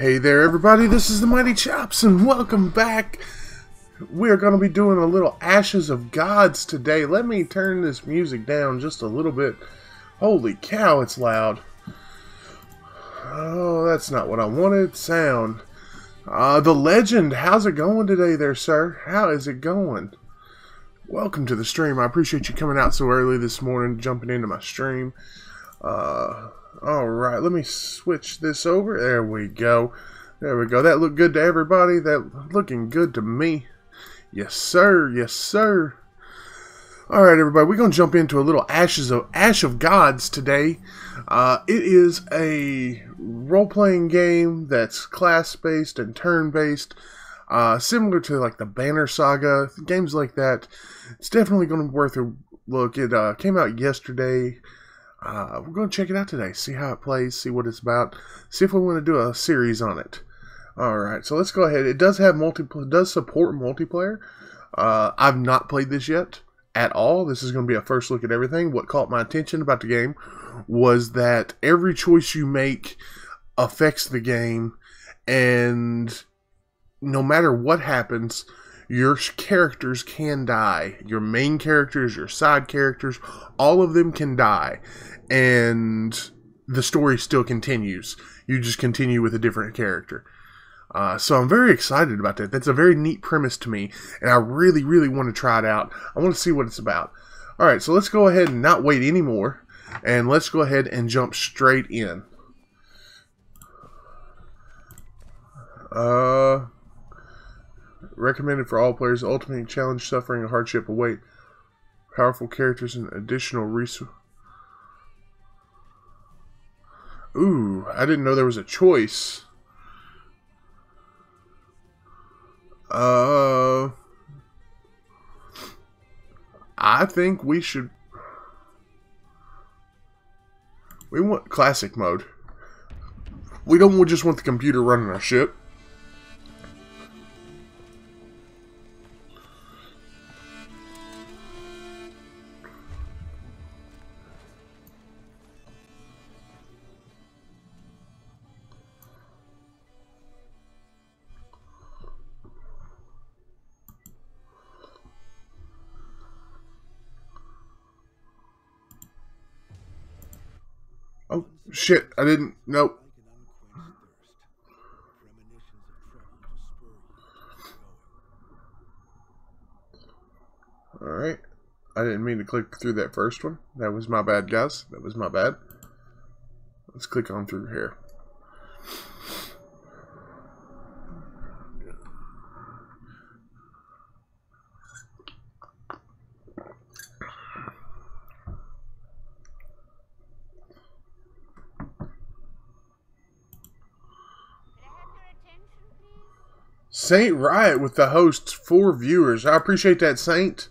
Hey there everybody, this is the Mighty Chops and welcome back. We are going to be doing a little Ashes of Gods today. Let me turn this music down just a little bit. Holy cow, it's loud. Oh, that's not what I wanted. Sound. The Legend, how's it going today there, sir? How is it going? Welcome to the stream. I appreciate you coming out so early this morning, jumping into my stream. Alright, let me switch this over. There we go. There we go. That looked good to everybody. That looking good to me. Yes, sir. Yes, sir. Alright, everybody. We're going to jump into a little Ash of Gods today. It is a role-playing game that's class-based and turn-based. Similar to like the Banner Saga. Games like that. It's definitely going to be worth a look. It came out yesterday. We're going to check it out today, see how it plays, see what it's about, see if we want to do a series on it. Alright, so let's go ahead. It does have it does support multiplayer. I've not played this yet at all. This is going to be a first look at everything. What caught my attention about the game was that every choice you make affects the game, and no matter what happens, your characters can die. Your main characters, your side characters, all of them can die. And the story still continues. You just continue with a different character. So I'm very excited about that. That's a very neat premise to me. And I really, really want to try it out. I want to see what it's about. Alright, so let's go ahead and not wait anymore. And let's go ahead and jump straight in. Recommended for all players. Ultimate challenge, suffering, and hardship await. Powerful characters and additional resources. Ooh, I didn't know there was a choice. I think we should... We want classic mode. We don't just want the computer running our ship. Oh, shit, I didn't, nope. Alright, I didn't mean to click through that first one. That was my bad, guys. That was my bad. Let's click on through here. Saint Riot with the hosts, 4 viewers. I appreciate that, Saint.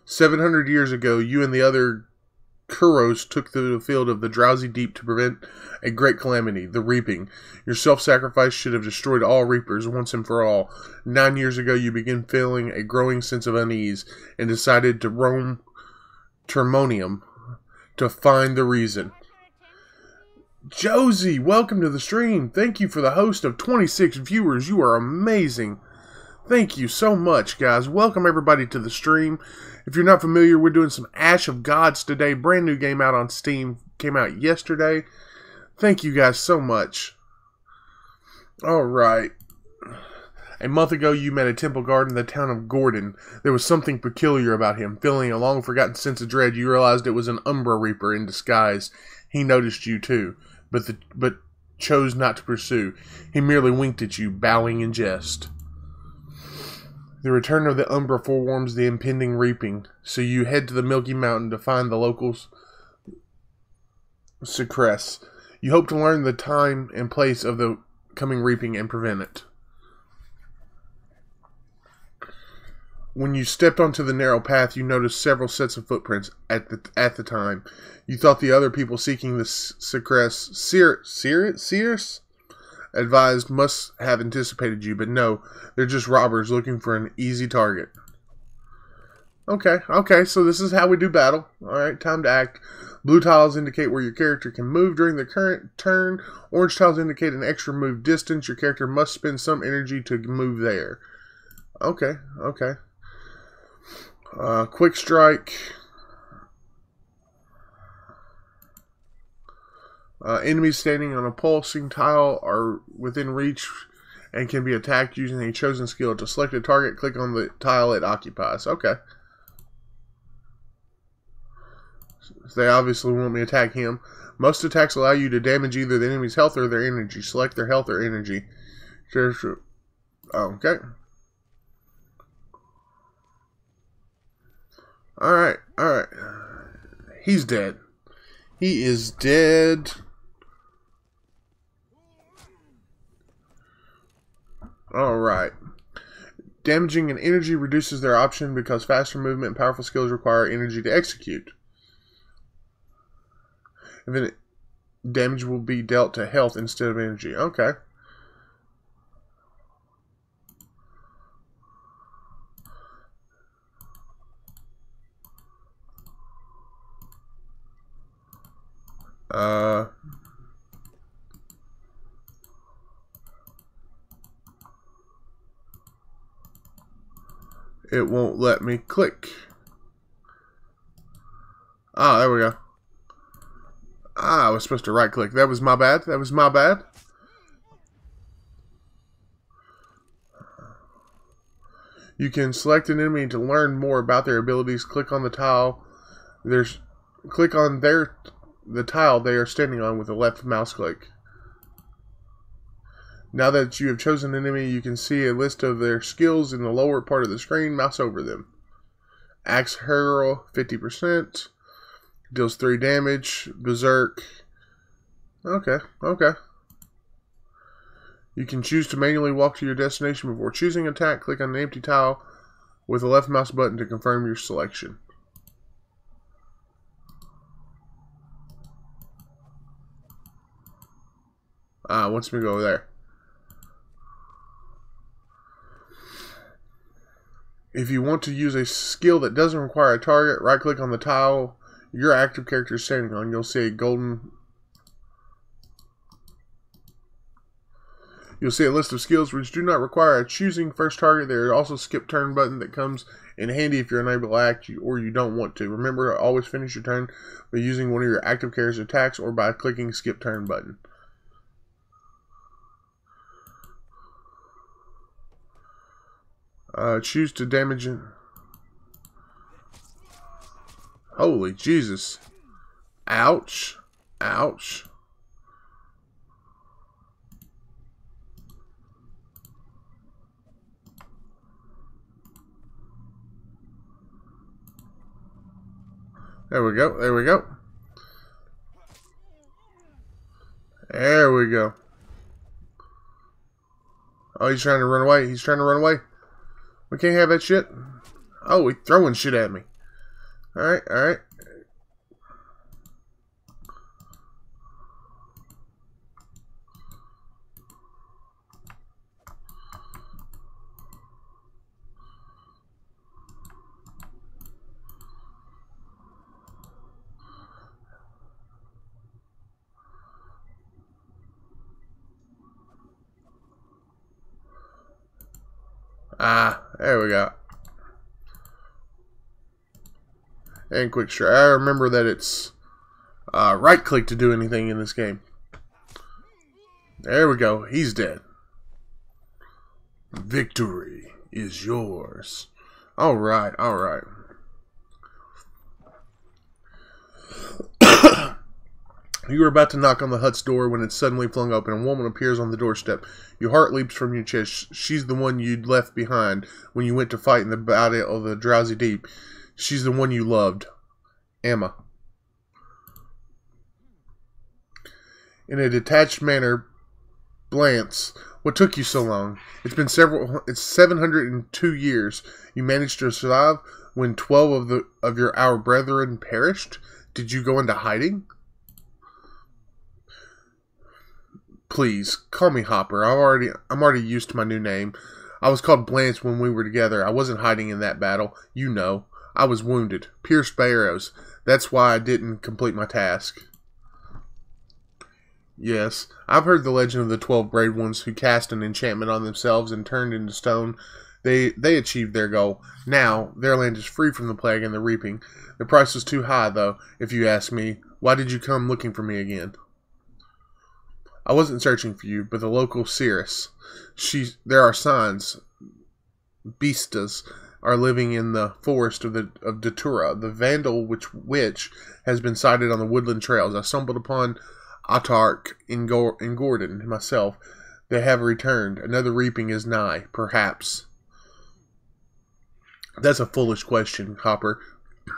"700 years ago, you and the other Kuros took the field of the drowsy deep to prevent a great calamity, the reaping. Your self-sacrifice should have destroyed all reapers once and for all. 9 years ago, you began feeling a growing sense of unease and decided to roam Termonium to find the reason." Josie, welcome to the stream. Thank you for the host of 26 viewers. You are amazing. Thank you so much, guys. Welcome everybody to the stream. If you're not familiar, we're doing some Ash of Gods today. Brand new game out on Steam. Came out yesterday. Thank you guys so much. Alright. A month ago, you met a temple guard in the town of Gordon. There was something peculiar about him. Feeling a long-forgotten sense of dread, you realized it was an Umbra Reaper in disguise. He noticed you too, but chose not to pursue. He merely winked at you, bowing in jest. The return of the Umbra forewarns the impending reaping, so you head to the Milky Mountain to find the locals' secrets. You hope to learn the time and place of the coming reaping and prevent it. When you stepped onto the narrow path, you noticed several sets of footprints at the time. You thought the other people seeking the secrets Cirrus advised must have anticipated you, but no, they're just robbers looking for an easy target. Okay, so this is how we do battle. Alright, time to act. Blue tiles indicate where your character can move during the current turn. Orange tiles indicate an extra move distance. Your character must spend some energy to move there. Okay. Quick strike. Enemies standing on a pulsing tile are within reach and can be attacked using a chosen skill. To select a target, click on the tile it occupies. Okay. So they obviously want me to attack him. Most attacks allow you to damage either the enemy's health or their energy. Select their health or energy. Okay. Alright. He's dead. He is dead. Alright. Damaging an energy reduces their option because faster movement and powerful skills require energy to execute. And then damage will be dealt to health instead of energy. Okay. It won't let me click. Ah, there we go. Ah, I was supposed to right click. That was my bad. You can select an enemy to learn more about their abilities. Click on the tile. Click on the tile they are standing on with a left mouse click. Now that you have chosen an enemy, you can see a list of their skills in the lower part of the screen. Mouse over them. Axe Hurl, 50%. Deals 3 damage. Berserk. Okay. You can choose to manually walk to your destination before choosing attack. Click on the empty tile with the left mouse button to confirm your selection. Wants me to go there. If you want to use a skill that doesn't require a target, right click on the tile your active character is standing on. You'll see a list of skills which do not require a choosing first target. There is also a skip turn button that comes in handy if you're unable to act or you don't want to. Remember to always finish your turn by using one of your active character's attacks or by clicking skip turn button. Choose to damage it. Holy Jesus. Ouch. There we go. There we go. Oh, he's trying to run away. We can't have that shit. Oh, he's throwing shit at me. Alright. There we go. And quick strike. I remember that it's right click to do anything in this game. There we go. He's dead. Victory is yours. Alright. You are about to knock on the hut's door when it's suddenly flung open. A woman appears on the doorstep. Your heart leaps from your chest. She's the one you'd left behind when you went to fight in the battle of the Drowsy Deep. She's the one you loved. Emma. In a detached manner, Blance What took you so long? It's 702 years. You managed to survive when 12 of our brethren perished? Did you go into hiding? Please, call me Hopper. I'm already used to my new name. I was called Blanche when we were together. I wasn't hiding in that battle. You know. I was wounded, pierced by arrows. That's why I didn't complete my task. Yes, I've heard the legend of the 12 brave ones who cast an enchantment on themselves and turned into stone. They achieved their goal. Now, their land is free from the plague and the reaping. The price was too high, though, if you ask me. Why did you come looking for me again? I wasn't searching for you, but the local seeress. There are signs. Beastas are living in the forest of Datura. The Vandal witch has been sighted on the woodland trails. I stumbled upon Autark and Gordon myself. They have returned. Another reaping is nigh, perhaps. That's a foolish question, Hopper.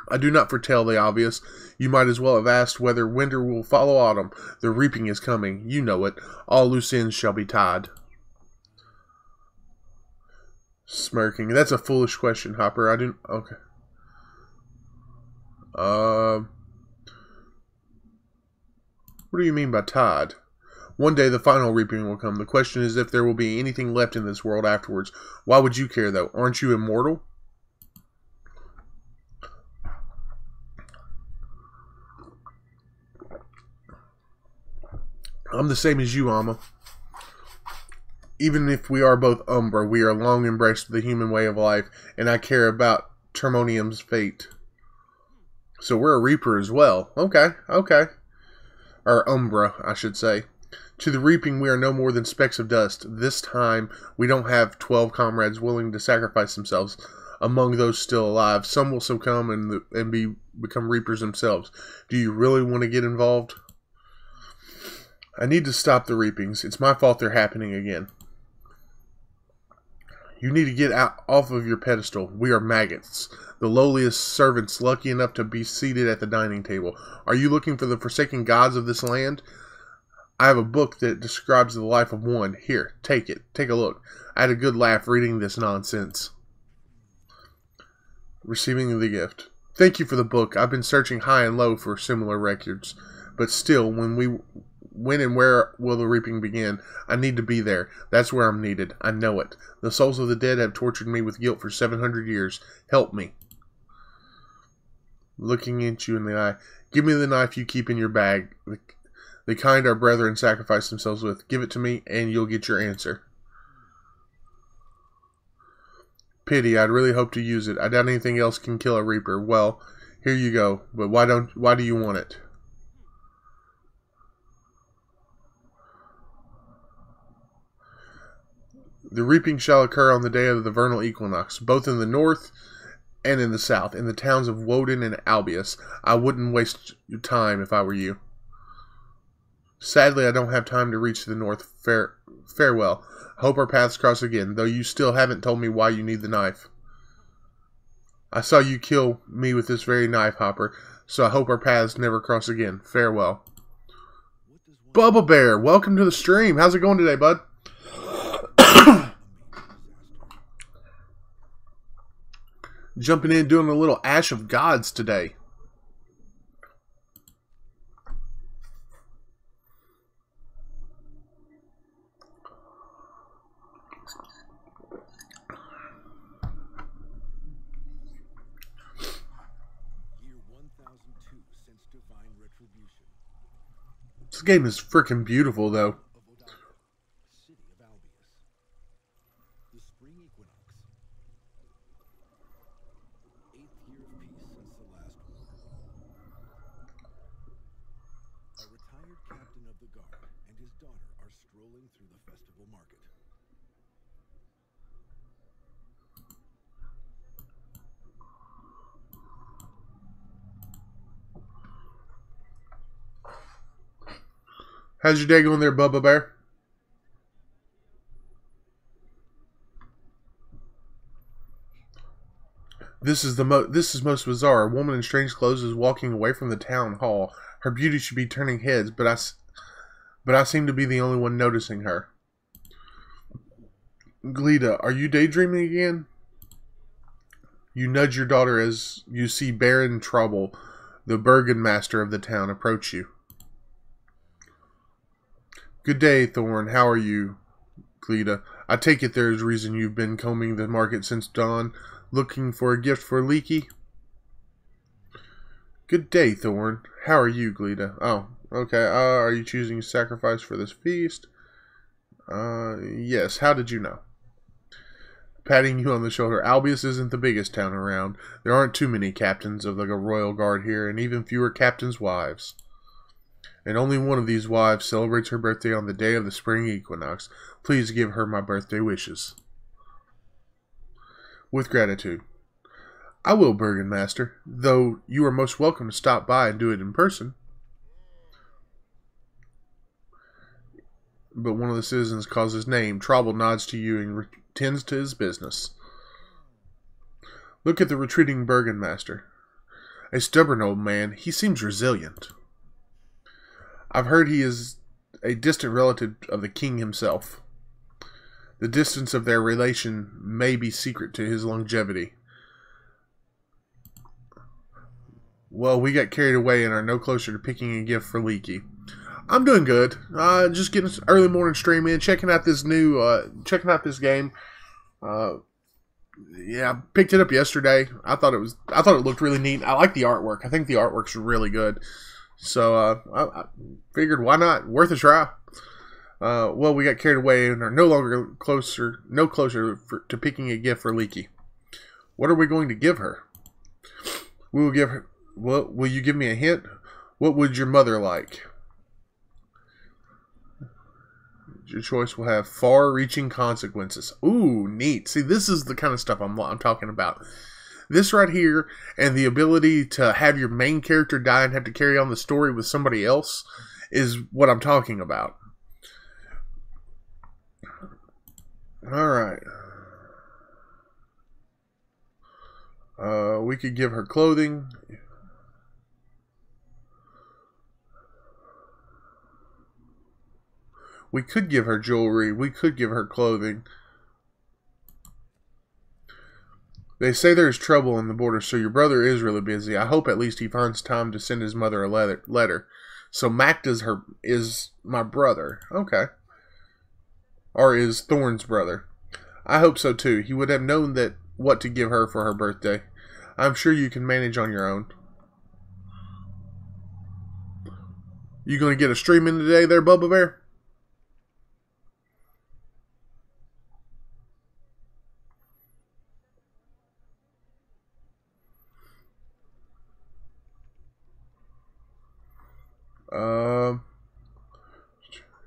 I do not foretell the obvious. You might as well have asked whether winter will follow autumn. The reaping is coming. You know it. All loose ends shall be tied. Smirking. That's a foolish question, Hopper. I didn't... Okay. What do you mean by tied? One day the final reaping will come. The question is if there will be anything left in this world afterwards. Why would you care, though? Aren't you immortal? I'm the same as you, Alma. Even if we are both Umbra, we are long embraced with the human way of life, and I care about Termonium's fate. So we're a Reaper as well. Okay, okay. Or Umbra, I should say. To the reaping, we are no more than specks of dust. This time, we don't have 12 comrades willing to sacrifice themselves. Among those still alive, some will succumb and become Reapers themselves. Do you really want to get involved? I need to stop the reapings. It's my fault they're happening again. You need to get off of your pedestal. We are maggots, the lowliest servants lucky enough to be seated at the dining table. Are you looking for the forsaken gods of this land? I have a book that describes the life of one. Here, take it. Take a look. I had a good laugh reading this nonsense. Receiving the gift. Thank you for the book. I've been searching high and low for similar records. But still, when and where will the reaping begin? I need to be there. That's where I'm needed. I know it. The souls of the dead have tortured me with guilt for 700 years. Help me. Looking at you in the eye. Give me the knife you keep in your bag. The kind our brethren sacrifice themselves with. Give it to me, and you'll get your answer. Pity. I'd really hope to use it. I doubt anything else can kill a Reaper. Well, here you go. But why do you want it? The reaping shall occur on the day of the vernal equinox, both in the north and in the south, in the towns of Woden and Albius. I wouldn't waste your time if I were you. Sadly, I don't have time to reach the north. Farewell. Hope our paths cross again, though you still haven't told me why you need the knife. I saw you kill me with this very knife, Hopper, so I hope our paths never cross again. Farewell. Bubba Bear, welcome to the stream. How's it going today, bud? Jumping in, doing a little Ash of Gods today. This game is freaking beautiful, though. How's your day going there, Bubba Bear? This is most bizarre. A woman in strange clothes is walking away from the town hall. Her beauty should be turning heads, but I seem to be the only one noticing her. Glida, are you daydreaming again? You nudge your daughter as you see Baron Trouble, the Burgomaster of the town, approach you. Good day, Thorn. How are you, Glida? I take it there is reason you've been combing the market since dawn, looking for a gift for Leekie? Good day, Thorn. How are you, Glida? Oh, okay. Are you choosing sacrifice for this feast? Yes. How did you know? Patting you on the shoulder. Albius isn't the biggest town around. There aren't too many captains of the royal guard here, and even fewer captains' wives. And only one of these wives celebrates her birthday on the day of the spring equinox. Please give her my birthday wishes. With gratitude. I will, Burgomaster, though you are most welcome to stop by and do it in person. But one of the citizens calls his name. Trouble nods to you and tends to his business. Look at the retreating Burgomaster. A stubborn old man. He seems resilient. I've heard he is a distant relative of the king himself. The distance of their relation may be secret to his longevity. Well, we got carried away and are no closer to picking a gift for Leekie. I'm doing good. Just getting an early morning stream in, checking out this game. Yeah, picked it up yesterday. I thought it looked really neat. I like the artwork. I think the artwork's really good. So I figured, why not? Worth a try. Well, we got carried away and are no closer to picking a gift for Leekie. What are we going to give her? We will give her. Well, will you give me a hint? What would your mother like? Your choice will have far-reaching consequences. Ooh, neat. See, this is the kind of stuff I'm talking about. This right here, and the ability to have your main character die and have to carry on the story with somebody else, is what I'm talking about. Alright. We could give her clothing. We could give her jewelry. We could give her clothing. They say there's trouble on the border, so your brother is really busy. I hope at least he finds time to send his mother a letter. So Mac is my brother. Okay. Or is Thorn's brother. I hope so too. He would have known what to give her for her birthday. I'm sure you can manage on your own. You gonna get a stream in today there, Bubba Bear?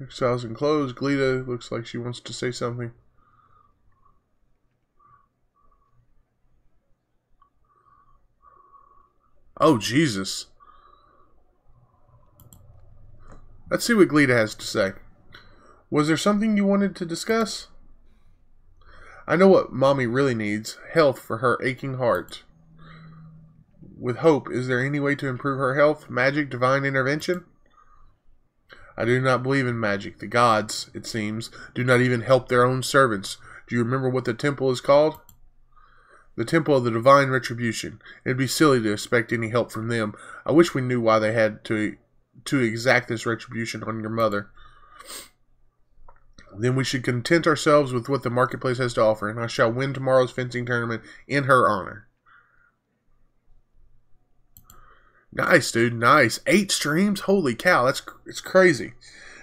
Exiles and clothes. Glida looks like she wants to say something. Oh, Jesus. Let's see what Glida has to say. Was there something you wanted to discuss? I know what Mommy really needs. Health for her aching heart. With hope, is there any way to improve her health? Magic, divine intervention? I do not believe in magic. The gods, it seems, do not even help their own servants. Do you remember what the temple is called? The Temple of the Divine Retribution. It'd be silly to expect any help from them. I wish we knew why they had to exact this retribution on your mother. Then we should content ourselves with what the marketplace has to offer, and I shall win tomorrow's fencing tournament in her honor. Nice, dude. Nice. 8 streams? Holy cow, it's crazy.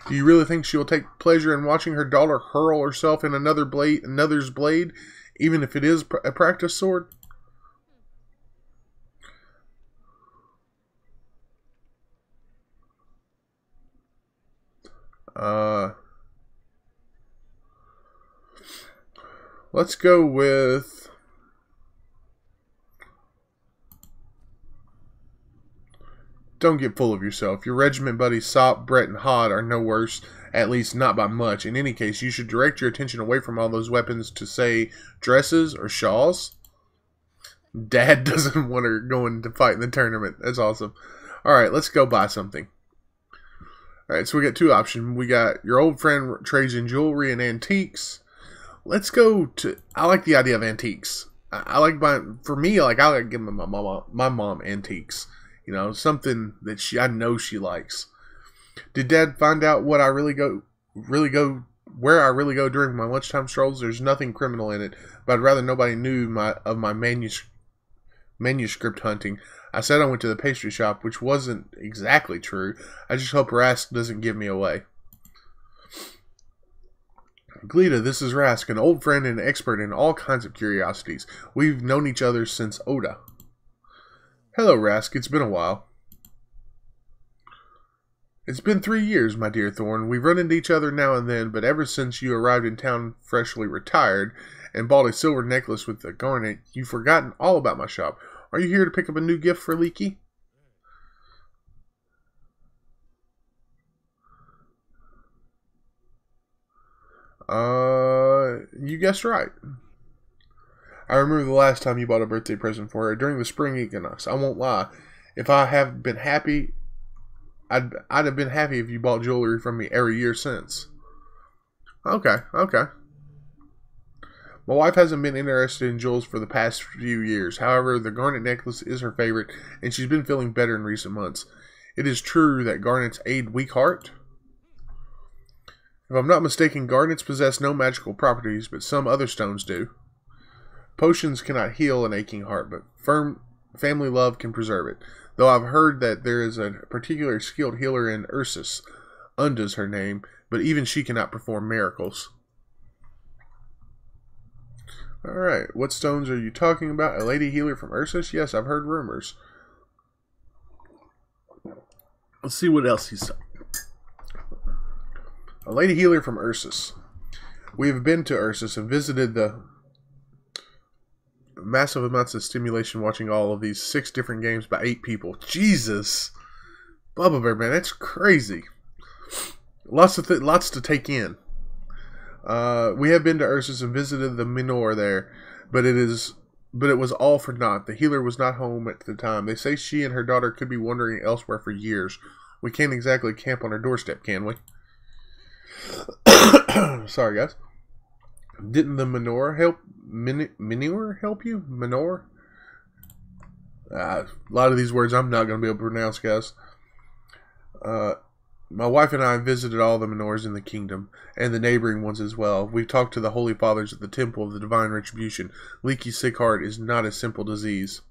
Do you really think she will take pleasure in watching her daughter hurl herself in another's blade, even if it is a practice sword? Let's go with... Don't get full of yourself. Your regiment buddies Sop, Brett, and Hod are no worse, at least not by much. In any case, you should direct your attention away from all those weapons to, say, dresses or shawls. Dad doesn't want her going to fight in the tournament. That's awesome. Alright, let's go buy something. Alright, so we got 2 options. We got your old friend trades in jewelry and antiques. let's go to. I like the idea of antiques. I like buying. For me, like I like giving my mom antiques. You know, something that I know she likes. Did Dad find out what I really go where I really go during my lunchtime strolls? There's nothing criminal in it, but I'd rather nobody knew of my manuscript hunting. I said I went to the pastry shop, which wasn't exactly true. I just hope Rask doesn't give me away. Glita, this is Rask, an old friend and expert in all kinds of curiosities. We've known each other since Oda. Hello, Rask. It's been a while. It's been 3 years, my dear Thorn. We've run into each other now and then, but ever since you arrived in town freshly retired and bought a silver necklace with a garnet, you've forgotten all about my shop. Are you here to pick up a new gift for Leekie? You guessed right. I remember the last time you bought a birthday present for her, during the spring equinox. I won't lie. If I have been happy, I'd have been happy if you bought jewelry from me every year since. Okay. My wife hasn't been interested in jewels for the past few years. However, the garnet necklace is her favorite, and she's been feeling better in recent months. It is true that garnets aid weak heart. If I'm not mistaken, garnets possess no magical properties, but some other stones do. Potions cannot heal an aching heart, but firm family love can preserve it. Though I've heard that there is a particularly skilled healer in Ursus. Unda's her name, but even she cannot perform miracles. Alright, what stones are you talking about? A lady healer from Ursus? Yes, I've heard rumors. Let's see what else he's saying. A lady healer from Ursus. We have been to Ursus and visited the massive amounts of stimulation watching all of these 6 different games by 8 people. Jesus! Bubba Bear, man, that's crazy. Lots to take in. We have been to Ursus and visited the Minor there, but it was all for naught. The healer was not home at the time. They say she and her daughter could be wandering elsewhere for years. We can't exactly camp on her doorstep, can we? Sorry, guys. Didn't the Minor help? Minor help you? Minor? A lot of these words I'm not going to be able to pronounce, guys. My wife and I visited all the Minors in the kingdom, and the neighboring ones as well. We talked to the Holy Fathers at the Temple of the Divine Retribution. Leaky sick heart is not a simple disease.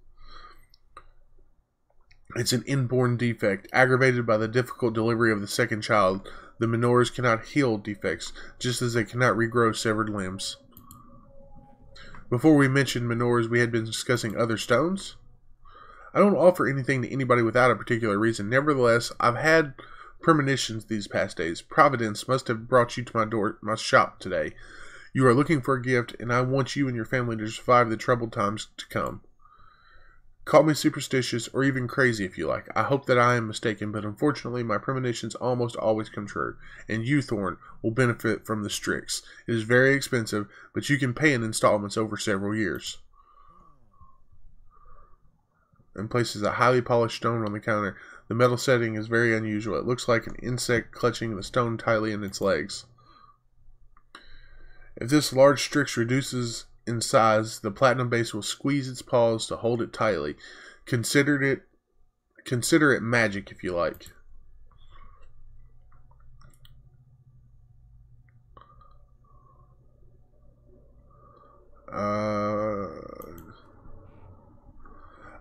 It's an inborn defect, aggravated by the difficult delivery of the second child. The Minors cannot heal defects, just as they cannot regrow severed limbs. Before we mentioned Minors, we had been discussing other stones. I don't offer anything to anybody without a particular reason. Nevertheless, I've had premonitions these past days. Providence must have brought you to my shop today. You are looking for a gift, and I want you and your family to survive the troubled times to come. Call me superstitious or even crazy if you like. I hope that I am mistaken, but unfortunately my premonitions almost always come true, and you, Thorn, will benefit from the Strix. It is very expensive, but you can pay in installments over several years. And places a highly polished stone on the counter. The metal setting is very unusual. It looks like an insect clutching the stone tightly in its legs. If this large Strix reduces in size, the platinum base will squeeze its paws to hold it tightly. Consider it magic if you like.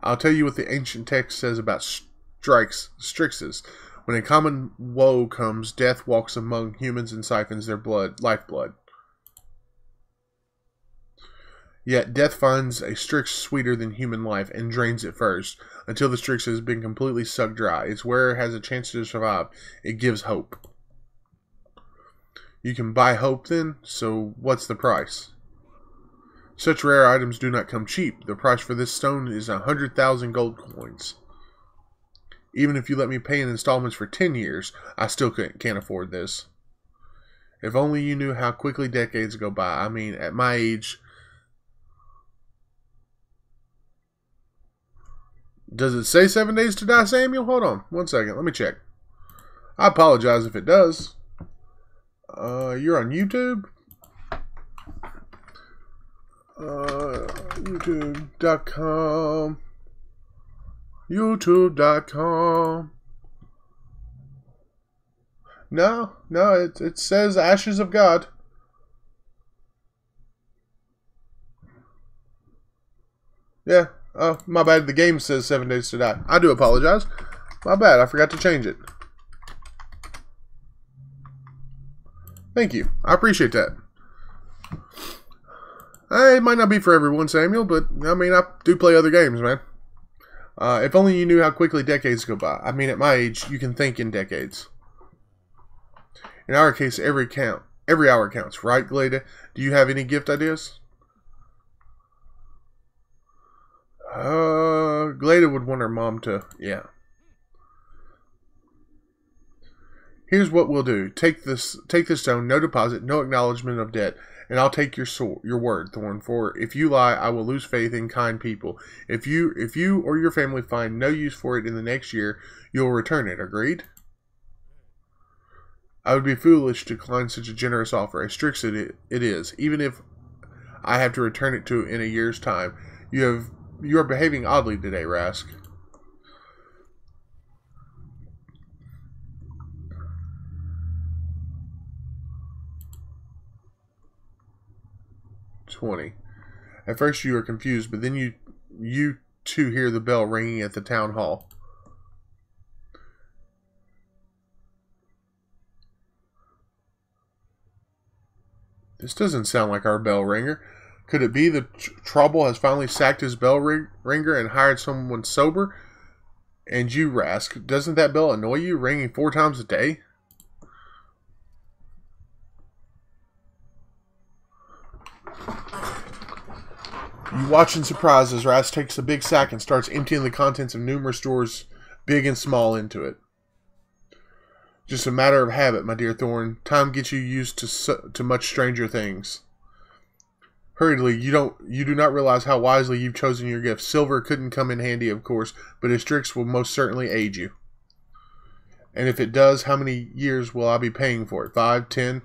I'll tell you what the ancient text says about Strixes. When a common woe comes, death walks among humans and siphons their lifeblood. Yet death finds a Strix sweeter than human life and drains it first, until the Strix has been completely sucked dry. Its wearer has a chance to survive. It gives hope. You can buy hope then, so what's the price? Such rare items do not come cheap. The price for this stone is 100,000 gold coins. Even if you let me pay in installments for 10 years, I still can't afford this. If only you knew how quickly decades go by. I mean, at my age... Does it say 7 days to die, Samuel? Hold on. 1 second. Let me check. I apologize if it does. You're on YouTube? YouTube.com. YouTube.com. No, it says Ashes of God. Yeah, my bad. The game says 7 Days to Die. I do apologize. My bad. I forgot to change it. Thank you. I appreciate that. It might not be for everyone, Samuel, but I mean, I do play other games, man. If only you knew how quickly decades go by. I mean, at my age, you can think in decades. In our case, every hour counts, right, Glada? Do you have any gift ideas? Glada would want her mom to, yeah. Here's what we'll do. Take the stone, no deposit, no acknowledgement of debt, and I'll take your word, Thorn. For if you lie, I will lose faith in kind people. If you or your family find no use for it in the next year, you'll return it. Agreed? I would be foolish to decline such a generous offer. As strict as it is, even if I have to return it to in a year's time. You are behaving oddly today, Rask. At first you are confused, but then you too hear the bell ringing at the town hall. This doesn't sound like our bell ringer. Could it be the Trouble has finally sacked his bell ringer and hired someone sober? And you, Rask, doesn't that bell annoy you, ringing 4 times a day? You watch in surprise as Rask takes a big sack and starts emptying the contents of numerous drawers, big and small, into it. Just a matter of habit, my dear Thorn. Time gets you used to much stranger things. Hurriedly, you do not realize how wisely you've chosen your gift. Silver couldn't come in handy, of course, but a Strix will most certainly aid you. And if it does, how many years will I be paying for it? 5, 10?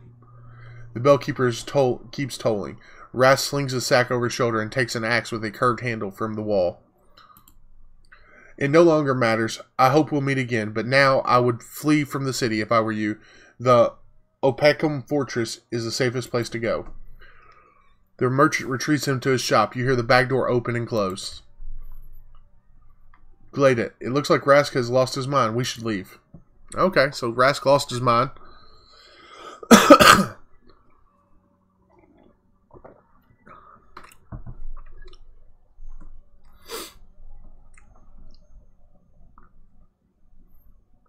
The bellkeeper keeps tolling. Rask slings the sack over his shoulder and takes an axe with a curved handle from the wall. It no longer matters. I hope we'll meet again, but now I would flee from the city if I were you. The Opacum Fortress is the safest place to go. The merchant retreats him to his shop. You hear the back door open and close. Glada, it looks like Rask has lost his mind. We should leave. Okay, so Rask lost his mind.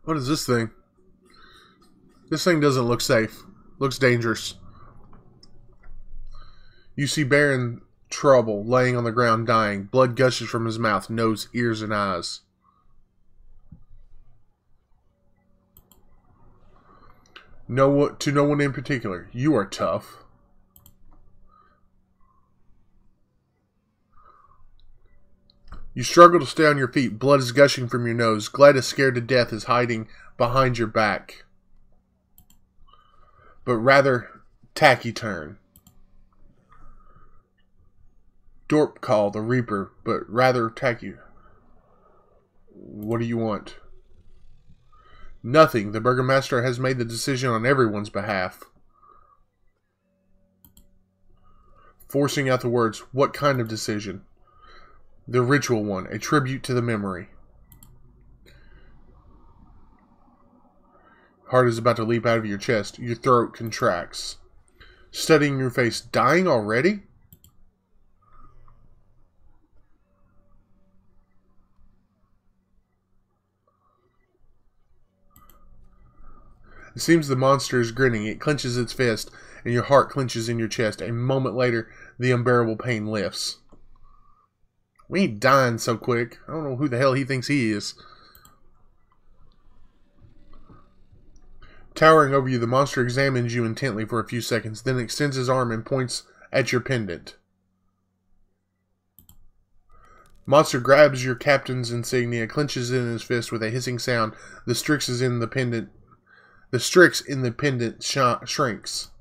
What is this thing? This thing doesn't look safe. Looks dangerous. You see Baron Trouble laying on the ground dying. Blood gushes from his mouth, nose, ears, and eyes. To no one in particular. You are tough. You struggle to stay on your feet. Blood is gushing from your nose. Glada, scared to death, is hiding behind your back. But rather tacky turn. Dorpcall, the Reaper, but rather tacky. What do you want? Nothing. The Burgomaster has made the decision on everyone's behalf. Forcing out the words, what kind of decision? The ritual one, a tribute to the memory. Heart is about to leap out of your chest. Your throat contracts. Studying your face. Dying already? It seems the monster is grinning. It clenches its fist, and your heart clenches in your chest. A moment later, the unbearable pain lifts. We ain't dying so quick. I don't know who the hell he thinks he is. Towering over you, the monster examines you intently for a few seconds, then extends his arm and points at your pendant. Monster grabs your captain's insignia, clenches it in his fist with a hissing sound. The Strix in the pendant shrinks.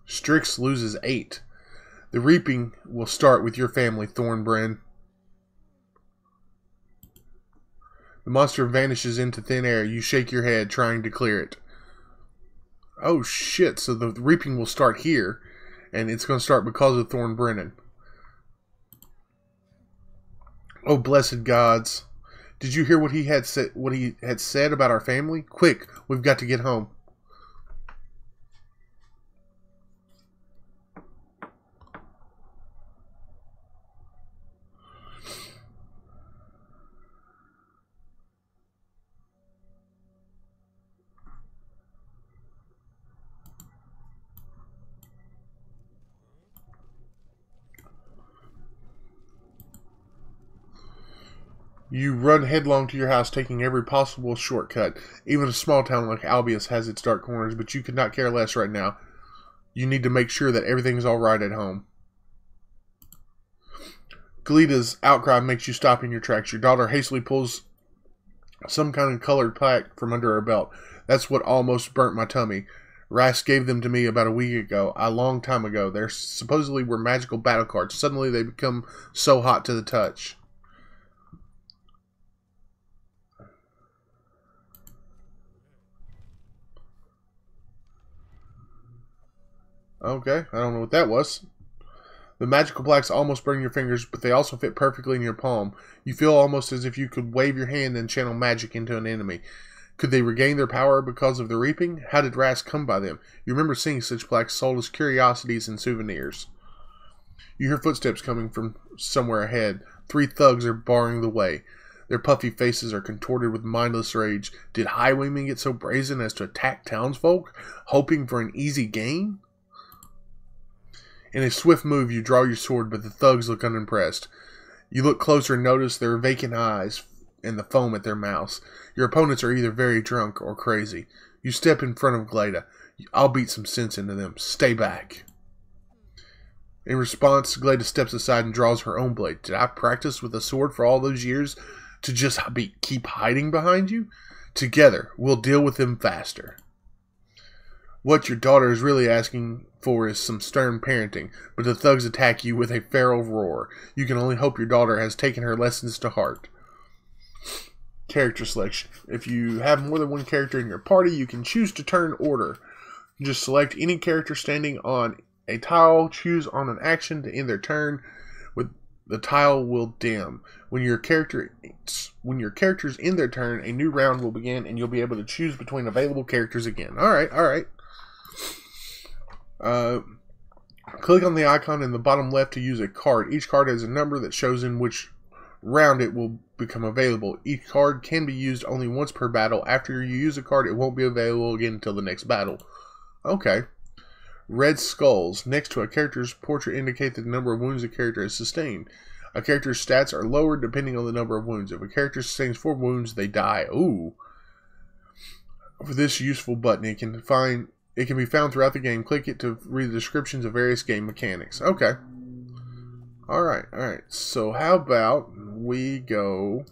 Strix loses 8. The reaping will start with your family, Thornbren. The monster vanishes into thin air. You shake your head, trying to clear it. Oh shit, so the reaping will start here, and it's going to start because of Thornbrennan. Oh, blessed gods. Did you hear what he had said about our family? Quick, we've got to get home. You run headlong to your house, taking every possible shortcut. Even a small town like Albius has its dark corners, but you could not care less right now. You need to make sure that everything's alright at home. Gleda's outcry makes you stop in your tracks. Your daughter hastily pulls some kind of colored pack from under her belt. That's what almost burnt my tummy. Rask gave them to me about a week ago, a long time ago. They supposedly were magical battle cards. Suddenly they become so hot to the touch. Okay, I don't know what that was. The magical plaques almost burn your fingers, but they also fit perfectly in your palm. You feel almost as if you could wave your hand and channel magic into an enemy. Could they regain their power because of the reaping? How did Rask come by them? You remember seeing such plaques sold as curiosities and souvenirs. You hear footsteps coming from somewhere ahead. 3 thugs are barring the way. Their puffy faces are contorted with mindless rage. Did highwaymen get so brazen as to attack townsfolk, hoping for an easy gain? In a swift move, you draw your sword, but the thugs look unimpressed. You look closer and notice their vacant eyes and the foam at their mouths. Your opponents are either very drunk or crazy. You step in front of Gleda. I'll beat some sense into them. Stay back. In response, Gleda steps aside and draws her own blade. Did I practice with a sword for all those years to just keep hiding behind you? Together, we'll deal with them faster. What your daughter is really asking for is some stern parenting, but the thugs attack you with a feral roar. You can only hope your daughter has taken her lessons to heart. Character selection. If you have more than one character in your party, you can choose to turn order. Just select any character standing on a tile, choose on an action to end their turn. The tile will dim. When your character's in their turn, a new round will begin, and you'll be able to choose between available characters again. Alright. Click on the icon in the bottom left to use a card. Each card has a number that shows in which round it will become available. Each card can be used only once per battle. After you use a card, it won't be available again until the next battle. Okay. Red skulls next to a character's portrait indicate the number of wounds a character has sustained. A character's stats are lowered depending on the number of wounds. If a character sustains 4 wounds, they die. Ooh. For this useful button, it can be found throughout the game. Click it to read the descriptions of various game mechanics. Okay. Alright. So how about we go...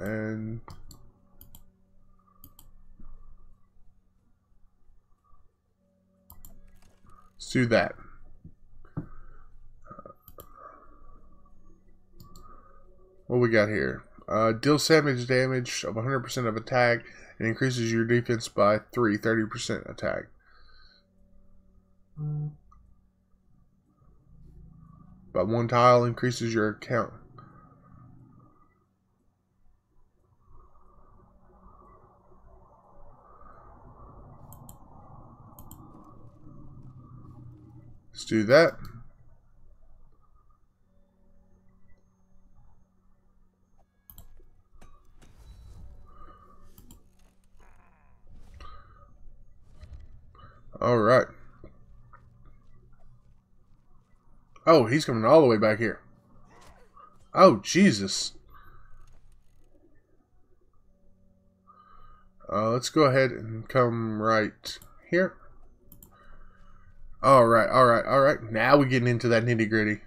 and let's do that. What we got here? Deals damage of 100% of attack and increases your defense by 30% attack. But 1 tile increases your account. Let's do that. Alright. Oh, he's coming all the way back here. Oh, Jesus. Let's go ahead and come right here. Alright, alright, alright. Now we're getting into that nitty gritty.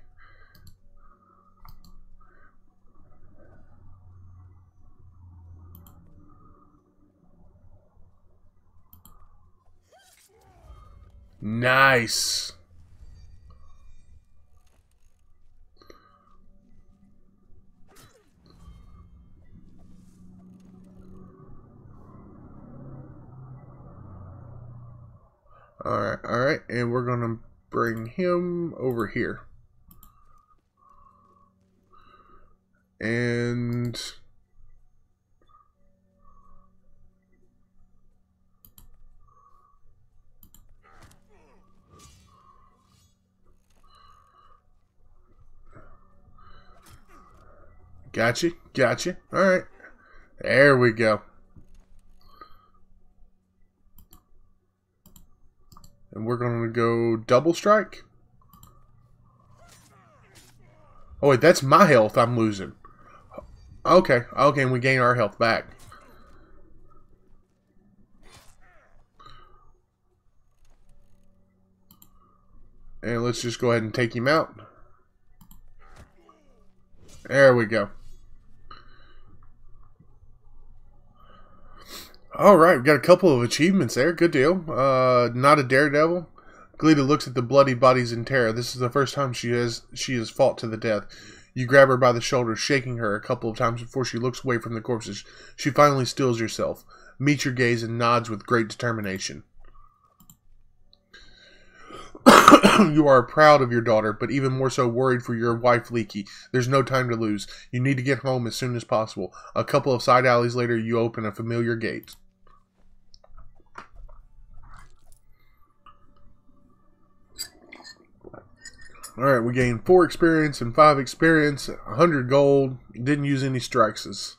Nice. Alright, and we're gonna bring him over here. And gotcha, gotcha. Alright. There we go. And we're going to go double strike. Oh, wait, that's my health I'm losing. Okay, okay, and we gain our health back. And let's just go ahead and take him out. There we go. Alright, we got a couple of achievements there. Good deal. Not a daredevil. Glita looks at the bloody bodies in terror. This is the first time she has fought to the death. You grab her by the shoulders, shaking her a couple of times before she looks away from the corpses. She finally stills herself, meets your gaze, and nods with great determination. You are proud of your daughter, but even more so worried for your wife, Leekie. There's no time to lose. You need to get home as soon as possible. A couple of side alleys later, you open a familiar gate. Alright, we gained 4 experience and 5 experience, 100 gold. Didn't use any strixes.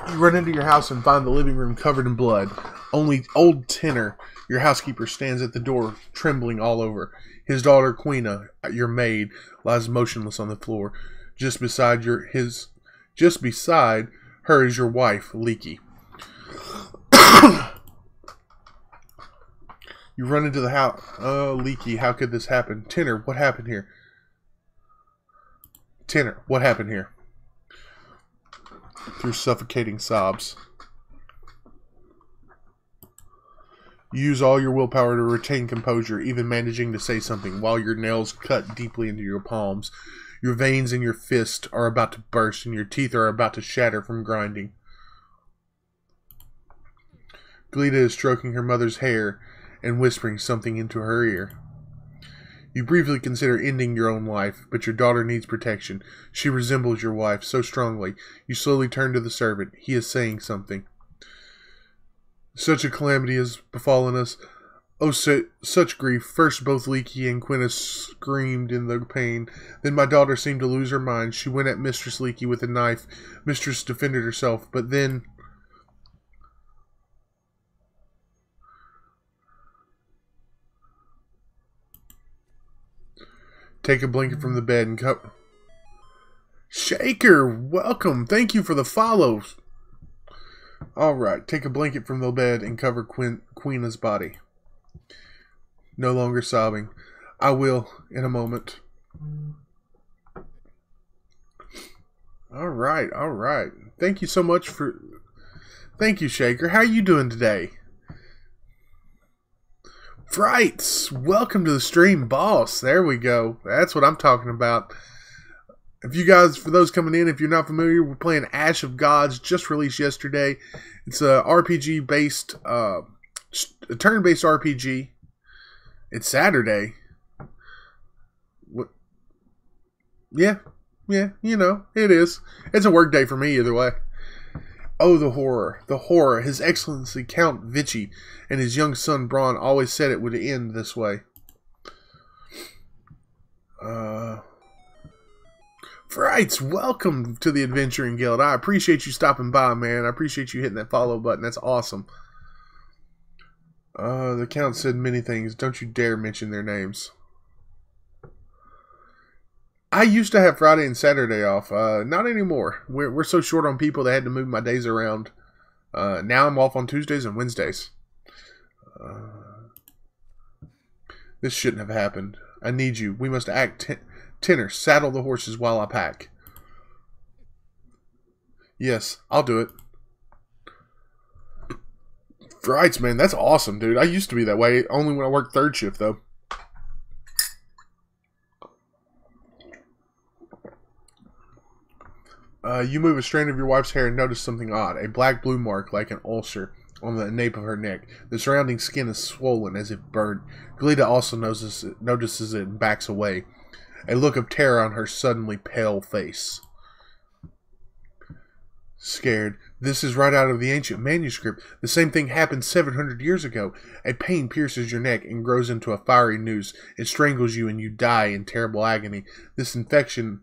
You run into your house and find the living room covered in blood. Only old Tenor, your housekeeper, stands at the door, trembling all over. His daughter, Quina, your maid, lies motionless on the floor. Just beside her is your wife, Leekie. You run into the house. Oh, Leekie, how could this happen? Tenor, what happened here? Tenor, what happened here? Through suffocating sobs. You use all your willpower to retain composure, even managing to say something, while your nails cut deeply into your palms. Your veins in your fist are about to burst, and your teeth are about to shatter from grinding. Glita is stroking her mother's hair and whispering something into her ear. You briefly consider ending your own life, but your daughter needs protection. She resembles your wife so strongly. You slowly turn to the servant. He is saying something. Such a calamity has befallen us. Oh, such grief. First both Leekie and Quina screamed in the pain. Then my daughter seemed to lose her mind. She went at Mistress Leekie with a knife. Mistress defended herself, but then... Take a blanket from the bed and cover... Shaker, welcome. Thank you for the follows. Alright, take a blanket from the bed and cover Quina's body. No longer sobbing. I will, in a moment. Alright, alright. Thank you so much for... Thank you, Shaker. How are you doing today? Frights, welcome to the stream, boss. There we go. That's what I'm talking about. If you guys, for those coming in, if you're not familiar, we're playing Ash of Gods, just released yesterday. It's a RPG-based, a turn-based RPG. It's Saturday. What? Yeah, you know, it is. It's a work day for me either way. Oh, the horror. The horror. His Excellency Count Vichy and his young son Braun always said it would end this way. Frights, welcome to the Adventuring Guild. I appreciate you stopping by, man. I appreciate you hitting that follow button. That's awesome. The Count said many things. Don't you dare mention their names. I used to have Friday and Saturday off. Not anymore. We're so short on people that I had to move my days around. Now I'm off on Tuesdays and Wednesdays. This shouldn't have happened. I need you. We must act. Tenor, saddle the horses while I pack. Yes, I'll do it. Right, man. That's awesome, dude. I used to be that way. Only when I worked third shift, though. You move a strand of your wife's hair and notice something odd. A black blue mark, like an ulcer, on the nape of her neck. The surrounding skin is swollen, as if burned. Glita also notices it and backs away. A look of terror on her suddenly pale face. Scared. This is right out of the ancient manuscript. The same thing happened 700 years ago. A pain pierces your neck and grows into a fiery noose. It strangles you and you die in terrible agony. This infection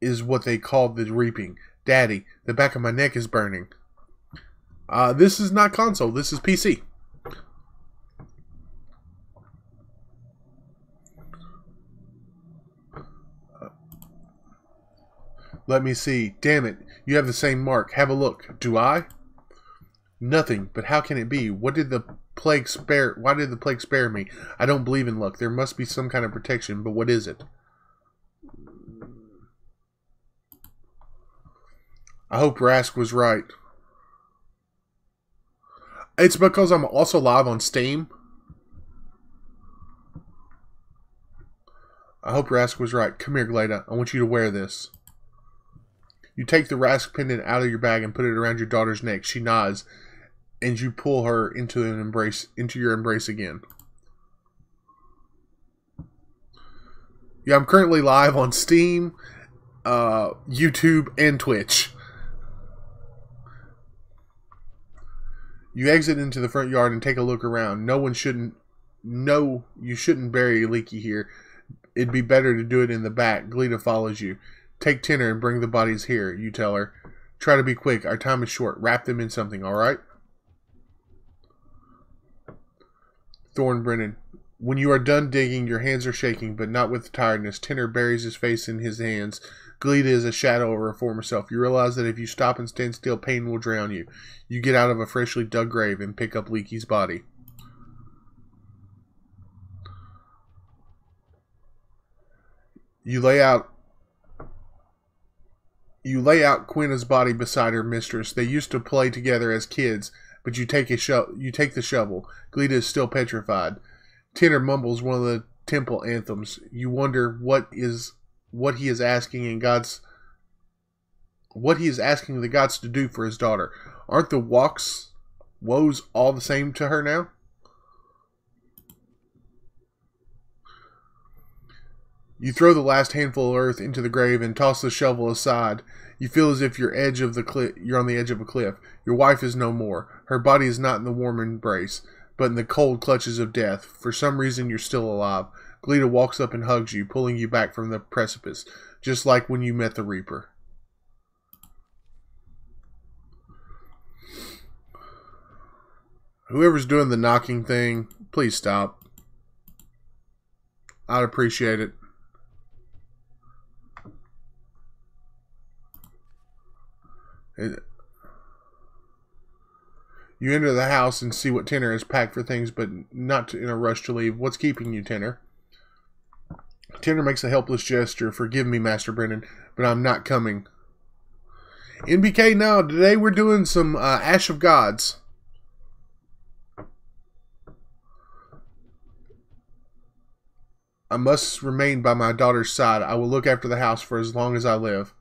is what they call the reaping. Daddy, the back of my neck is burning. This is not console. This is PC. Let me see. Damn it. You have the same mark. Have a look. Do I? Nothing. But how can it be? Why did the plague spare me? I don't believe in luck. There must be some kind of protection, but what is it? I hope Rask was right. It's because I'm also live on Steam. I hope Rask was right. Come here, Glada. I want you to wear this. You take the Rask pendant out of your bag and put it around your daughter's neck. She nods, and you pull her into your embrace again. Yeah, I'm currently live on Steam, YouTube, and Twitch. You exit into the front yard and take a look around. You shouldn't bury Leaky here. It'd be better to do it in the back. Glita follows you. Take Tenor and bring the bodies here, you tell her. Try to be quick. Our time is short. Wrap them in something, alright? Thornbrennan. When you are done digging, your hands are shaking, but not with tiredness. Tenor buries his face in his hands. Glita is a shadow of her former self. You realize that if you stop and stand still, pain will drown you. You get out of a freshly dug grave and pick up Leaky's body. You lay out Quina's body beside her mistress. They used to play together as kids, but you take the shovel. Glita is still petrified. Tenor mumbles one of the temple anthems. You wonder what he is asking the gods to do for his daughter. Aren't the woes all the same to her now? You throw the last handful of earth into the grave and toss the shovel aside. You feel as if you're on the edge of a cliff. Your wife is no more. Her body is not in the warm embrace, but in the cold clutches of death. For some reason, you're still alive. Glita walks up and hugs you, pulling you back from the precipice, just like when you met the Reaper. Whoever's doing the knocking thing, please stop. I'd appreciate it. You enter the house and see what Tenor has packed for things, but not in a rush to leave. What's keeping you, Tenor? Tenor makes a helpless gesture. Forgive me, Master Brennan, but I'm not coming. NBK, now, today we're doing some Ash of Gods. I must remain by my daughter's side. I will look after the house for as long as I live.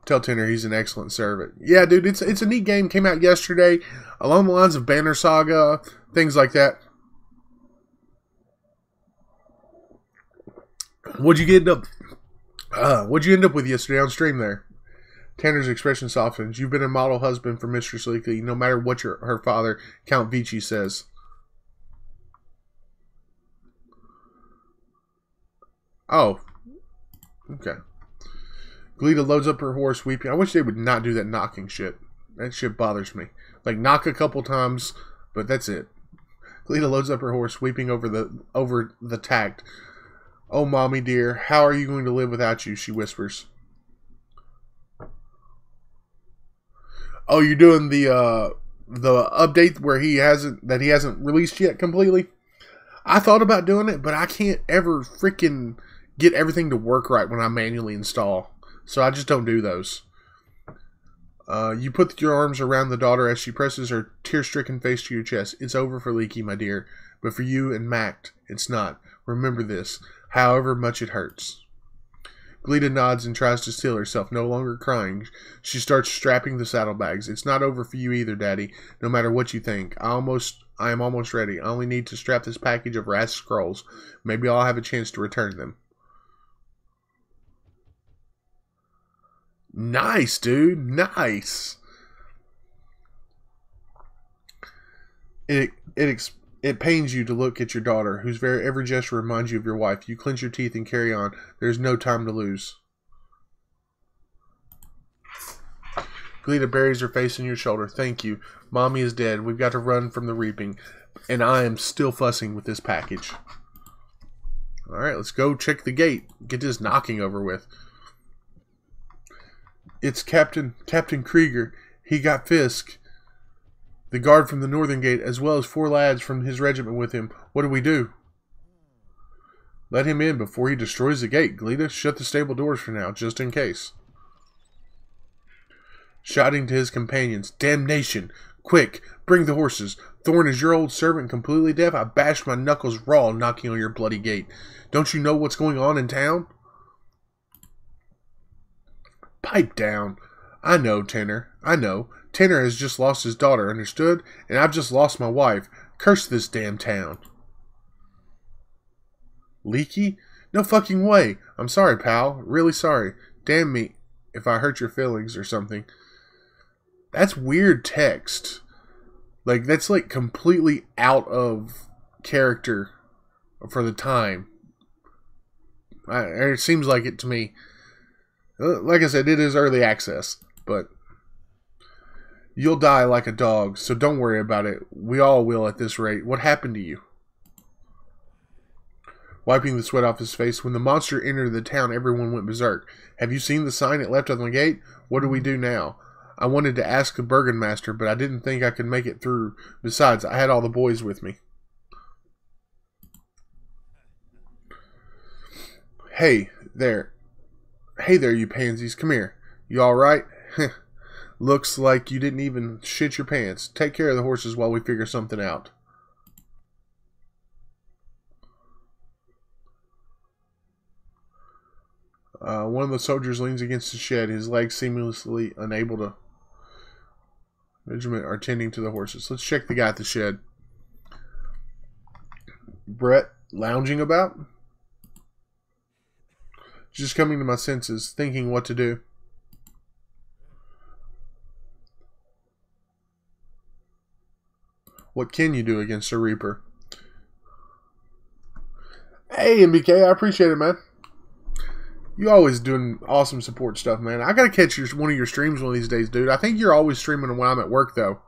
Tell Tenor he's an excellent servant. Yeah, dude, it's a neat game. Came out yesterday, along the lines of Banner Saga, things like that. What'd you end up with yesterday on stream there? Tanner's expression softens. You've been a model husband for Mistress Leaky, no matter what her father, Count Vici, says. Oh. Okay. Glita loads up her horse, weeping. I wish they would not do that knocking shit. That shit bothers me. Like, knock a couple times, but that's it. Glita loads up her horse, weeping over the tact. Oh, Mommy dear, how are you going to live without you? She whispers. Oh, you're doing the update where he hasn't released yet completely? I thought about doing it, but I can't ever freaking get everything to work right when I manually install. So I just don't do those. You put your arms around the daughter as she presses her tear-stricken face to your chest. It's over for Leaky, my dear. But for you and Mact, it's not. Remember this, however much it hurts. Gleeta nods and tries to steel herself, no longer crying. She starts strapping the saddlebags. It's not over for you either, Daddy, no matter what you think. I am almost ready. I only need to strap this package of Rast scrolls. Maybe I'll have a chance to return them. Nice, dude. Nice. It pains you to look at your daughter, whose every gesture reminds you of your wife. You clench your teeth and carry on. There's no time to lose. Gleeta buries her face in your shoulder. Thank you. Mommy is dead. We've got to run from the reaping. And I am still fussing with this package. Alright, let's go check the gate. Get this knocking over with. It's Captain Krieger. He got Fisk, the guard from the northern gate, as well as 4 lads from his regiment with him. What do we do? Let him in before he destroys the gate, Gleeta. Shut the stable doors for now, just in case. Shouting to his companions, Damnation! Quick, bring the horses. Thorn, is your old servant completely deaf? I bashed my knuckles raw knocking on your bloody gate. Don't you know what's going on in town? Pipe down. I know, Tanner. I know. Tanner has just lost his daughter, understood? And I've just lost my wife. Curse this damn town. Leaky? No fucking way. I'm sorry, pal. Really sorry. Damn me if I hurt your feelings or something. That's weird text. Like, that's like completely out of character for the time. It seems like it to me. Like I said, it is early access, but you'll die like a dog, so don't worry about it. We all will at this rate. What happened to you? Wiping the sweat off his face, when the monster entered the town, everyone went berserk. Have you seen the sign it left on the gate? What do we do now? I wanted to ask the Burgomaster, but I didn't think I could make it through. Besides, I had all the boys with me. Hey there, you pansies. Come here. You alright? Looks like you didn't even shit your pants. Take care of the horses while we figure something out. One of the soldiers leans against the shed, his legs seamlessly unable to... Regiment are tending to the horses. Let's check the guy at the shed. Brett, lounging about? Just coming to my senses, thinking what to do. What can you do against a Reaper? Hey, MBK, I appreciate it, man. You always doing awesome support stuff, man. I gotta catch one of your streams one of these days, dude. I think you're always streaming when I'm at work, though.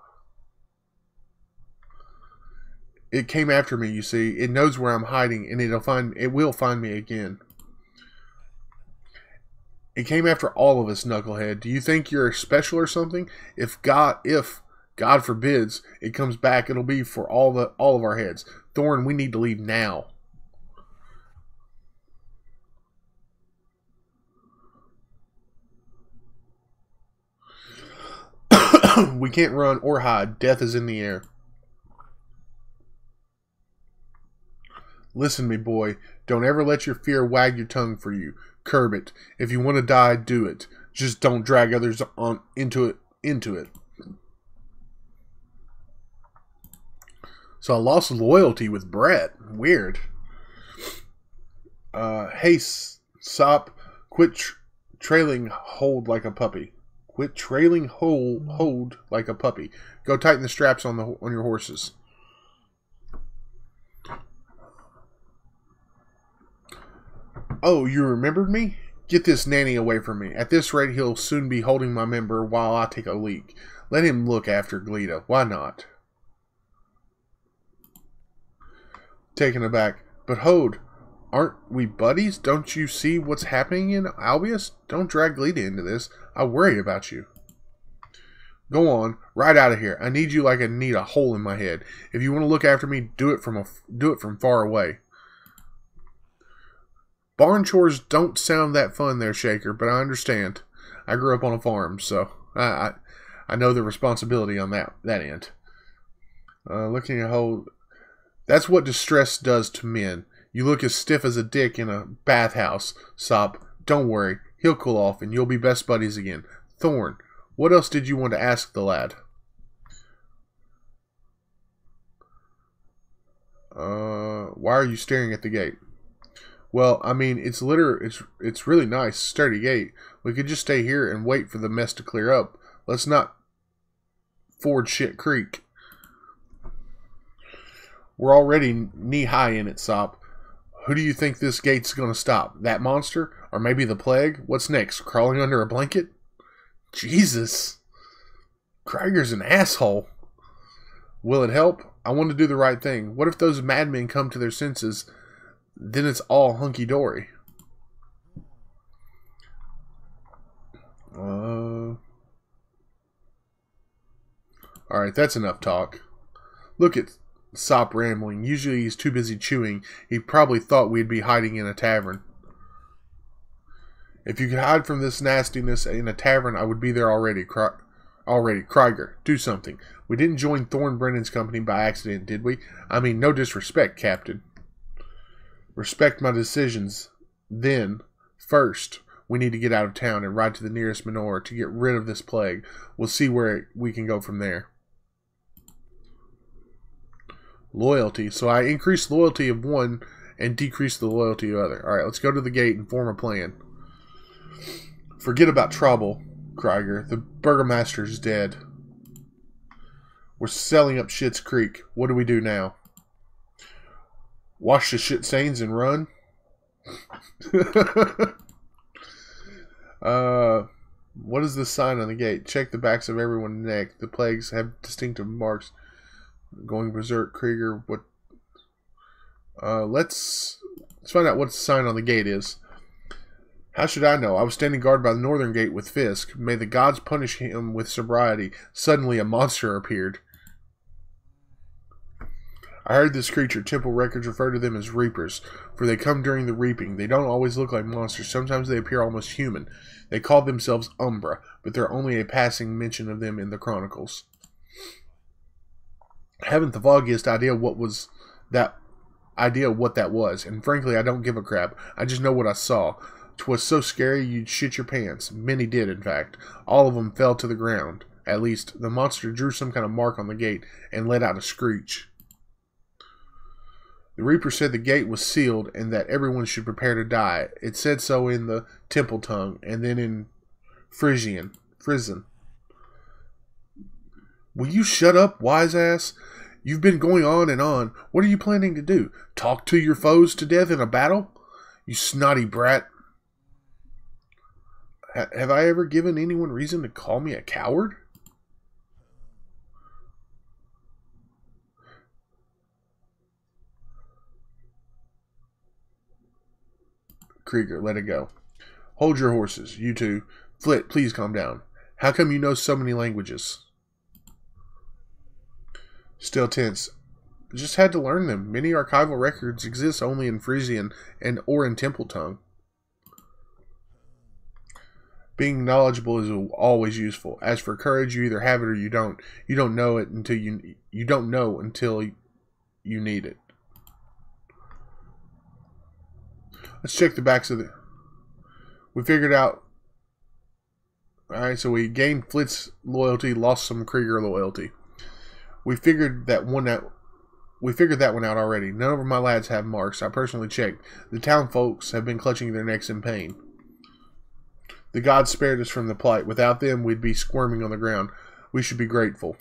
It came after me, you see. It knows where I'm hiding, and it will find me again. It came after all of us, Knucklehead. Do you think you're special or something? If God forbids, it comes back, it'll be for all of our heads. Thorn, we need to leave now. We can't run or hide. Death is in the air. Listen to me, boy. Don't ever let your fear wag your tongue for you. Curb it. If you want to die, do it. Just don't drag others on into it. So I lost loyalty with Brett. Weird. Hey, Sop, quit trailing hold like a puppy. Quit trailing hold like a puppy. Go tighten the straps on your horses. Oh, you remembered me? Get this nanny away from me. At this rate, he'll soon be holding my member while I take a leak. Let him look after Gleeta. Why not? Taken aback. But Hode, aren't we buddies? Don't you see what's happening in Albius? Don't drag Gleeta into this. I worry about you. Go on, right out of here. I need you like I need a hole in my head. If you want to look after me, do it from far away. Barn chores don't sound that fun there, Shaker, but I understand. I grew up on a farm, so I know the responsibility on that end. Looking at how... That's what distress does to men. You look as stiff as a dick in a bathhouse, Sop. Don't worry. He'll cool off, and you'll be best buddies again. Thorn, what else did you want to ask the lad? Why are you staring at the gate? Well, I mean, it's really nice, sturdy gate. We could just stay here and wait for the mess to clear up. Let's not ford shit creek. We're already knee-high in it, Sop. Who do you think this gate's gonna stop? That monster? Or maybe the plague? What's next? Crawling under a blanket? Jesus. Krieger's an asshole. Will it help? I want to do the right thing. What if those madmen come to their senses? Then it's all hunky-dory. Alright, that's enough talk. Look at Sop rambling. Usually he's too busy chewing. He probably thought we'd be hiding in a tavern. If you could hide from this nastiness in a tavern, I would be there already. Krieger, do something. We didn't join Thorn Brennan's company by accident, did we? I mean, no disrespect, Captain. Respect my decisions. Then, first, we need to get out of town and ride to the nearest manor to get rid of this plague. We'll see where we can go from there. Loyalty. So I increase loyalty of one and decrease the loyalty of the other. Alright, let's go to the gate and form a plan. Forget about trouble, Krieger. The Burgomaster's dead. We're selling up Schitt's Creek. What do we do now? Wash the shit stains and run? What is this sign on the gate? Check the backs of everyone's neck. The plagues have distinctive marks. Going berserk, Krieger. What? Let's find out what the sign on the gate is. How should I know? I was standing guard by the northern gate with Fisk. May the gods punish him with sobriety. Suddenly a monster appeared. I heard this creature. Temple records refer to them as reapers, for they come during the reaping. They don't always look like monsters. Sometimes they appear almost human. They call themselves Umbra, but they're only a passing mention of them in the chronicles. I haven't the foggiest idea what that was, and frankly, I don't give a crap. I just know what I saw. 'Twas so scary you'd shit your pants. Many did, in fact. All of them fell to the ground. At least, the monster drew some kind of mark on the gate and let out a screech. The Reaper said the gate was sealed and that everyone should prepare to die. It said so in the temple tongue and then in Frisian. Will you shut up, wise ass? You've been going on and on. What are you planning to do? Talk to your foes to death in a battle? You snotty brat. Have I ever given anyone reason to call me a coward? Krieger, let it go. Hold your horses, you two. Flit, please calm down. How come you know so many languages? Still tense. Just had to learn them. Many archival records exist only in Frisian or in Temple tongue. Being knowledgeable is always useful. As for courage, you either have it or you don't. You don't know it until you don't know until you need it. Let's check the backs of the... We figured out... Alright, so we gained Flit's loyalty, lost some Krieger loyalty. We figured that one out already. None of my lads have marks. I personally checked. The town folks have been clutching their necks in pain. The gods spared us from the plight. Without them, we'd be squirming on the ground. We should be grateful.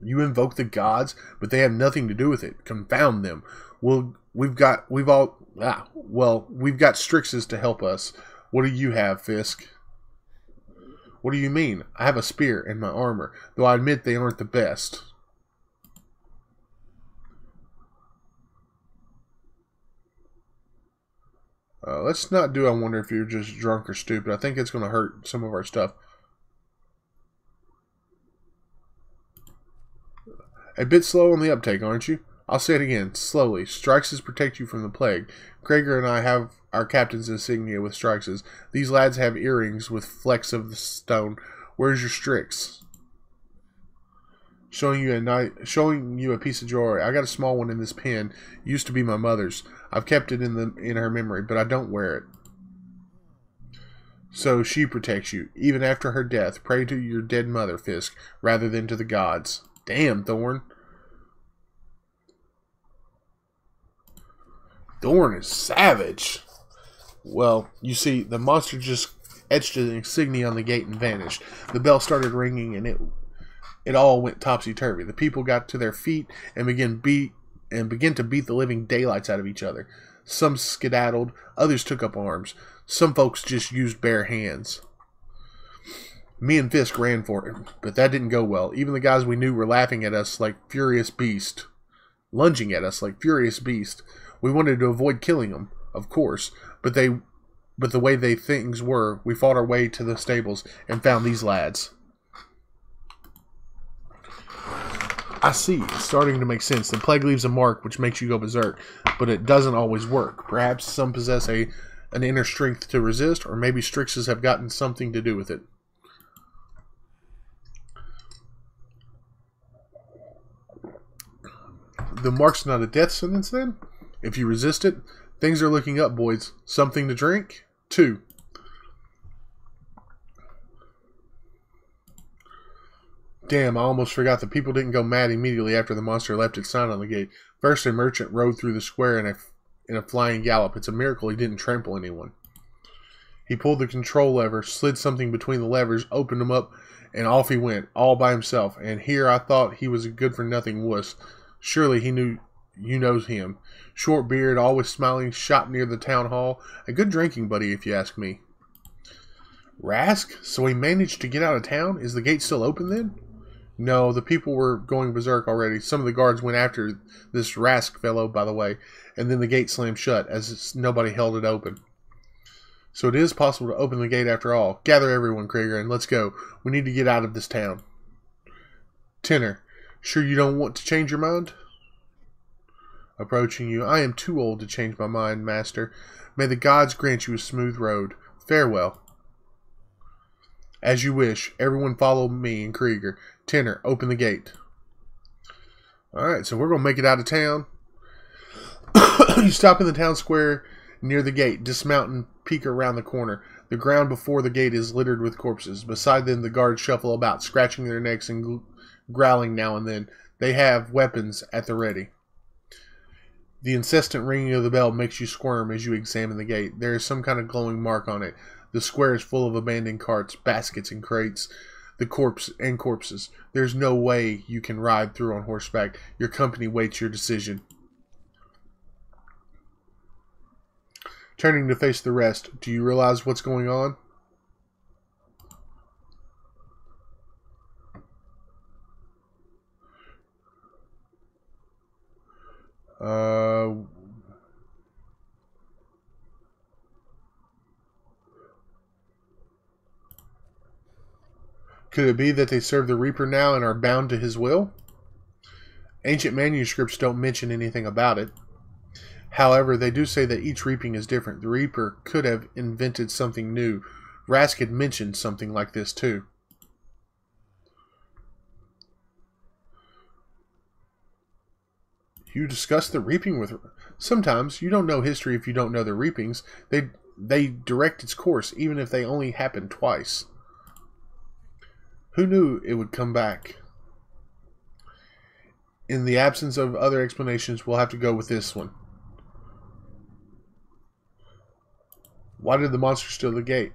You invoke the gods, but they have nothing to do with it. Confound them. We've got Strixes to help us. What do you have, Fisk? What do you mean? I have a spear and my armor, though I admit they aren't the best. Let's not do I wonder if you're just drunk or stupid. I think it's going to hurt some of our stuff. A bit slow on the uptake, aren't you? I'll say it again, slowly. Strixes protect you from the plague. Krager and I have our captain's insignia with Strixes. These lads have earrings with flecks of the stone. Where's your Strix? Showing you a piece of jewelry. I got a small one in this pin. Used to be my mother's. I've kept it in her memory, but I don't wear it. So she protects you, even after her death. Pray to your dead mother, Fisk, rather than to the gods. Damn, Thorn. Thorn is savage. Well, you see, the monster just etched an insignia on the gate and vanished. The bell started ringing, and it all went topsy-turvy. The people got to their feet and began to beat the living daylights out of each other. Some skedaddled, others took up arms. Some folks just used bare hands. Me and Fisk ran for it, but that didn't go well. Even the guys we knew were laughing at us like furious beasts. Lunging at us like furious beasts. We wanted to avoid killing them, of course, but the way things were, we fought our way to the stables and found these lads. I see. It's starting to make sense. The plague leaves a mark which makes you go berserk, but it doesn't always work. Perhaps some possess an inner strength to resist, or maybe Strixes have gotten something to do with it. The mark's not a death sentence, then? If you resist it, things are looking up, boys. Something to drink? 2. Damn, I almost forgot the people didn't go mad immediately after the monster left its sign on the gate. First, a merchant rode through the square in a flying gallop. It's a miracle he didn't trample anyone. He pulled the control lever, slid something between the levers, opened them up, and off he went, all by himself. And here I thought he was a good-for-nothing wuss. Surely he knew you knows him. Short beard, always smiling, shot near the town hall. A good drinking buddy, if you ask me. Rask? So he managed to get out of town? Is the gate still open then? No, the people were going berserk already. Some of the guards went after this Rask fellow, by the way, and then the gate slammed shut, as nobody held it open. So it is possible to open the gate after all. Gather everyone, Krager, and let's go. We need to get out of this town. Tenor, sure you don't want to change your mind? Approaching you, I am too old to change my mind, master. May the gods grant you a smooth road. Farewell. As you wish. Everyone follow me and Krager. Tenor, open the gate. Alright, so we're going to make it out of town. You stop in the town square near the gate. Dismount and peek around the corner. The ground before the gate is littered with corpses. Beside them, the guards shuffle about, scratching their necks and growling now and then. They have weapons at the ready. The incessant ringing of the bell makes you squirm as you examine the gate. There is some kind of glowing mark on it. The square is full of abandoned carts, baskets, and crates. The corpses. There's no way you can ride through on horseback. Your company waits your decision. Turning to face the rest, do you realize what's going on? Could it be that they serve the Reaper now and are bound to his will? Ancient manuscripts don't mention anything about it. However, they do say that each reaping is different. The Reaper could have invented something new. Rask had mentioned something like this too. You discuss the reaping with... Sometimes you don't know history if you don't know the reapings. They direct its course, even if they only happen twice. Who knew it would come back? In the absence of other explanations, we'll have to go with this one. Why did the monster steal the gate?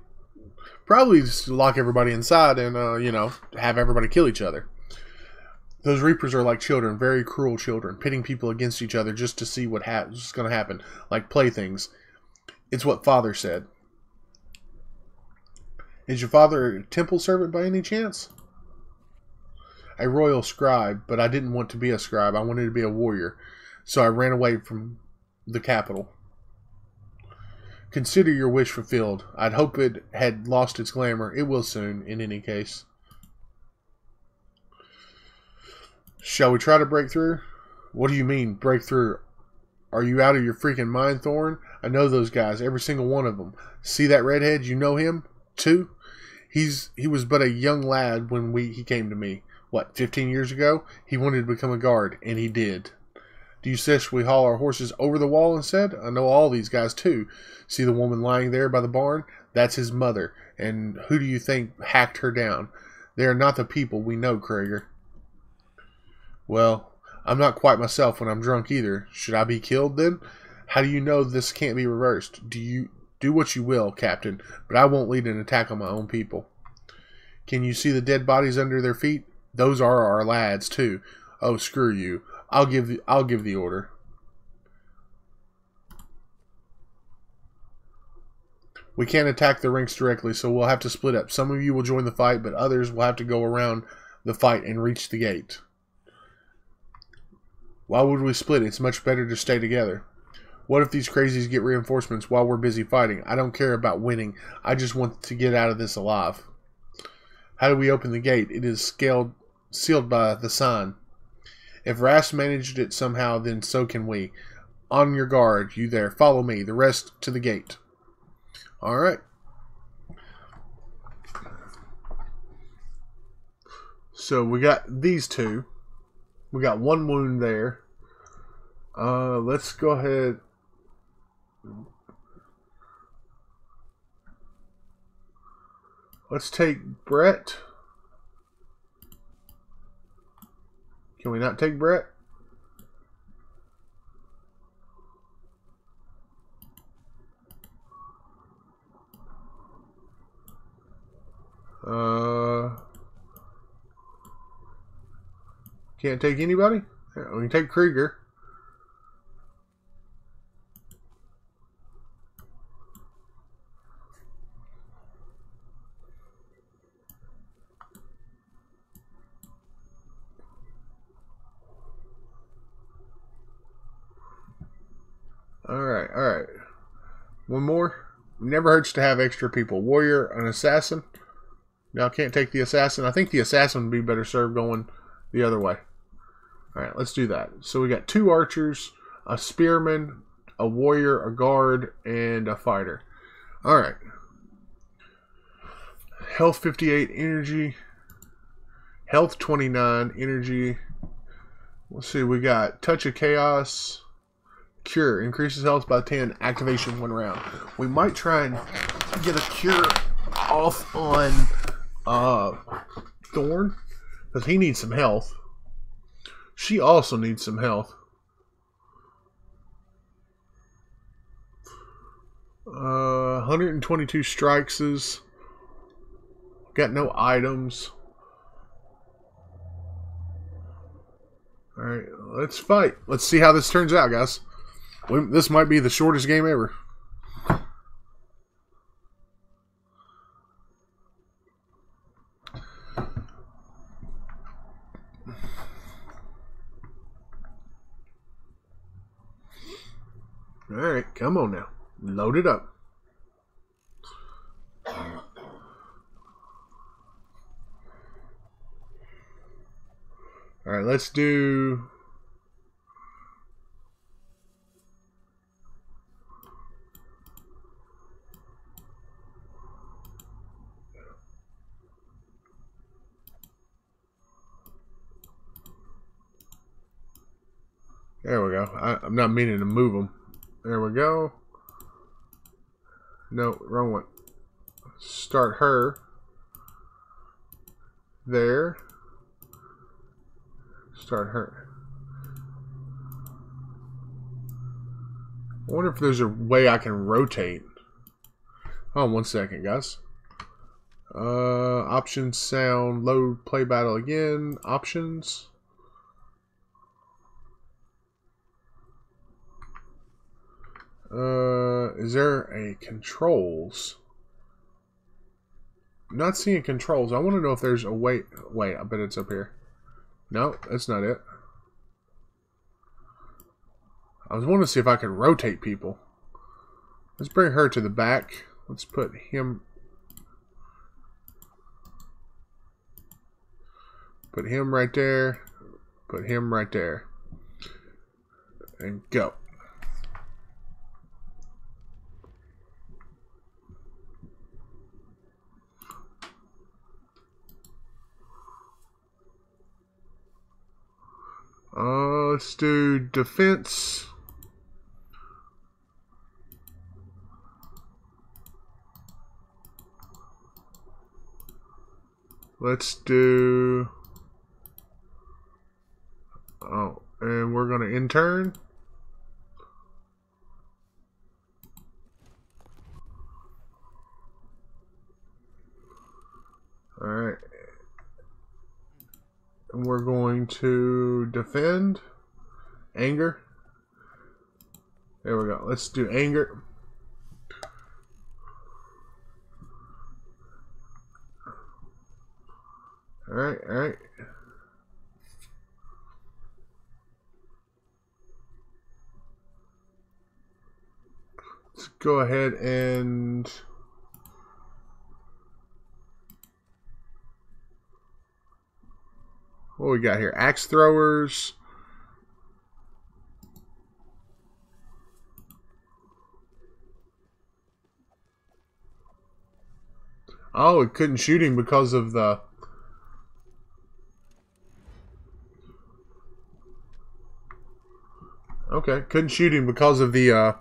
Probably just to lock everybody inside and, you know, have everybody kill each other. Those Reapers are like children, very cruel children, pitting people against each other just to see what's going to happen, like playthings. It's what Father said. Is your father a temple servant by any chance? A royal scribe, but I didn't want to be a scribe. I wanted to be a warrior, so I ran away from the capital. Consider your wish fulfilled. I'd hope it had lost its glamour. It will soon, in any case. Shall we try to break through? What do you mean, break through? Are you out of your freaking mind, Thorn? I know those guys, every single one of them. See that redhead? You know him, too? He was but a young lad when he came to me. What, 15 years ago? He wanted to become a guard, and he did. Do you suggest we haul our horses over the wall instead? I know all these guys, too. See the woman lying there by the barn? That's his mother. And who do you think hacked her down? They are not the people we know, Krager. Well, I'm not quite myself when I'm drunk either. Should I be killed then? How do you know this can't be reversed? Do what you will, Captain, but I won't lead an attack on my own people. Can you see the dead bodies under their feet? Those are our lads, too. Oh, screw you. I'll give the order. We can't attack the ranks directly, so we'll have to split up. Some of you will join the fight, but others will have to go around the fight and reach the gate. Why would we split? It's much better to stay together. What if these crazies get reinforcements while we're busy fighting? I don't care about winning. I just want to get out of this alive. How do we open the gate? It is sealed by the sign. If Rast managed it somehow, then so can we. On your guard, you there. Follow me. The rest to the gate. Alright. So we got these two. We got one wound there. Let's go ahead. Let's take Brett. Can we not take Brett? Can't take anybody? Yeah, we can take Krieger. Alright, alright. One more. Never hurts to have extra people. Warrior, an assassin. Now can't take the assassin. I think the assassin would be better served going the other way. Alright, let's do that. So we got 2 archers, a spearman, a warrior, a guard, and a fighter. Alright. Health 58, energy. Health 29, energy. Let's see, we got Touch of Chaos. Cure, increases health by 10, activation 1 round. We might try and get a cure off on Thorn, because he needs some health. She also needs some health. 122 strikes. Got no items. Alright, let's fight. Let's see how this turns out, guys. This might be the shortest game ever. Alright, come on now. Load it up. Alright, let's do... There we go. I'm not meaning to move them. There we go. No, wrong one. Start her. There. Start her. I wonder if there's a way I can rotate. Hold on 1 second, guys. Options, sound, load, play battle again. Options. Is there a controls? I'm not seeing controls. I want to know if there's a way. Wait, I bet it's up here. No, that's not it. I was wanting to see if I could rotate people. Let's bring her to the back. Let's put him. Put him right there. Put him right there. And go. Let's do defense. Let's do... Oh, and we're going to intern. Alright. And we're going to defend. Anger. There we go. Let's do anger. Alright, alright. Let's go ahead and... What we got here? Axe throwers. Oh, it couldn't shoot him because of the... Okay, couldn't shoot him because of the...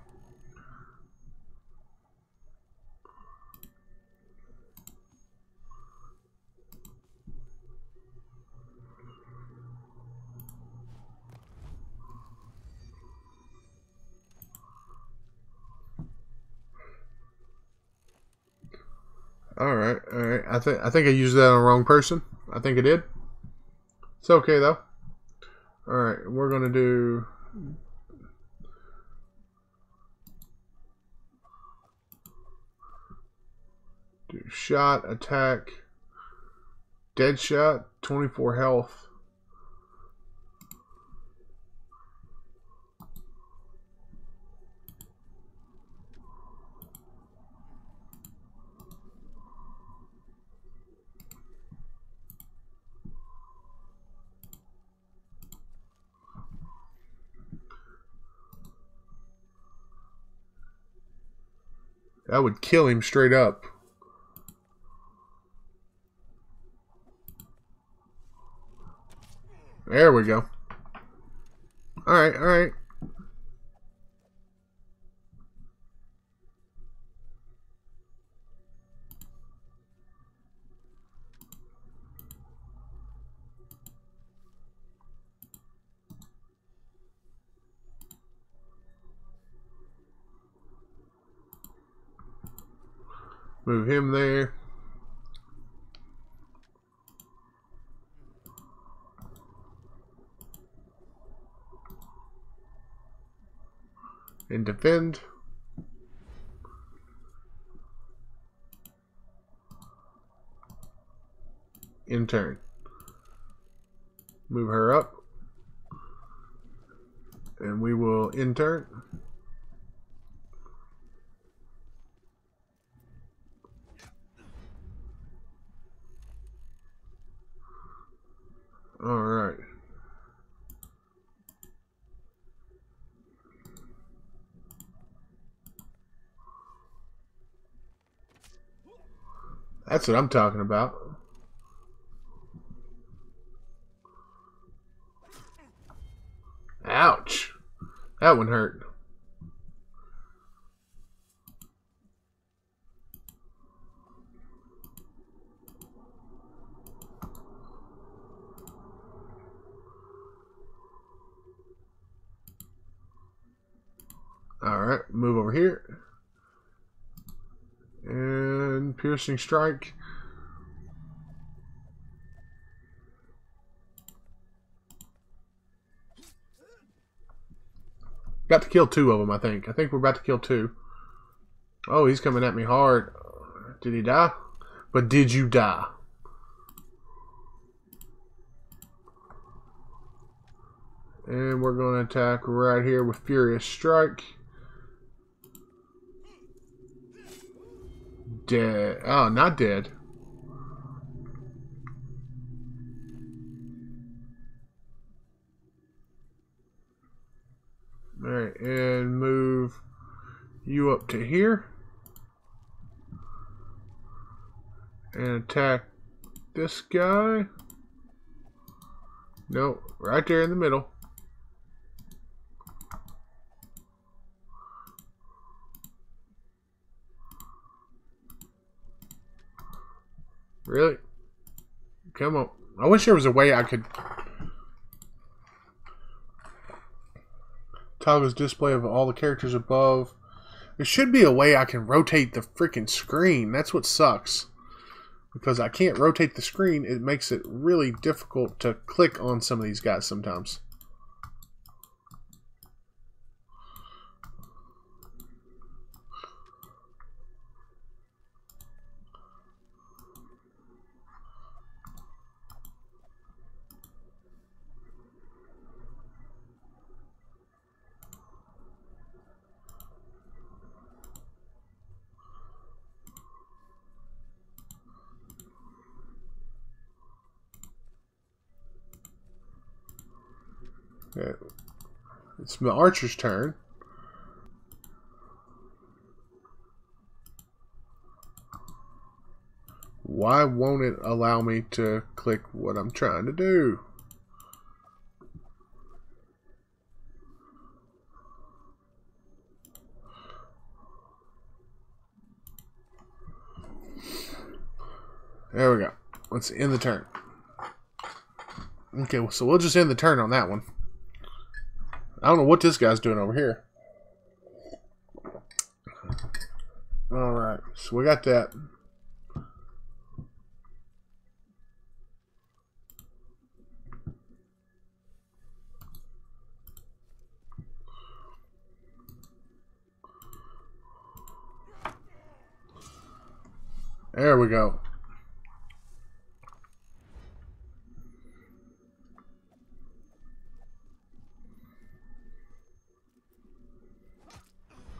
Alright, alright. I think I used that on the wrong person. I think I did. It's okay though. Alright, we're gonna do shot, attack, dead shot, 24 health. That would kill him straight up. There we go. Alright, alright. Move him there. And defend. Intern. Move her up. And we will intern. Alright. That's what I'm talking about. Ouch. That one hurt. Alright, move over here. And piercing strike. About to kill two of them, I think. I think we're about to kill two. Oh, he's coming at me hard. Did he die? But did you die? And we're going to attack right here with Furious Strike. Dead. Oh, not dead. Alright, and move you up to here. And attack this guy. No, right there in the middle. Really? Come on. I wish there was a way I could toggle this display of all the characters above. There should be a way I can rotate the freaking screen. That's what sucks. Because I can't rotate the screen, it makes it really difficult to click on some of these guys sometimes. Okay. It's the archer's turn. Why won't it allow me to click what I'm trying to do? There we go. Let's end the turn. Okay, so we'll just end the turn on that one. I don't know what this guy's doing over here. Alright, so we got that. There we go.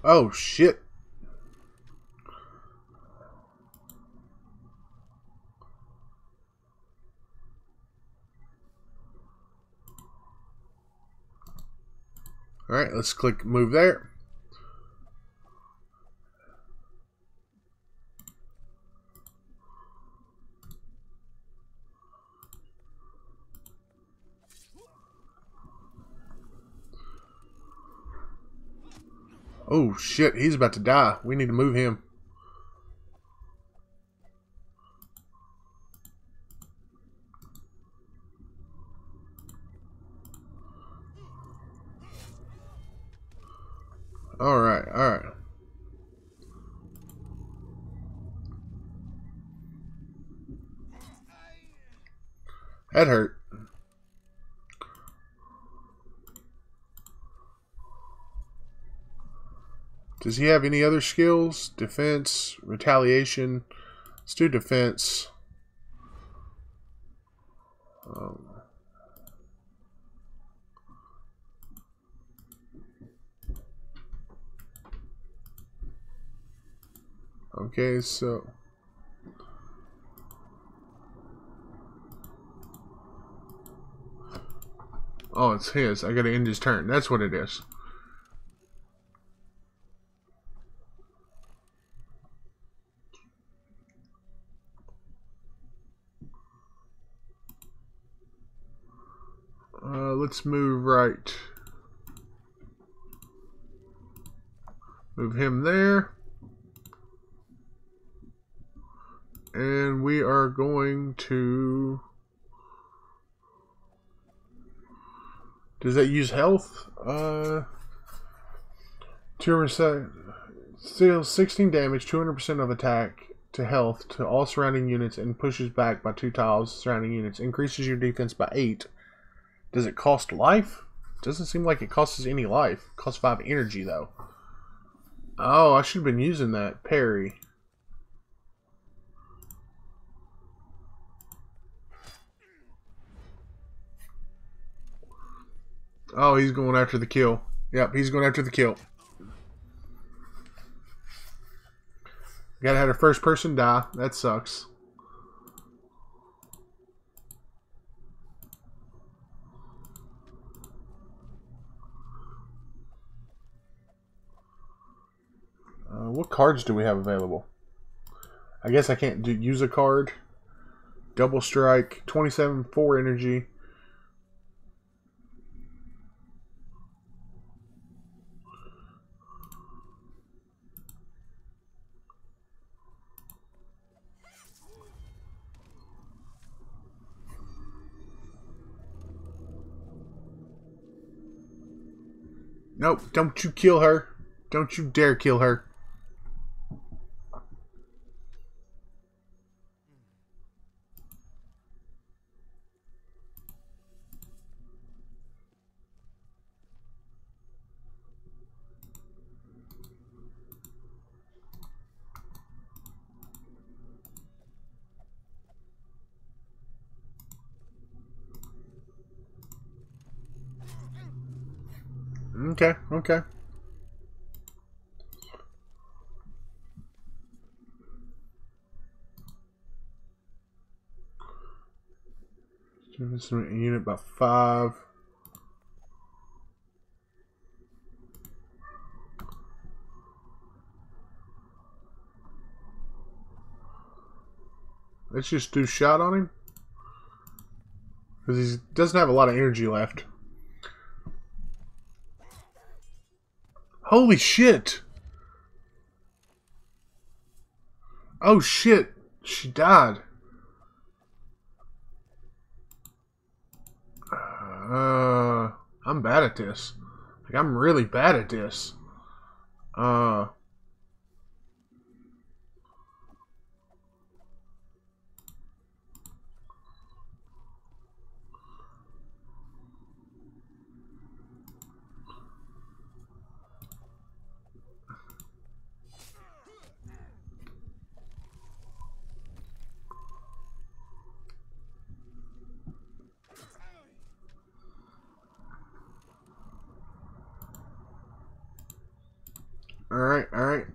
Oh, shit. Alright, let's click move there. Oh shit, he's about to die. We need to move him. Alright, alright. That hurt. Does he have any other skills? Defense, retaliation. Let's do defense. Okay, so oh, it's his. I gotta end his turn. That's what it is. Let's move right. Move him there. And we are going to... Does that use health? 2% deals 16 damage, 200% of attack to health to all surrounding units and pushes back by 2 tiles surrounding units. Increases your defense by 8. Does it cost life? Doesn't seem like it costs us any life. It costs 5 energy though. Oh, I should have been using that. Parry. Oh, he's going after the kill. Yep, he's going after the kill. Gotta have a first person die. That sucks. cards do we have available? I guess I can't use a card. Double strike, 27, 4 energy. Nope, don't you kill her. Don't you dare kill her. Okay, okay. This unit by 5. Let's just do shot on him. Because he doesn't have a lot of energy left. Holy shit! Oh shit! She died. I'm bad at this. Like, I'm really bad at this. Alright, alright.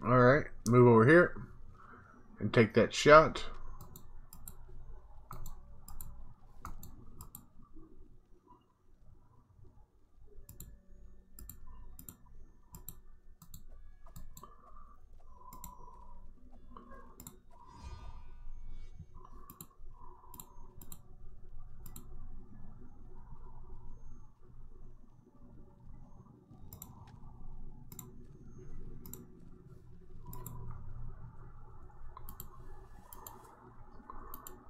Alright, move over here and take that shot.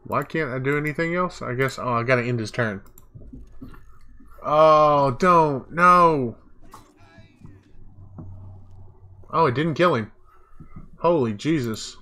Why can't I do anything else? I guess, oh, I gotta end his turn. Oh, don't, no. Oh, it didn't kill him. Holy Jesus.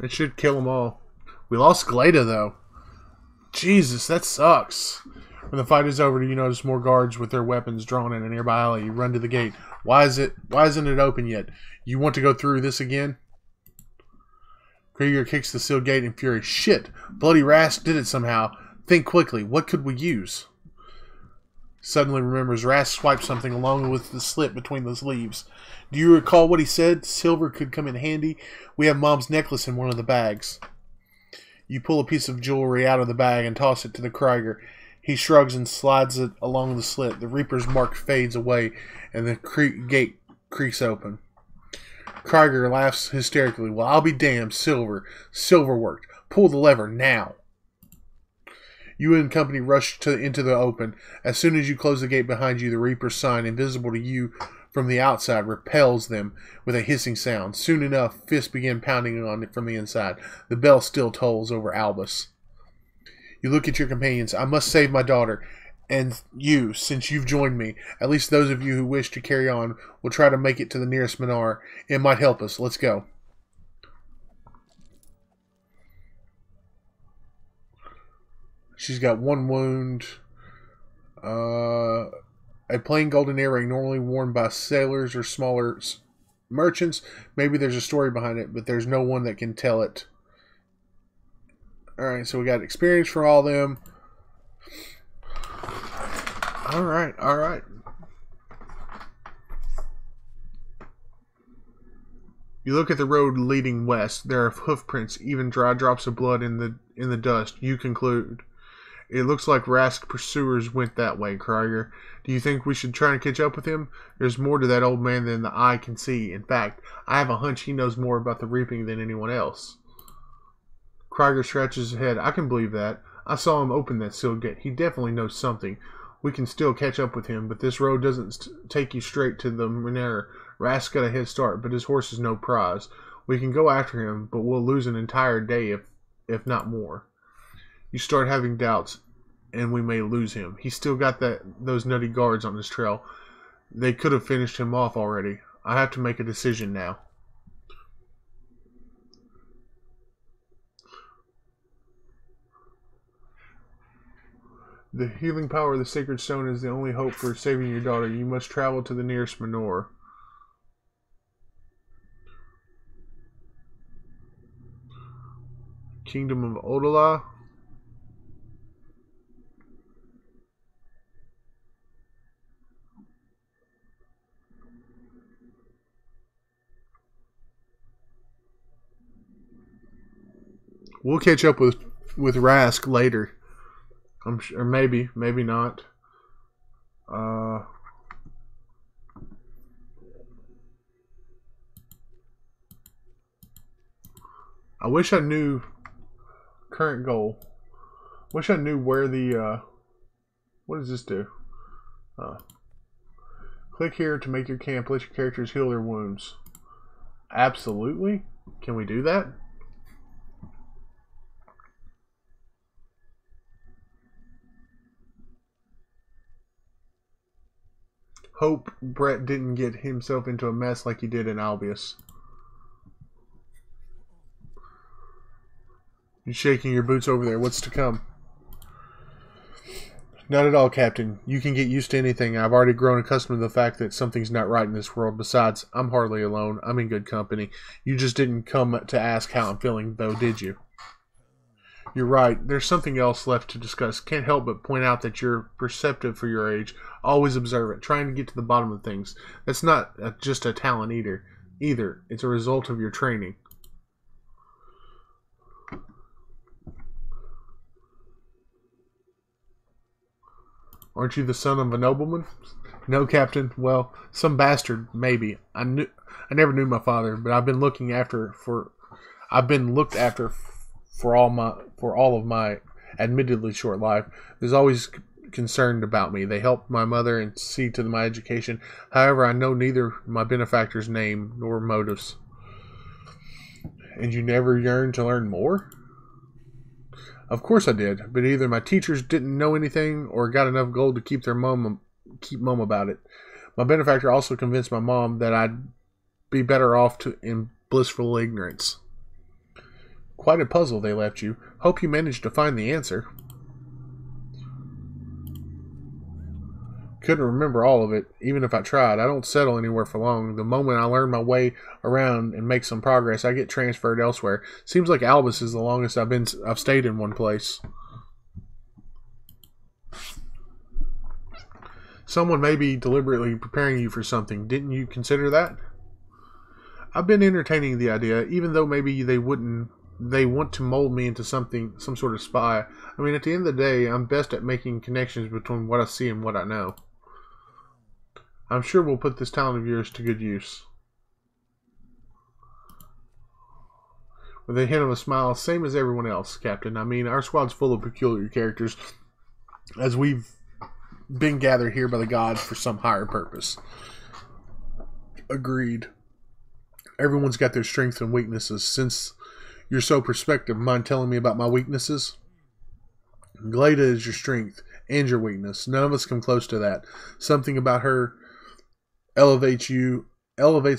It should kill them all. We lost Glada, though. Jesus, that sucks. When the fight is over, you notice more guards with their weapons drawn in a nearby alley. You run to the gate. Why isn't it open yet? You want to go through this again? Krieger kicks the sealed gate in fury. Shit! Bloody Rask did it somehow. Think quickly. What could we use? Suddenly remembers Rask swiped something along with the slit between those leaves. Do you recall what he said? Silver could come in handy. We have Mom's necklace in one of the bags. You pull a piece of jewelry out of the bag and toss it to the Krieger. He shrugs and slides it along the slit. The Reaper's mark fades away, and the gate creaks open. Krieger laughs hysterically. Well, I'll be damned, Silver. Silver worked. Pull the lever now. You and company rush into the open. As soon as you close the gate behind you, the Reaper's sign, invisible to you from the outside, repels them with a hissing sound. Soon enough, fists begin pounding on it from the inside. The bell still tolls over Albus. You look at your companions. I must save my daughter. And you, since you've joined me, at least those of you who wish to carry on, will try to make it to the nearest Minar. It might help us. Let's go. She's got 1 wound. A plain golden earring normally worn by sailors or smaller merchants. Maybe there's a story behind it, but there's no one that can tell it. Alright, so we got experience for all of them. Alright, alright. You look at the road leading west. There are hoof prints, even dry drops of blood in the dust. You conclude. It looks like Rask's pursuers went that way, Krieger. Do you think we should try and catch up with him? There's more to that old man than the eye can see. In fact, I have a hunch he knows more about the reaping than anyone else. Krieger scratches his head. I can believe that. I saw him open that sealed gate. He definitely knows something. We can still catch up with him, but this road doesn't take you straight to the Minar. Rask got a head start, but his horse is no prize. We can go after him, but we'll lose an entire day if not more. You start having doubts, and we may lose him. He's still got those nutty guards on his trail. They could have finished him off already. I have to make a decision now. The healing power of the sacred stone is the only hope for saving your daughter. You must travel to the nearest Minar. Kingdom of Odola. We'll catch up with Rask later. I'm sure, maybe not. I wish I knew current goal. Wish I knew where the what does this do? Click here to make your camp. Let your characters heal their wounds. Absolutely. Can we do that? Hope Brett didn't get himself into a mess like he did in Albius. You're shaking your boots over there. What's to come? Not at all, Captain. You can get used to anything. I've already grown accustomed to the fact that something's not right in this world. Besides, I'm hardly alone. I'm in good company. You just didn't come to ask how I'm feeling, though, did you? You're right. There's something else left to discuss. Can't help but point out that you're perceptive for your age. Always observant, trying to get to the bottom of things. That's not just a talent either. It's a result of your training. Aren't you the son of a nobleman? No, Captain. Well, some bastard, maybe. I never knew my father, but I've been looked after for all of my admittedly short life. There's always concerned about me. They helped my mother and see to my education. However, I know neither my benefactor's name nor motives. And you never yearned to learn more? Of course I did, but either my teachers didn't know anything or got enough gold to keep mum about it. My benefactor also convinced my mom that I'd be better off in blissful ignorance. Quite a puzzle they left you. Hope you managed to find the answer. Couldn't remember all of it, even if I tried. I don't settle anywhere for long. The moment I learn my way around and make some progress, I get transferred elsewhere. Seems like Albus is the longest I've stayed in one place. Someone may be deliberately preparing you for something. Didn't you consider that? I've been entertaining the idea, even though maybe they want to mold me into some sort of spy. I mean, at the end of the day, I'm best at making connections between what I see and what I know. I'm sure we'll put this talent of yours to good use. with a hint of a smile. Same as everyone else, Captain. I mean, our squad's full of peculiar characters, as we've been gathered here by the gods for some higher purpose. Agreed. Everyone's got their strengths and weaknesses. Since you're so perspective, mind telling me about my weaknesses? Gleda is your strength and your weakness. None of us come close to that. Something about her elevates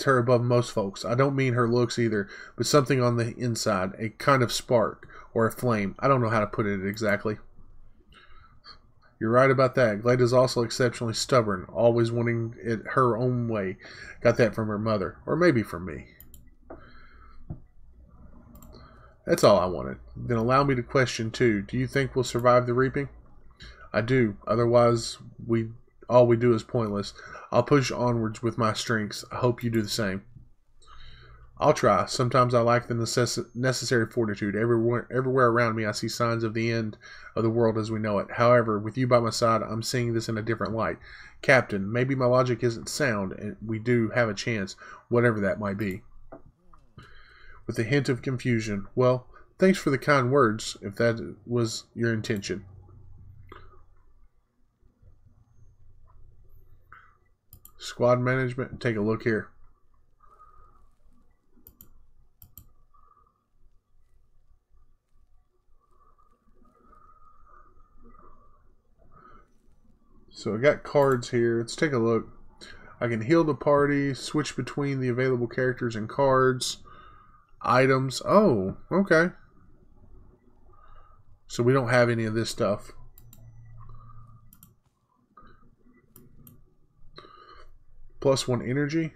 her above most folks. I don't mean her looks either, but something on the inside, a kind of spark or a flame. I don't know how to put it exactly. You're right about that. Gleda's also exceptionally stubborn, always wanting it her own way. Got that from her mother, or maybe from me. That's all I wanted. Then allow me to question too. Do you think we'll survive the reaping? I do. Otherwise, all we do is pointless. I'll push onwards with my strengths. I hope you do the same. I'll try. Sometimes I lack the necessary fortitude. Everywhere around me I see signs of the end of the world as we know it. However, with you by my side, I'm seeing this in a different light. Captain, maybe my logic isn't sound, and we do have a chance, whatever that might be. With a hint of confusion. Well, thanks for the kind words, if that was your intention. Squad management, take a look here. So I got cards here. Let's take a look. I can heal the party, switch between the available characters and cards, items. Oh, okay. So we don't have any of this stuff. +1 energy.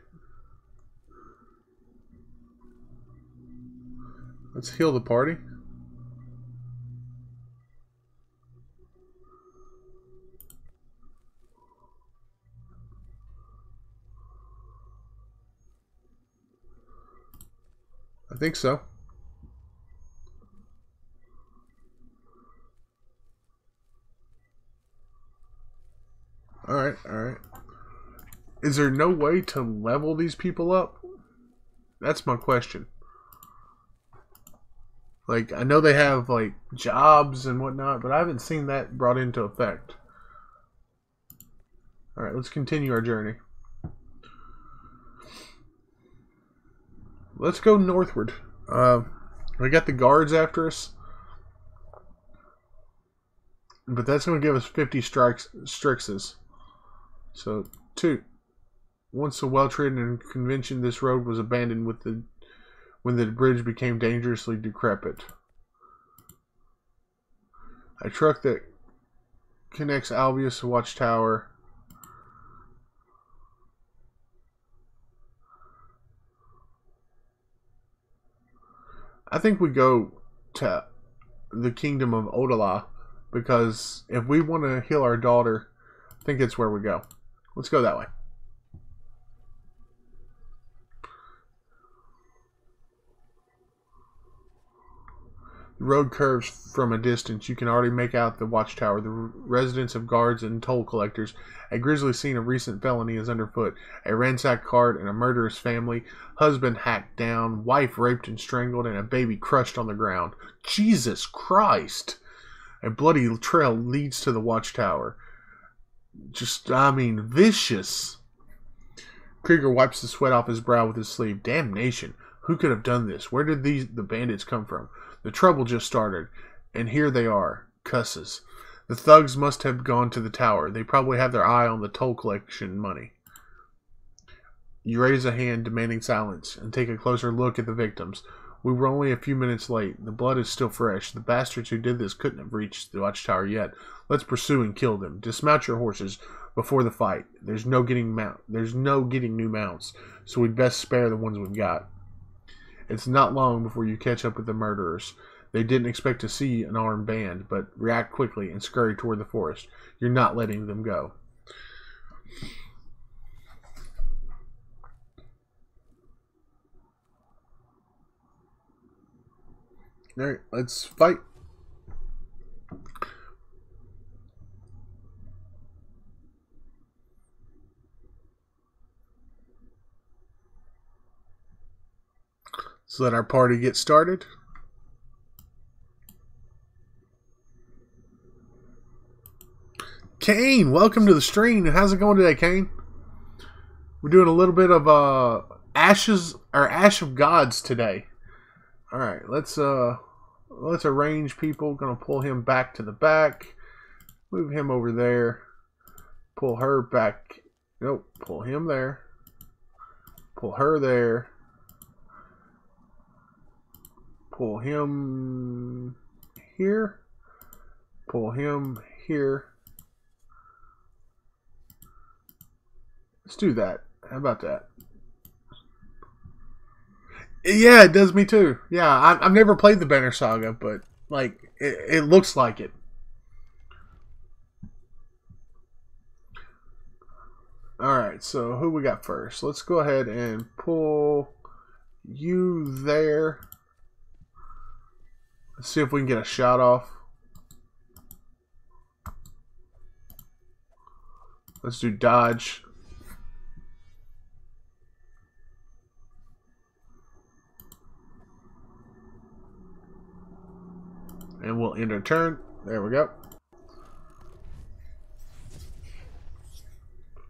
Let's heal the party. I think so. Alright, alright. Is there no way to level these people up? That's my question. Like, I know they have, like, jobs and whatnot, but I haven't seen that brought into effect. Alright, let's continue our journey. Let's go northward. We got the guards after us. But that's going to give us 50 strixes. So, 2. Once a well-trodden and convention, this road was abandoned when the bridge became dangerously decrepit. A truck that connects Albius Watchtower. I think we go to the kingdom of Odala, because if we want to heal our daughter, I think it's where we go. Let's go that way. The road curves from a distance. You can already make out the watchtower, the residence of guards and toll collectors. A grisly scene of recent felony is underfoot. A ransacked cart and a murderous family. Husband hacked down, wife raped and strangled, and a baby crushed on the ground. Jesus Christ! A bloody trail leads to the watchtower. Just, I mean, vicious. Krieger wipes the sweat off his brow with his sleeve. Damnation! Who could have done this? Where did the bandits come from? The trouble just started, and here they are. Cusses. The thugs must have gone to the tower. They probably have their eye on the toll collection money. You raise a hand demanding silence and take a closer look at the victims. We were only a few minutes late. The blood is still fresh. The bastards who did this couldn't have reached the watchtower yet. Let's pursue and kill them. Dismount your horses before the fight. There's no getting new mounts, so we'd best spare the ones we've got. It's not long before you catch up with the murderers. They didn't expect to see an armed band, but react quickly and scurry toward the forest. You're not letting them go. Alright, let's fight. So let our party get started. Kane, welcome to the stream. How's it going today, Kane? We're doing a little bit of Ash of Gods today. All right, let's arrange people. Gonna pull him back to the back. Move him over there. Pull her back. Nope. Pull him there. Pull her there. Pull him here. Pull him here. Let's do that. How about that? Yeah, it does me too. Yeah, I've never played the Banner Saga, but like it looks like it. Alright, so who we got first? Let's go ahead and pull you there. Let's see if we can get a shot off. Let's do dodge. And we'll end our turn. There we go.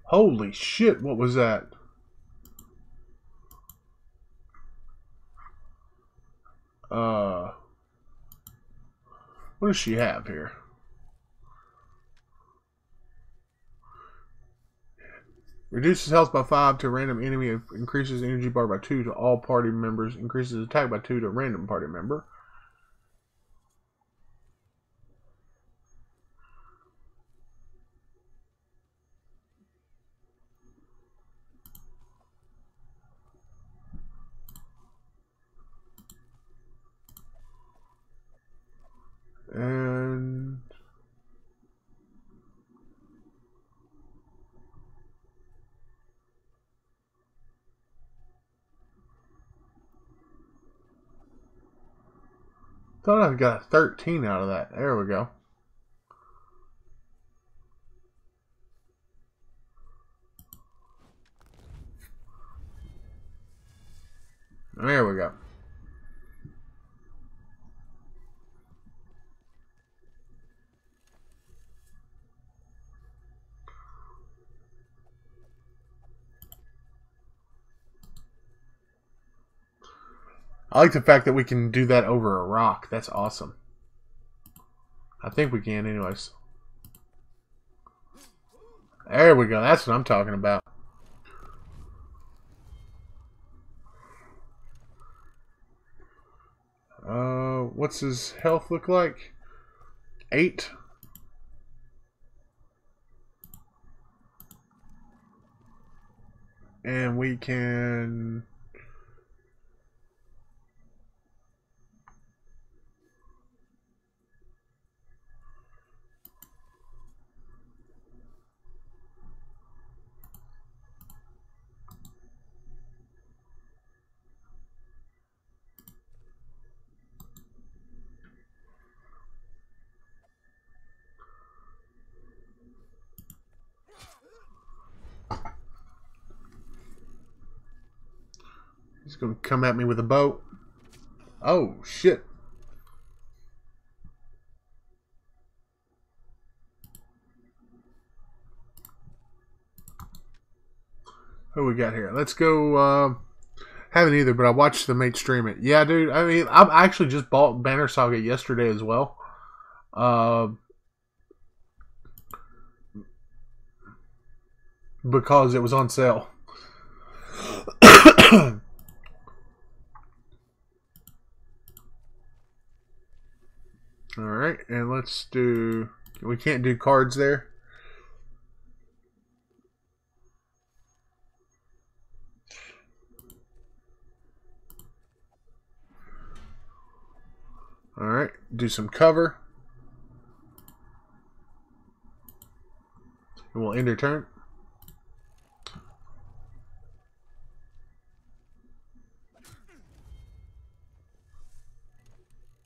Holy shit, what was that? What does she have here? Reduces health by 5 to a random enemy, increases energy bar by 2 to all party members, increases attack by 2 to a random party member. And thought I got a 13 out of that. There we go. There we go. I like the fact that we can do that over a rock. That's awesome. I think we can anyways. There we go. That's what I'm talking about. What's his health look like? 8. And we can... He's going to come at me with a bow. Oh, shit. Who we got here? Let's go... haven't either, but I watched the mate stream it. Yeah, dude. I mean, I actually just bought Banner Saga yesterday as well. Because it was on sale. Alright, and let's do... We can't do cards there. Alright, do some cover. And we'll end our turn.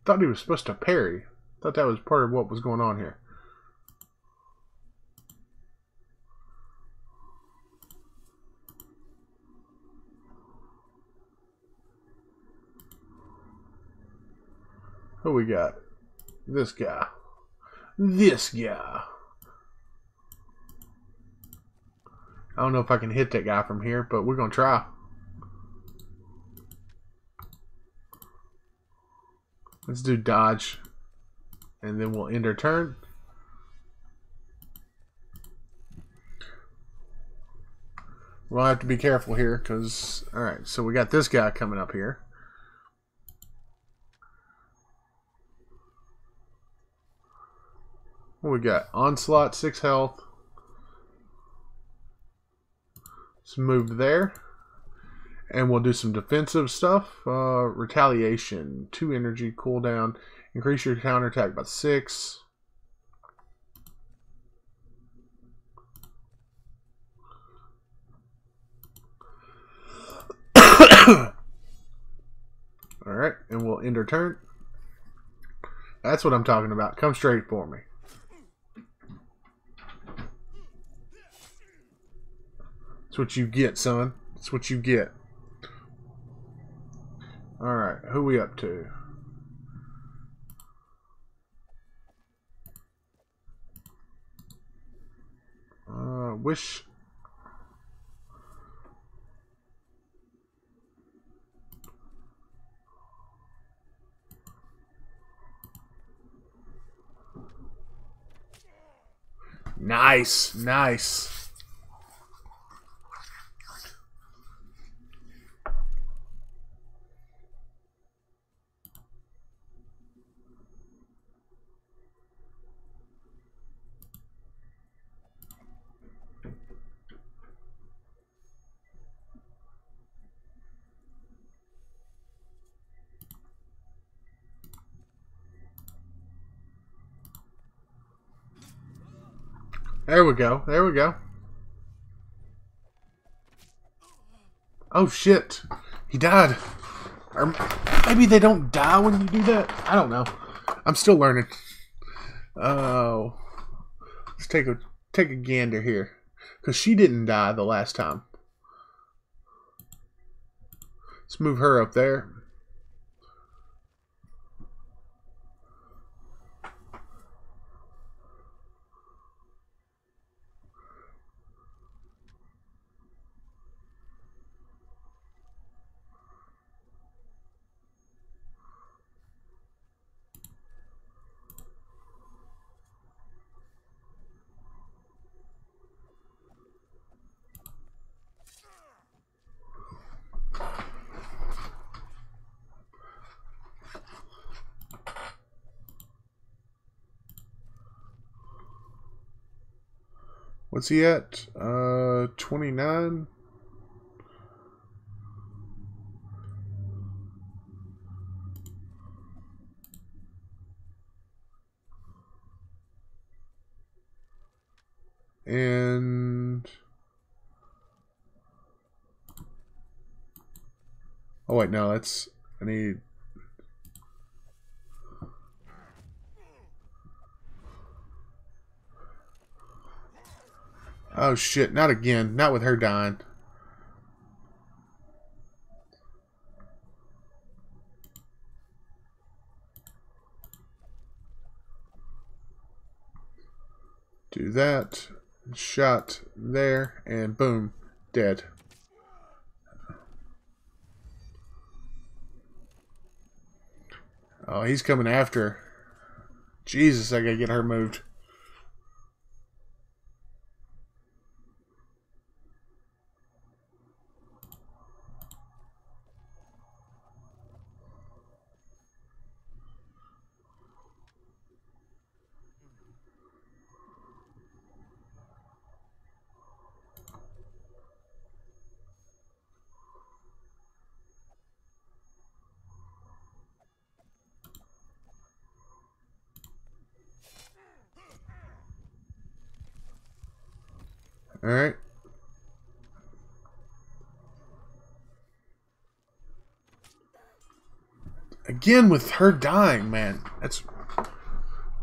Thought he was supposed to parry. Thought that was part of what was going on here. Who we got? This guy. This guy. I don't know if I can hit that guy from here, but we're going to try. Let's do dodge. And then we'll end our turn. We'll have to be careful here because... Alright, so we got this guy coming up here. What we got? Onslaught, 6 health. Let's move there. And we'll do some defensive stuff. Retaliation, 2 energy, cooldown. Increase your counterattack by 6. Alright, and we'll end our turn. That's what I'm talking about. Come straight for me. That's what you get, son. That's what you get. Alright, who we up to? Wish... Nice, nice. There we go. There we go. Oh, shit. He died. Or maybe they don't die when you do that. I don't know. I'm still learning. Oh. Let's take a gander here. Because she didn't die the last time. Let's move her up there. What's he at? 29? And... Oh, wait, no, that's... I need... Oh, shit, not again. Not with her dying. Do that. Shot there, and boom, dead. Oh, he's coming after her. Jesus, I gotta get her moved. Alright. Again with her dying, man. That's...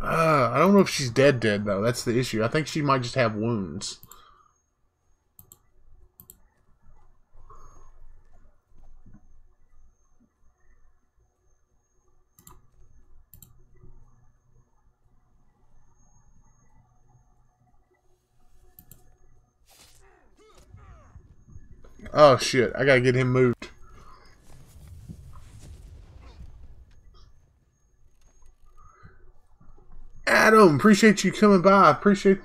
I don't know if she's dead though. That's the issue. I think she might just have wounds. Oh shit, I gotta get him moved. Adam, appreciate you coming by.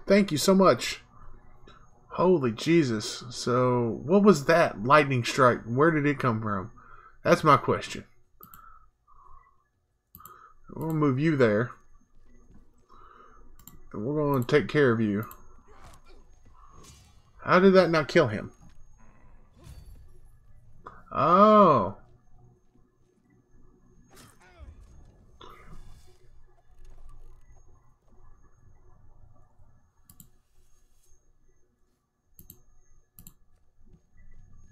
Thank you so much. Holy Jesus. So, what was that lightning strike? Where did it come from? That's my question. We'll move you there. And we're going to take care of you. How did that not kill him? Oh.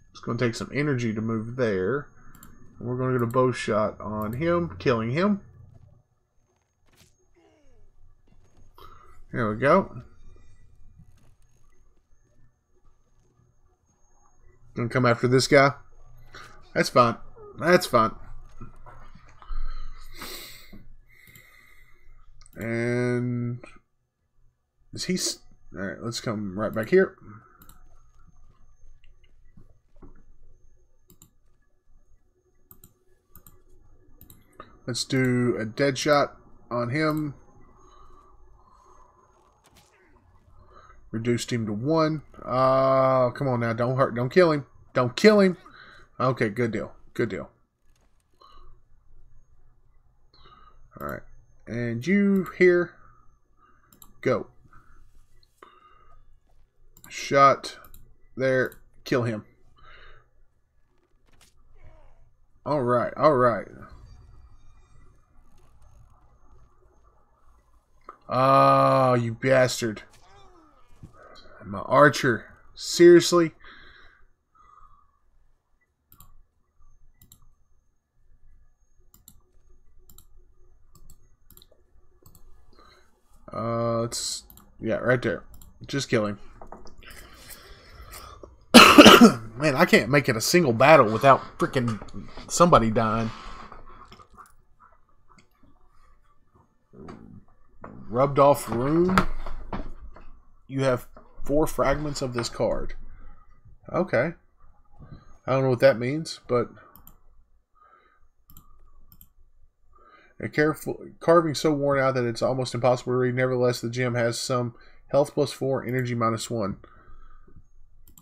It's going to take some energy to move there. We're going to get a bow shot on him, killing him. There we go. Gonna come after this guy. That's fine. That's fine. And is he? All right. Let's come right back here. Let's do a dead shot on him. Reduced him to 1. Come on now. Don't hurt. Don't kill him. Don't kill him. Okay, good deal. Good deal. Alright. And you here. Go. Shot. There. Kill him. Alright. Alright. Oh, you bastard. My archer. Seriously? Let's... Yeah, right there. Just kill him. Man, I can't make it a single battle without freaking somebody dying. Rubbed off rune. You have 4 fragments of this card. Okay. I don't know what that means, but a careful carving so worn out that it's almost impossible to read. Nevertheless, the gem has some health +4, energy -1.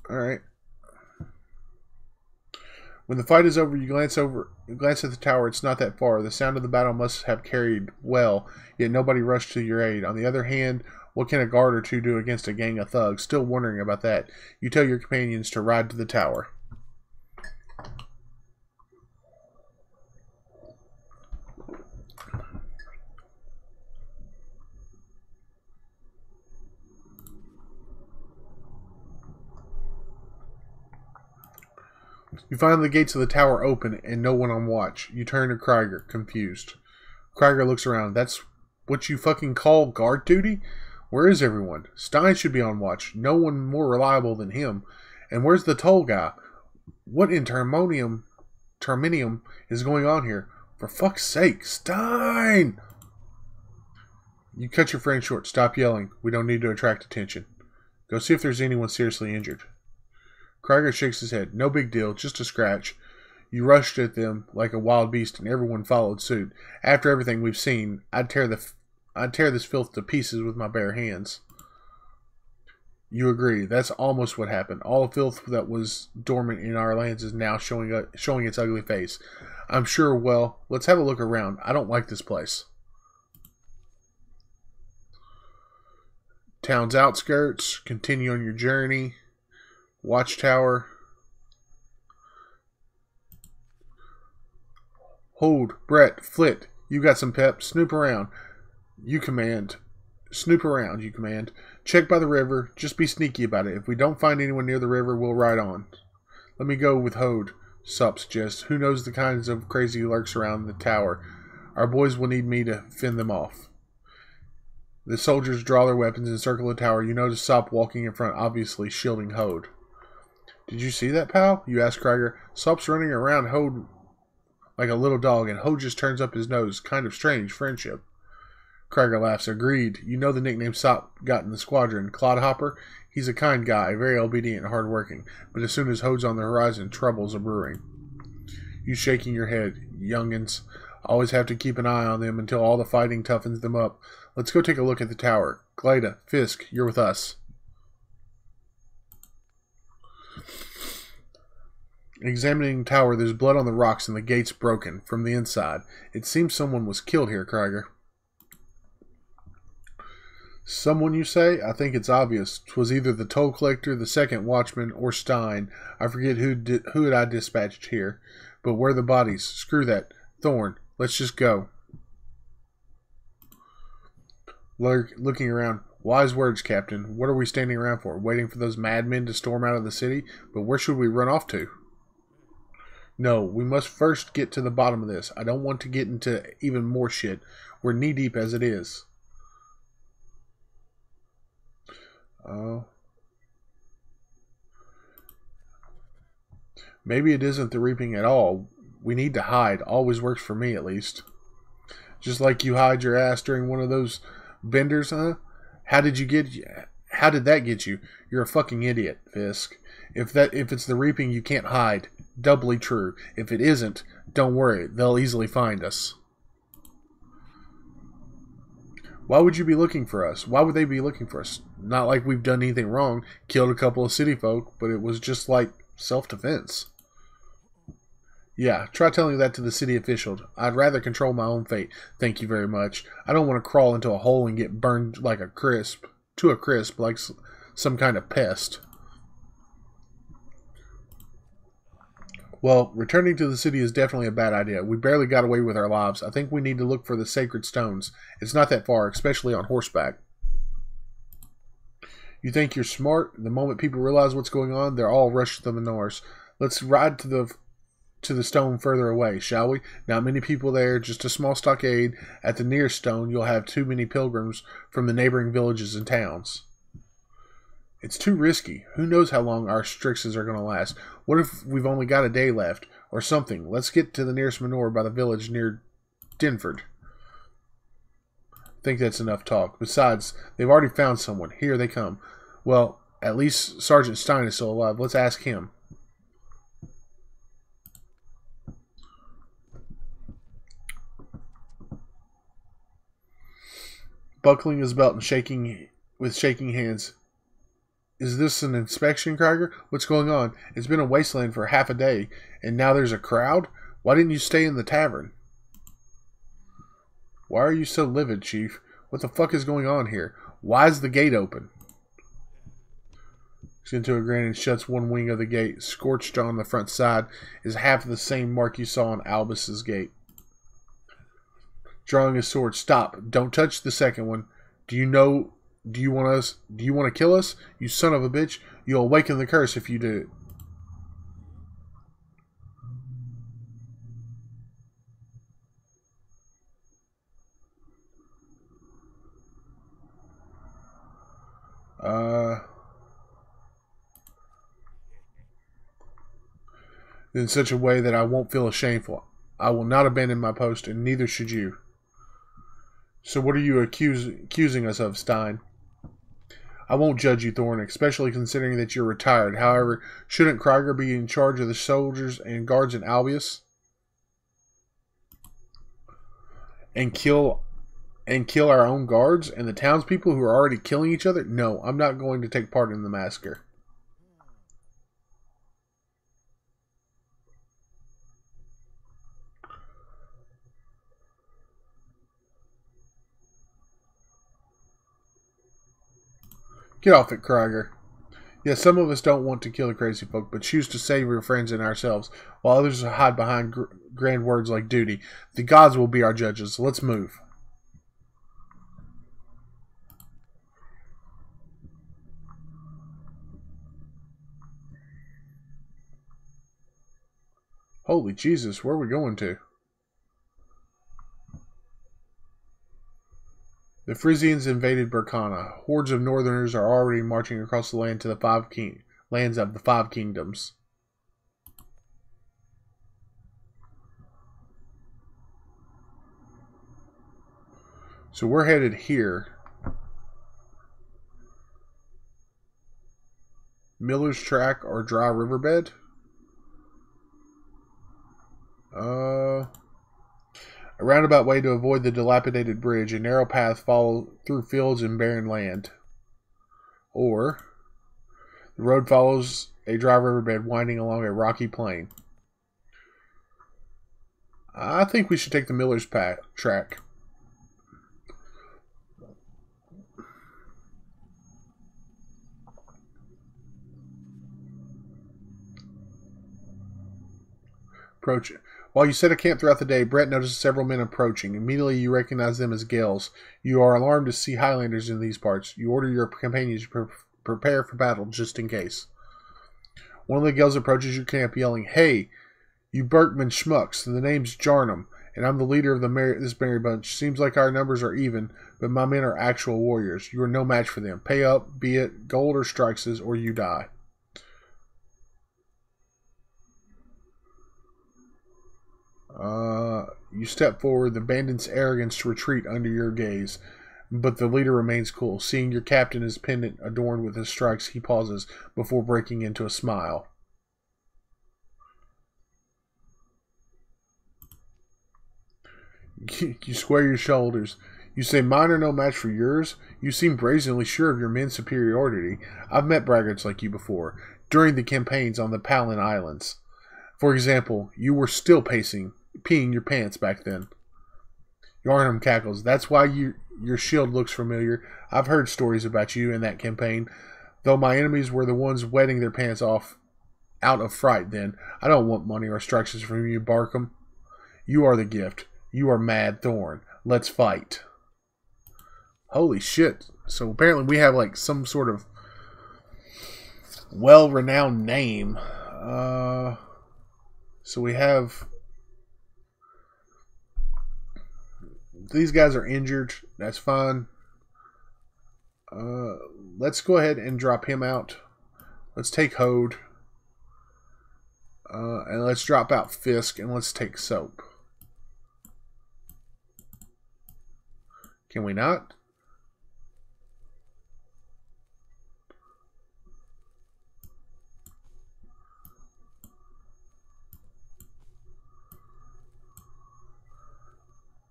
Alright. When the fight is over, you glance at the tower. It's not that far. The sound of the battle must have carried well, yet nobody rushed to your aid. On the other hand, what can a guard or two do against a gang of thugs? Still wondering about that. You tell your companions to ride to the tower. You find the gates of the tower open and no one on watch. You turn to Krieger, confused. Krieger looks around. That's what you fucking call guard duty? Where is everyone? Stein should be on watch. No one more reliable than him. And where's the toll guy? What in Terminium is going on here? For fuck's sake, Stein! You cut your friend short. Stop yelling. We don't need to attract attention. Go see if there's anyone seriously injured. Krieger shakes his head. No big deal, just a scratch. You rushed at them like a wild beast and everyone followed suit. After everything we've seen, I'd tear this filth to pieces with my bare hands. You agree. That's almost what happened. All the filth that was dormant in our lands is now showing its ugly face. I'm sure, well, let's have a look around. I don't like this place. Town's outskirts. Continue on your journey. Watchtower. Hold, Brett, Flit. You got some pep. Snoop around. You command. Snoop around, you command. Check by the river. Just be sneaky about it. If we don't find anyone near the river, we'll ride on. Let me go with Hode, Sup suggests. Who knows the kinds of crazy lurks around the tower. Our boys will need me to fend them off. The soldiers draw their weapons and circle the tower. You notice Sop walking in front, obviously shielding Hode. Did you see that, pal? You ask Krieger. Sop's running around Hode like a little dog, and Hode just turns up his nose. Kind of strange friendship. Krieger laughs. Agreed. You know the nickname Sop got in the squadron. Clodhopper? He's a kind guy, very obedient and hardworking, but as soon as Hode's on the horizon, troubles are brewing. You shaking your head, youngins. Always have to keep an eye on them until all the fighting toughens them up. Let's go take a look at the tower. Glada, Fisk, you're with us. Examining the tower, there's blood on the rocks and the gate's broken from the inside. It seems someone was killed here, Krieger. Someone, you say? I think it's obvious. 'Twas either the toll collector, the second watchman, or Stein. I forget who I dispatched here. But where are the bodies? Screw that. Thorn, let's just go. Looking around. Wise words, Captain. What are we standing around for? Waiting for those madmen to storm out of the city? But where should we run off to? No, we must first get to the bottom of this. I don't want to get into even more shit. We're knee-deep as it is. Maybe it isn't the reaping at all. We need to hide. Always works for me, at least. Just like you hide your ass during one of those benders, huh? How did that get you? You're a fucking idiot, Fisk. If it's the reaping, you can't hide. Doubly true. If it isn't, don't worry. They'll easily find us. Why would you be looking for us? Why would they be looking for us? Not like we've done anything wrong. Killed a couple of city folk, but it was just like self-defense. Yeah, try telling that to the city official. I'd rather control my own fate. Thank you very much. I don't want to crawl into a hole and get burned like like some kind of pest. Well, returning to the city is definitely a bad idea. We barely got away with our lives. I think we need to look for the sacred stones. It's not that far, especially on horseback. You think you're smart? The moment people realize what's going on, they'll all rush to the manors. Let's ride to the stone further away, shall we? Not many people there, just a small stockade. At the nearest stone, you'll have too many pilgrims from the neighboring villages and towns. It's too risky. Who knows how long our strixes are going to last? What if we've only got a day left? Or something. Let's get to the nearest manor by the village near Denford. I think that's enough talk. Besides, they've already found someone. Here they come. Well, at least Sergeant Stein is still alive. Let's ask him. Buckling his belt and shaking hands. Is this an inspection, Krieger? What's going on? It's been a wasteland for half a day, and now there's a crowd? Why didn't you stay in the tavern? Why are you so livid, Chief? What the fuck is going on here? Why is the gate open? He's into a grin and shuts one wing of the gate. Scorched on the front side is half of the same mark you saw on Albus's gate. Drawing his sword. Stop. Don't touch the second one. Do you want to kill us? You son of a bitch. You'll awaken the curse if you do. In such a way that I won't feel shameful. I will not abandon my post, and neither should you. So what are you accusing us of, Stein? I won't judge you, Thorn, especially considering that you're retired. However, shouldn't Krieger be in charge of the soldiers and guards in Albius? And kill our own guards and the townspeople who are already killing each other? No, I'm not going to take part in the massacre. Get off it, Krieger. Yes, some of us don't want to kill the crazy folk, but choose to save our friends and ourselves, while others hide behind grand words like duty. The gods will be our judges. Let's move. Holy Jesus, where are we going to? The Frisians invaded Burkana. Hordes of northerners are already marching across the land to the lands of the Five Kingdoms. So we're headed here. Miller's Track or Dry Riverbed. A roundabout way to avoid the dilapidated bridge. A narrow path follow through fields and barren land. Or the road follows a dry riverbed winding along a rocky plain. I think we should take the Miller's Track. Approach. While you set a camp throughout the day, Brett notices several men approaching. Immediately, you recognize them as Gales. You are alarmed to see Highlanders in these parts. You order your companions to prepare for battle, just in case. One of the Gales approaches your camp, yelling, "Hey, you Berkman schmucks! The name's Jarnum, and I'm the leader of this merry bunch. Seems like our numbers are even, but my men are actual warriors. You are no match for them. Pay up, be it gold or strikes, or you die." You step forward, the bandit's arrogance retreat under your gaze, but the leader remains cool. Seeing your captain is pendant adorned with his strikes, he pauses before breaking into a smile. You square your shoulders. You say, "Mine are no match for yours. You seem brazenly sure of your men's superiority. I've met braggarts like you before, during the campaigns on the Palin Islands. For example, you were still peeing your pants back then." Yarnum cackles. "That's why your shield looks familiar. I've heard stories about you in that campaign, though my enemies were the ones wetting their pants off out of fright then. I don't want money or instructions from you, Barkham. You are the gift. You are Mad Thorn. Let's fight." Holy shit. So apparently we have like some sort of well-renowned name. So we have... These guys are injured. That's fine. Let's go ahead and drop him out. Let's take Hode. And let's drop out Fisk. And let's take Soap. Can we not?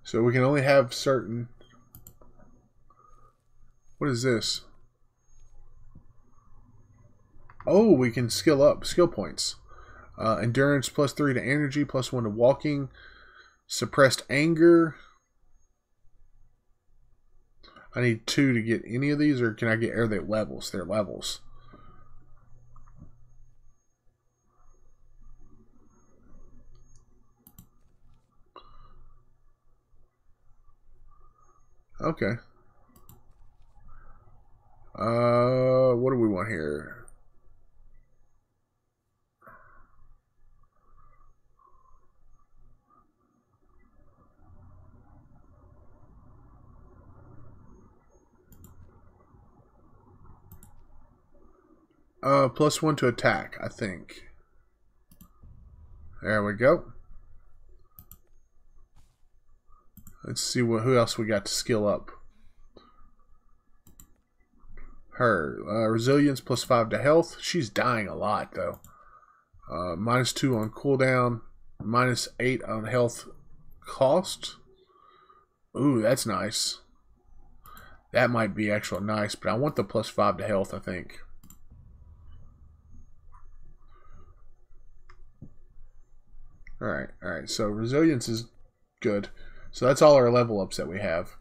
So we can only have certain... What is this? Oh, we can skill up. Skill points. Endurance +3 to energy, +1 to walking. Suppressed anger. I need 2 to get any of these, or can I get... Are they levels? They're levels. Okay. What do we want here? +1 to attack, I think. There we go. Let's see who else we got to skill up. Her. Resilience +5 to health. She's dying a lot, though. -2 on cooldown. -8 on health cost. Ooh, that's nice. That might be actually nice, but I want the +5 to health, I think. Alright, so resilience is good. So that's all our level ups that we have.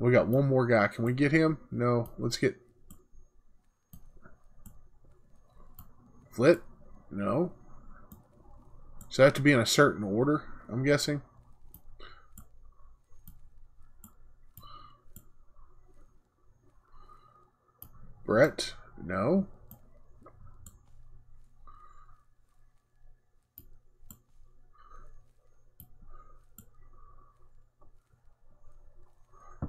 We got one more guy. Can we get him? No, let's get... Flit? No. So I have to be in a certain order, I'm guessing. Brett? No.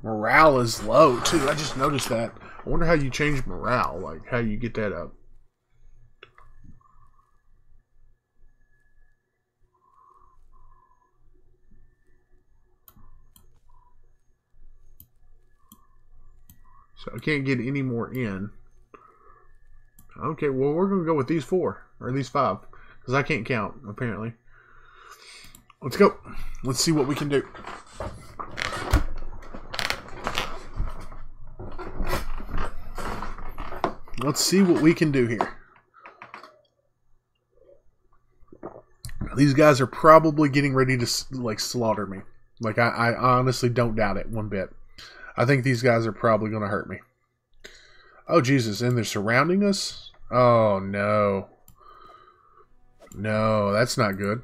Morale is low, too. I just noticed that. I wonder how you change morale. Like, how you get that up. So I can't get any more in. Okay, well, we're going to go with these 4. Or these 5. Because I can't count, apparently. Let's go. Let's see what we can do. Let's see what we can do here. These guys are probably getting ready to, like, slaughter me. Like, I honestly don't doubt it one bit. I think these guys are probably going to hurt me. Oh, Jesus. And they're surrounding us? Oh, no. No, that's not good.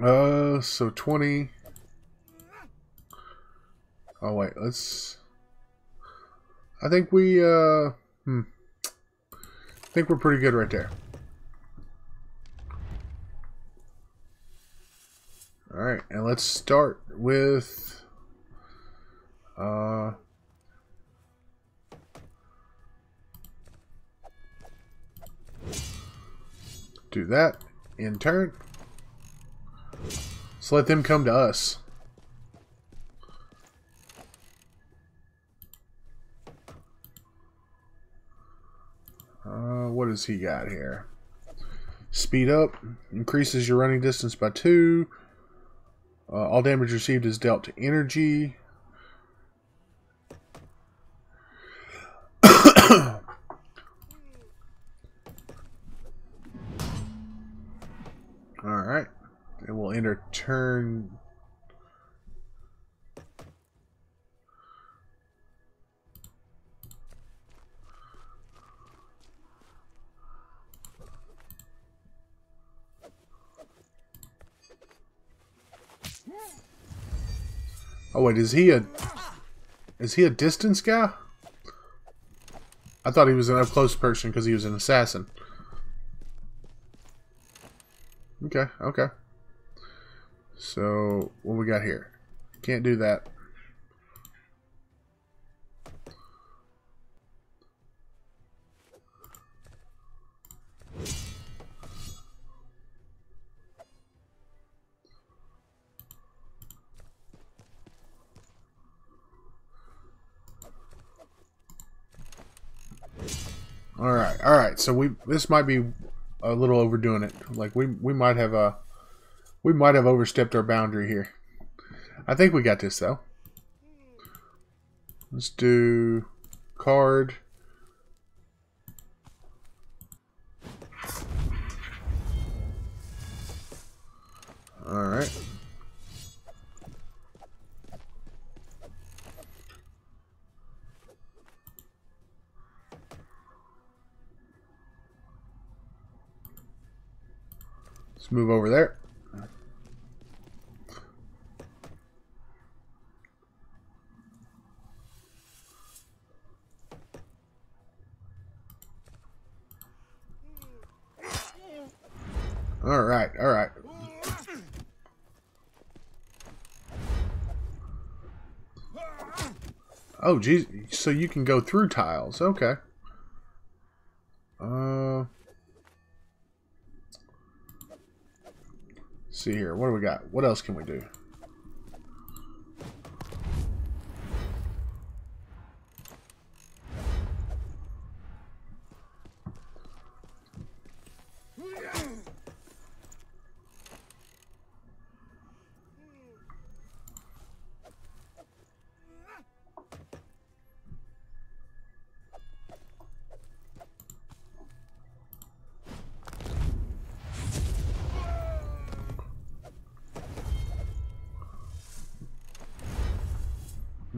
So 20. Oh, wait. Let's... I think we, I think we're pretty good right there. Alright, and let's start with, do that, in turn. Let's let them come to us. What does he got here? Speed up. Increases your running distance by 2. All damage received is dealt to energy. Alright. And we'll enter turn... Oh wait, is he a distance guy? I thought he was an up close person because he was an assassin. Okay, okay. So what we got here? Can't do that. All right. So this might be a little overdoing it. Like we might have overstepped our boundary here. I think we got this though. Let's do card. All right. Let's move over there. All right, all right. Oh, geez. So you can go through tiles. Okay. See here. What do we got? What else can we do?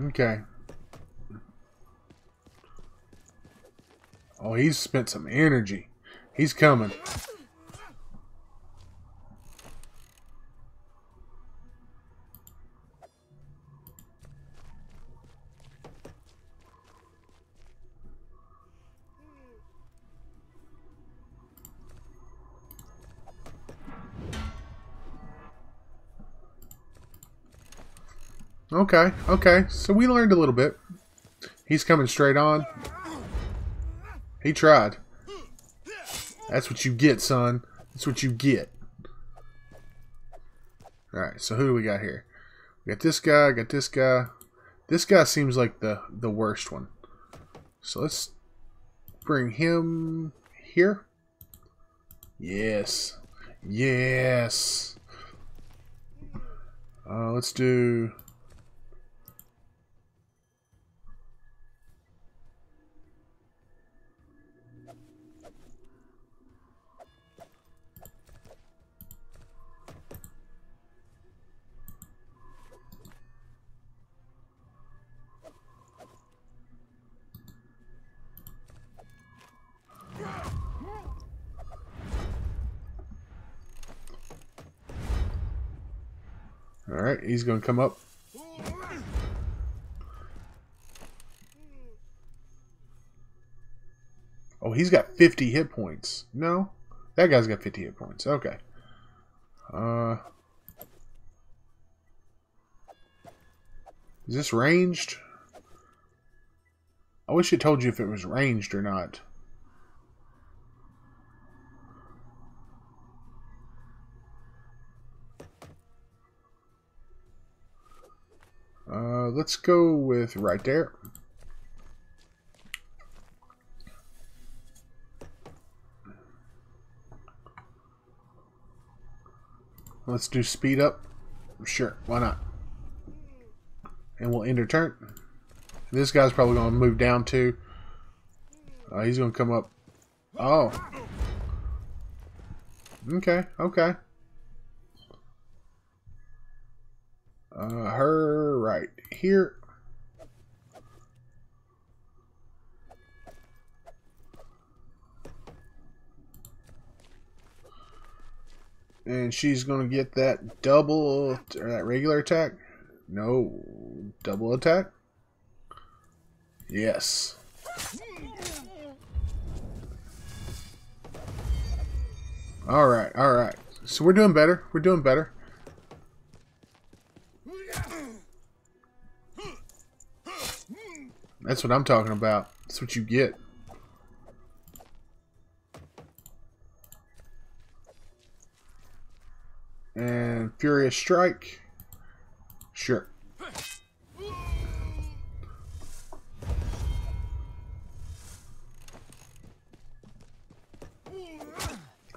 Okay. Oh, he's spent some energy. He's coming. Okay, okay. So we learned a little bit. He's coming straight on. He tried. That's what you get, son. That's what you get. Alright, so who do we got here? We got this guy, got this guy. This guy seems like the worst one. So let's bring him here. Yes. Yes. Let's do... Alright, he's going to come up. Oh, he's got 50 hit points. No? That guy's got 50 hit points. Okay. Is this ranged? I wish it told you if it was ranged or not. Let's go with right there. Let's do speed up. Sure, why not? And we'll end our turn. This guy's probably going to move down too. He's going to come up. Oh. Okay, okay. Her right here. And she's going to get that double, or that regular attack. No, double attack. Yes. All right, all right. So we're doing better. We're doing better. That's what I'm talking about. That's what you get. And Furious Strike. Sure.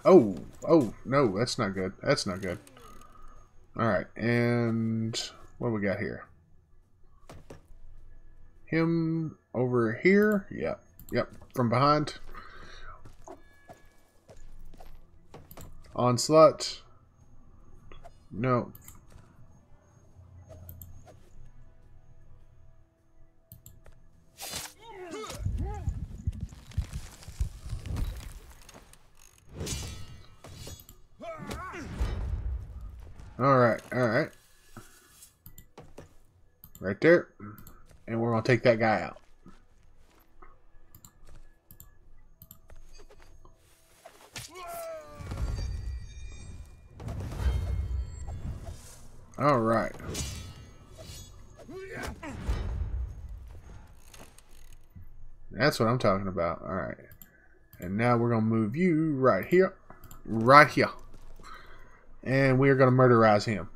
Oh, oh, no, that's not good. That's not good. Alright, and what do we got here? Him over here. Yep, yep, from behind. Onslaught. No. Alright, alright. Right there. And we're going to take that guy out. Alright. That's what I'm talking about. Alright. And now we're going to move you right here. Right here. And we are going to murderize him.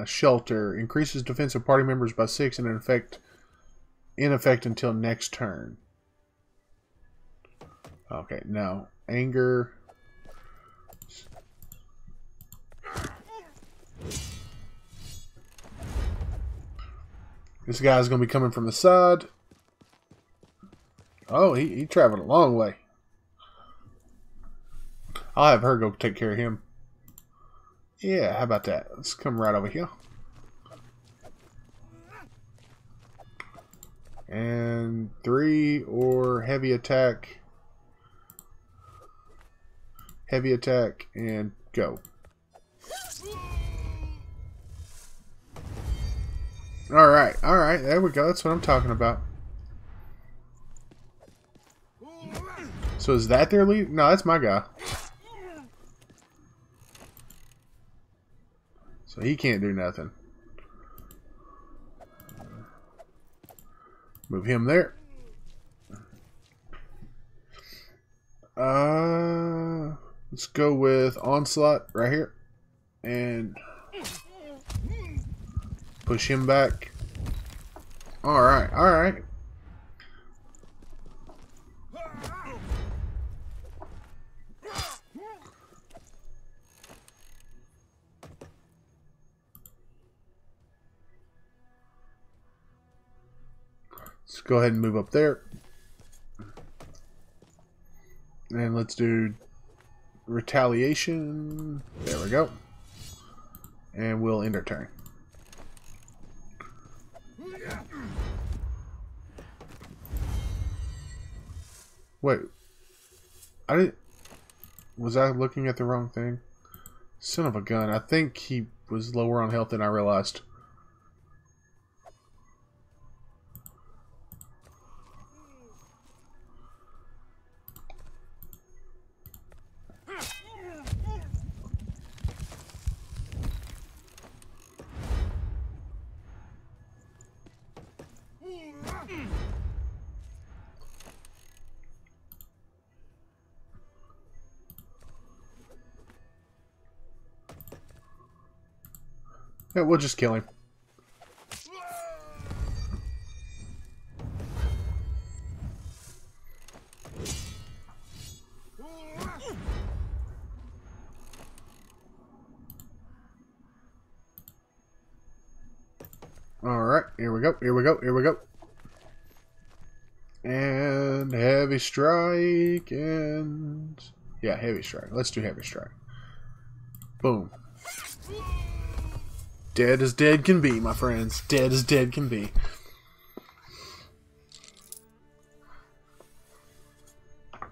Shelter. Increases defense of party members by 6 and in effect until next turn. Okay, no. Anger. This guy's going to be coming from the side. Oh, he traveled a long way. I'll have her go take care of him. Yeah, how about that? Let's come right over here. And 3 or heavy attack. Heavy attack and go. Alright, alright, there we go. That's what I'm talking about. So is that their lead? No, that's my guy. So he can't do nothing. Move him there. Let's go with Onslaught right here. And push him back. Alright, alright. Let's go ahead and move up there. And let's do retaliation. There we go. And we'll end our turn. Wait. Was I looking at the wrong thing? Son of a gun. I think he was lower on health than I realized. Yeah, we'll just kill him. Alright, here we go, here we go, here we go. And heavy strike, and... yeah, heavy strike. Let's do heavy strike. Boom. Dead as dead can be, my friends. Dead as dead can be.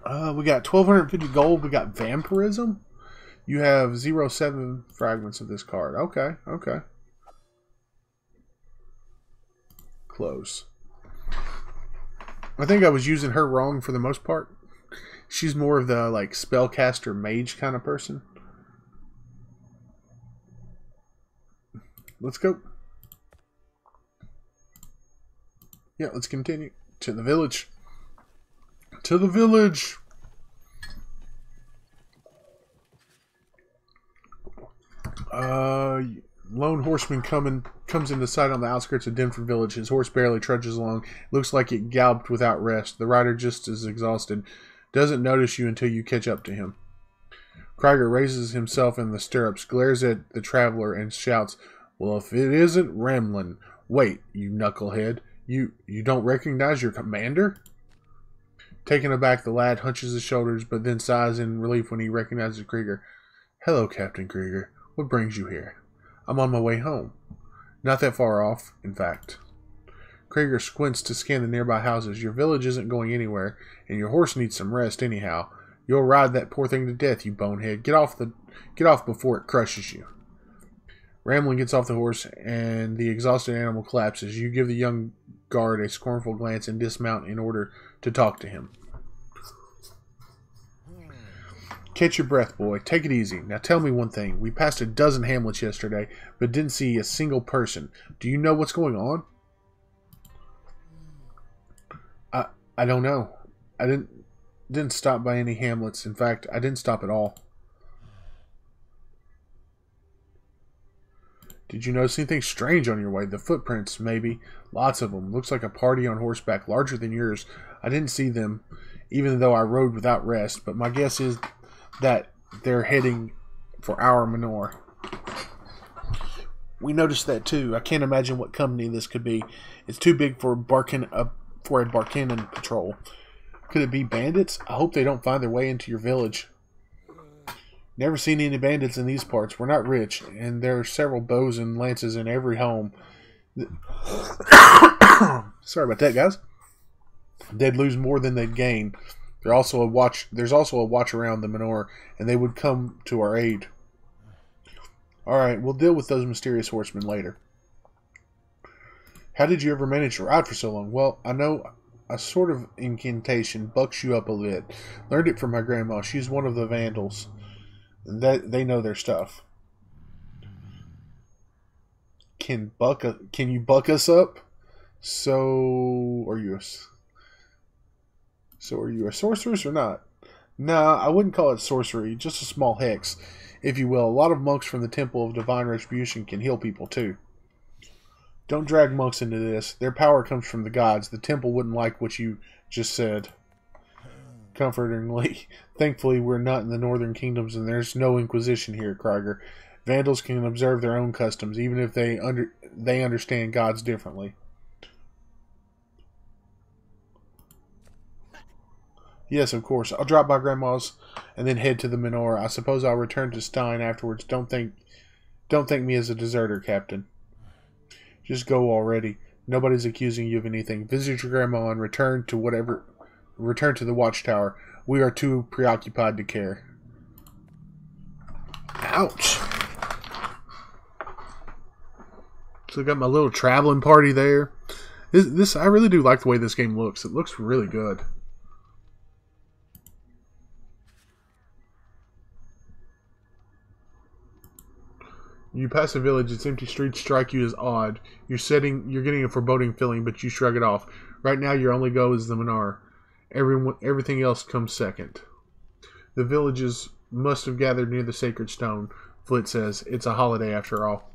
We got 1,250 gold. We got vampirism. You have 0.7 fragments of this card. Okay, okay. Close. I think I was using her wrong for the most part. She's more of the like spellcaster mage kind of person. Let's go. Yeah, let's continue. To the village. To the village. Lone horseman comes into sight on the outskirts of Denford Village. His horse barely trudges along. Looks like it galloped without rest. The rider just is exhausted. Doesn't notice you until you catch up to him. Krieger raises himself in the stirrups, glares at the traveler, and shouts, "Well, if it isn't Remlin, wait, you knucklehead. You don't recognize your commander?" Taken aback, the lad hunches his shoulders, but then sighs in relief when he recognizes Krieger. "Hello, Captain Krieger. What brings you here?" "I'm on my way home." "Not that far off, in fact." Krieger squints to scan the nearby houses. "Your village isn't going anywhere, and your horse needs some rest anyhow. You'll ride that poor thing to death, you bonehead. Get off before it crushes you." Ramlin gets off the horse, and the exhausted animal collapses. You give the young guard a scornful glance and dismount in order to talk to him. "Catch your breath, boy. Take it easy. Now tell me one thing. We passed a dozen hamlets yesterday, but didn't see a single person. Do you know what's going on?" I don't know. I didn't stop by any hamlets. In fact, I didn't stop at all." "Did you notice anything strange on your way? The footprints, maybe. Lots of them. Looks like a party on horseback, larger than yours. I didn't see them, even though I rode without rest, but my guess is that they're heading for our manor." "We noticed that too. I can't imagine what company this could be. It's too big for a Barkenan patrol. Could it be bandits? I hope they don't find their way into your village." "Never seen any bandits in these parts. We're not rich, and there are several bows and lances in every home." Sorry about that, guys. "They'd lose more than they'd gain. There's also a watch around the manor, and they would come to our aid." "Alright, we'll deal with those mysterious horsemen later." "How did you ever manage to ride for so long?" "Well, I know a sort of incantation bucks you up a bit. Learned it from my grandma. She's one of the Vandals. They know their stuff." Can you buck us up? So are you a sorceress or not?" "Nah, I wouldn't call it sorcery, just a small hex, if you will. A lot of monks from the Temple of Divine Retribution can heal people too." Don't drag monks into this. Their power comes from the gods. The temple wouldn't like what you just said. Comfortingly, thankfully, we're not in the northern kingdoms and there's no inquisition here, Krieger. Vandals can observe their own customs, even if they understand gods differently. Yes, of course. I'll drop by Grandma's and then head to the Menorah. I suppose I'll return to Stein afterwards. Don't think me as a deserter, Captain. Just go already. Nobody's accusing you of anything. Visit your grandma and return to the watchtower. We are too preoccupied to care. Ouch. So I got my little traveling party there. I really do like the way this game looks. It looks really good. You pass a village, its empty streets strike you as odd. You're getting a foreboding feeling, but you shrug it off. Right now, your only goal is the Menorah. Everything else comes second. The villagers must have gathered near the sacred stone, Flit says. It's a holiday after all.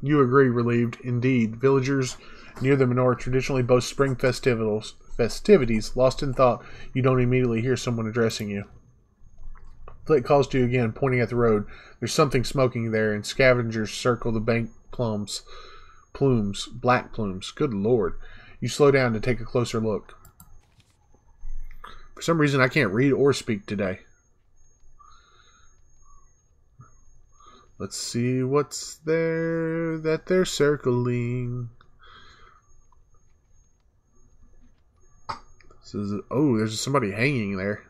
You agree, relieved. Indeed, villagers near the Menorah traditionally boast spring festivities. Lost in thought, you don't immediately hear someone addressing you. Flit calls to you again, pointing at the road. There's something smoking there, and scavengers circle the bank plumes. Black plumes. Good lord. You slow down to take a closer look. For some reason, I can't read or speak today. Let's see what's there that they're circling. Oh, there's somebody hanging there.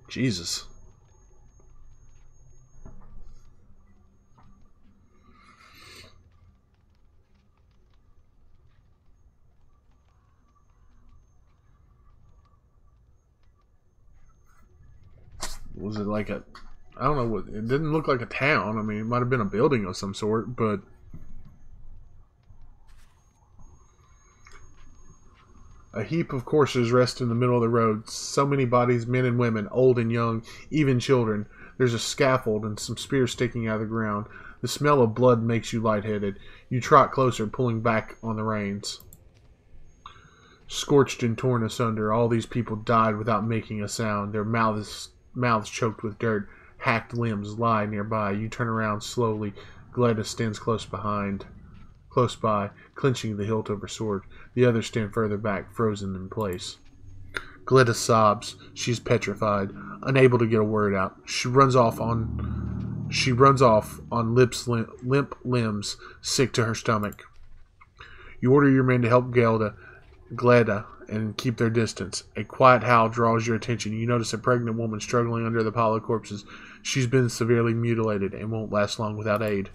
Jesus. Was it like a... I don't know what... It didn't look like a town. I mean, it might have been a building of some sort, but... A heap of corpses rest in the middle of the road. So many bodies, men and women, old and young, even children. There's a scaffold and some spears sticking out of the ground. The smell of blood makes you lightheaded. You trot closer, pulling back on the reins. Scorched and torn asunder, all these people died without making a sound. Their mouths choked with dirt. Hacked limbs lie nearby. You turn around slowly. Gleda stands close by, clenching the hilt of her sword. The others stand further back, frozen in place. Gleda sobs. She's petrified, unable to get a word out. She runs off on limp limbs, sick to her stomach. You order your men to help Gleda and keep their distance. A quiet howl draws your attention. You notice a pregnant woman struggling under the pile of corpses. She's been severely mutilated and won't last long without aid.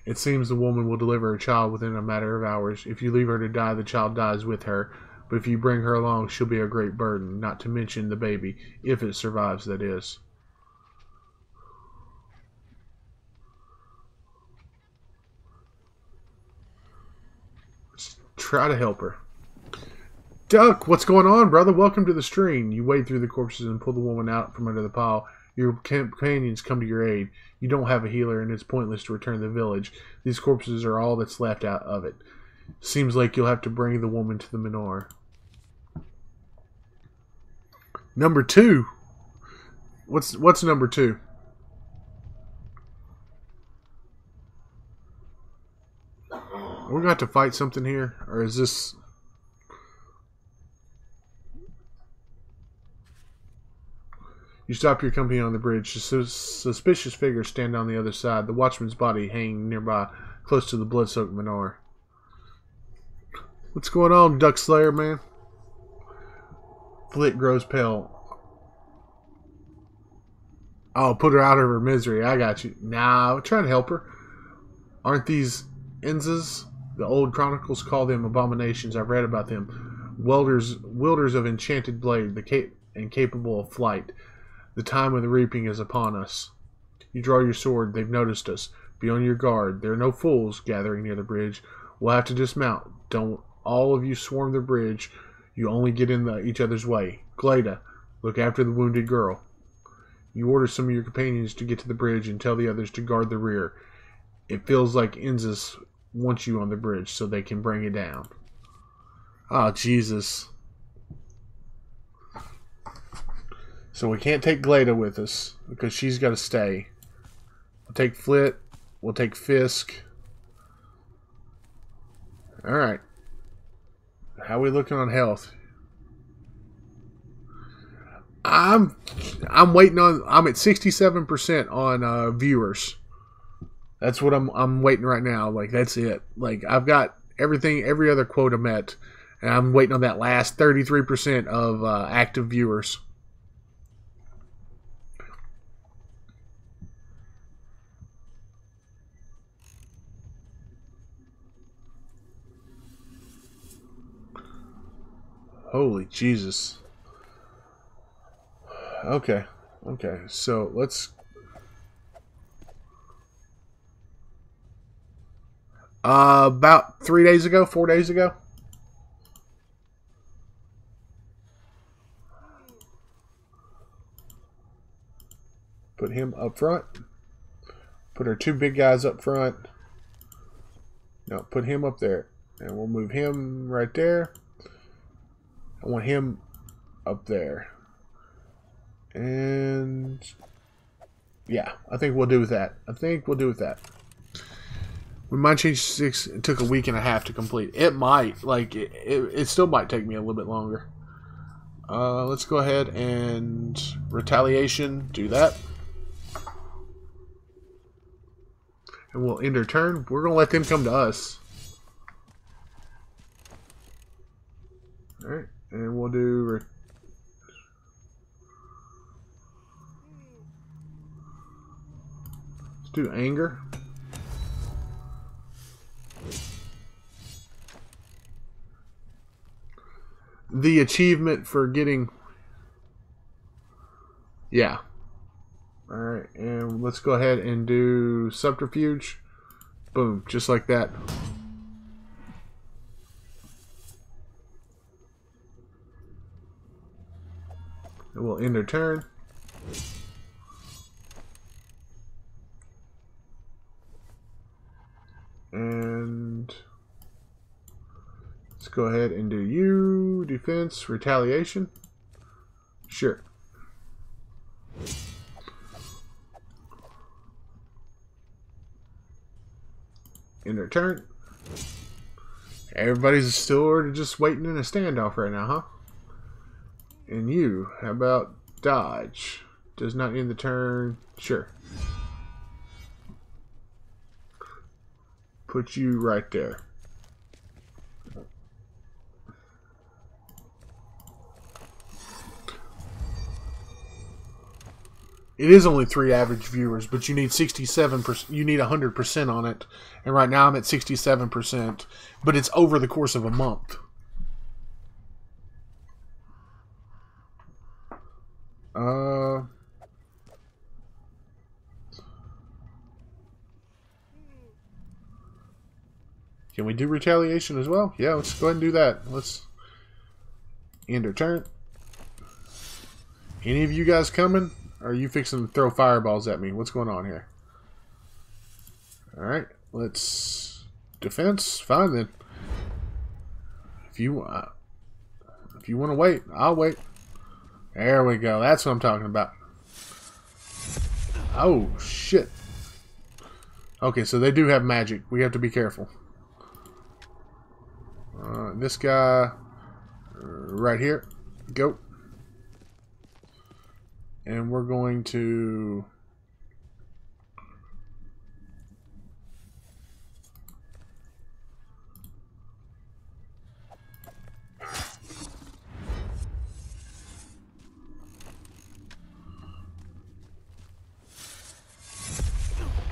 It seems the woman will deliver her child within a matter of hours. If you leave her to die, the child dies with her. But if you bring her along, she'll be a great burden, not to mention the baby, if it survives, that is. Let's try to help her. Duck, what's going on, brother? Welcome to the stream. You wade through the corpses and pull the woman out from under the pile. Your companions come to your aid. You don't have a healer, and it's pointless to return to the village. These corpses are all that's left out of it. Seems like you'll have to bring the woman to the Menorah. Number 2. What's number 2? Are we going to have to fight something here? Or is this... You stop your company on the bridge. Suspicious figures stand on the other side. The watchman's body hanging nearby, close to the blood-soaked Menorah. What's going on, Duck Slayer, man? Flit grows pale. Oh, put her out of her misery. I got you. Nah, I'm trying to help her. Aren't these Enzas? The old chronicles call them abominations. I've read about them. Wielders of enchanted blade, incapable of flight. The time of the reaping is upon us. You draw your sword. They've noticed us. Be on your guard. There are no fools gathering near the bridge. We'll have to dismount. Don't all of you swarm the bridge. You only get in each other's way. Gleda, look after the wounded girl. You order some of your companions to get to the bridge and tell the others to guard the rear. it feels like Inzus wants you on the bridge so they can bring it down. Oh, Jesus. So we can't take Glada with us because she's got to stay. We'll take Flit. We'll take Fisk. Alright. How are we looking on health? I'm waiting on. I'm at 67% on viewers. That's what I'm waiting right now. Like, that's it. Like, I've got everything, every other quota met, and I'm waiting on that last 33% of active viewers. Holy Jesus. Okay. Okay. So let's. About 3 days ago, 4 days ago. Put him up front. Put our two big guys up front. No, put him up there. And we'll move him right there. I want him up there. And yeah, I think we'll do with that. We might change 6. It took a week and a half to complete. It might. Like, it still might take me a little bit longer. Let's go ahead and retaliation. Do that. And we'll end our turn. We're going to let them come to us. Alright. And we'll do... Let's do anger. The achievement for getting... Yeah. Alright, and let's go ahead and do subterfuge. Boom, just like that. And we'll end our turn. And let's go ahead and do you, defense, retaliation. Sure. End our turn. Everybody's still just waiting in a standoff right now, huh? And you, how about dodge? Does not end the turn. Sure. Put you right there. It is only 3 average viewers, but you need 67%. You need 100% on it, and right now I'm at 67%. But it's over the course of a month. Can we do retaliation as well? Yeah, let's go ahead and do that. Let's end our turn. Any of you guys coming? Or are you fixing to throw fireballs at me? What's going on here? Alright, let's... Defense? Fine then. If you want to wait, I'll wait. There we go. That's what I'm talking about. Oh, shit. Okay, so they do have magic. We have to be careful. This guy right here. Go. And we're going to...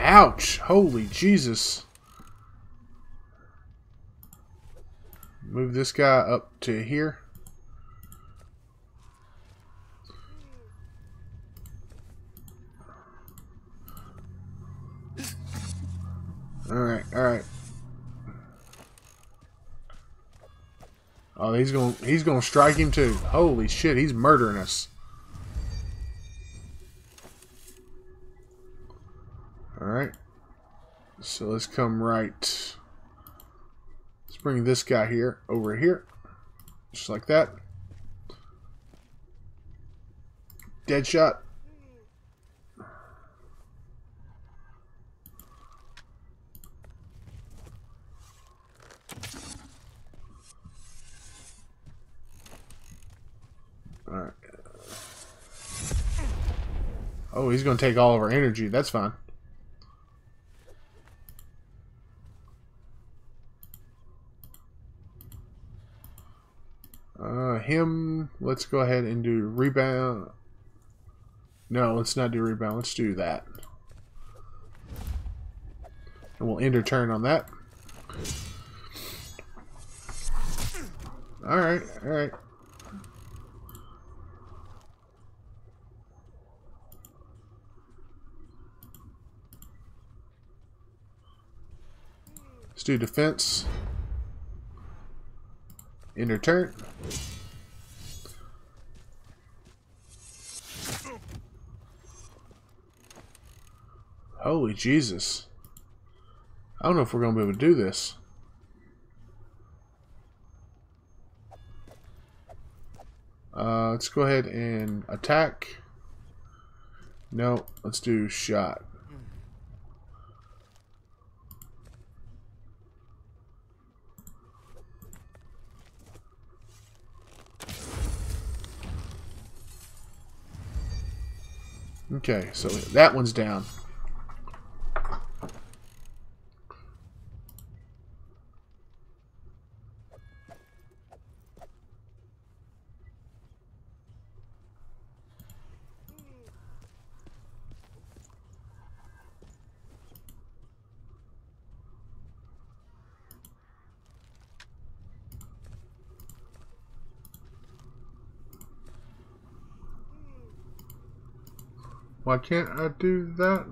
Ouch! Holy Jesus. Move this guy up to here. Alright, alright. Oh, he's gonna strike him too. Holy shit, he's murdering us. Alright. So let's come right. Let's bring this guy here over here. Just like that. Dead shot. Alright. Oh, he's going to take all of our energy. That's fine. Let's go ahead and do rebound. No, let's not do rebound. Let's do that. And we'll end our turn on that. Alright, alright. Let's do defense. End our turn. Holy Jesus. I don't know if we're going to be able to do this. Let's go ahead and attack. No, let's do shot. Okay, so that one's down. Why can't I do that?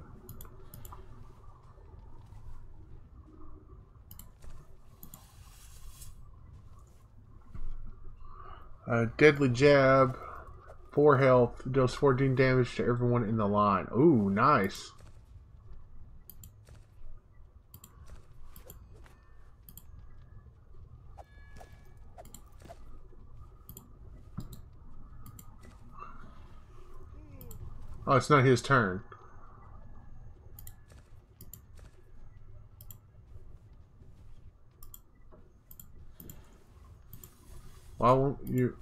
Deadly jab, 4 health, deals 14 damage to everyone in the line. Ooh, nice. Oh, it's not his turn. Why won't you?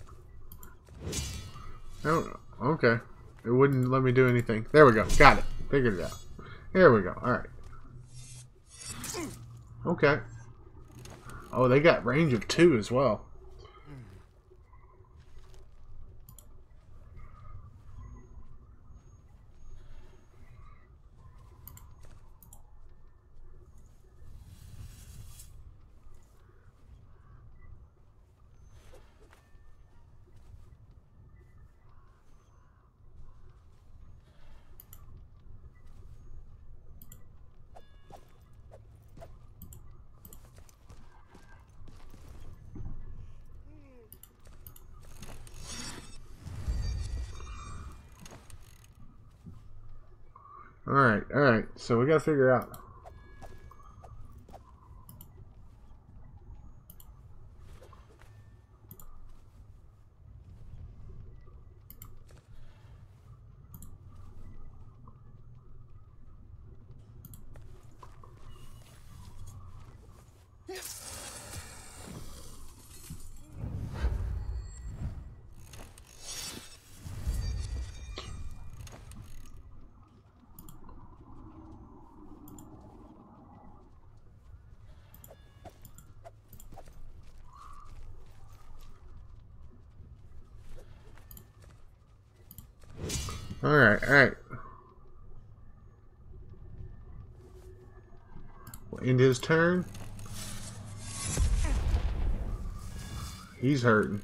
Oh, okay. It wouldn't let me do anything. There we go. Got it. Figured it out. There we go. Alright. Okay. Oh, they got range of 2 as well. Alright, so we gotta figure out. Alright. We'll end his turn. He's hurting.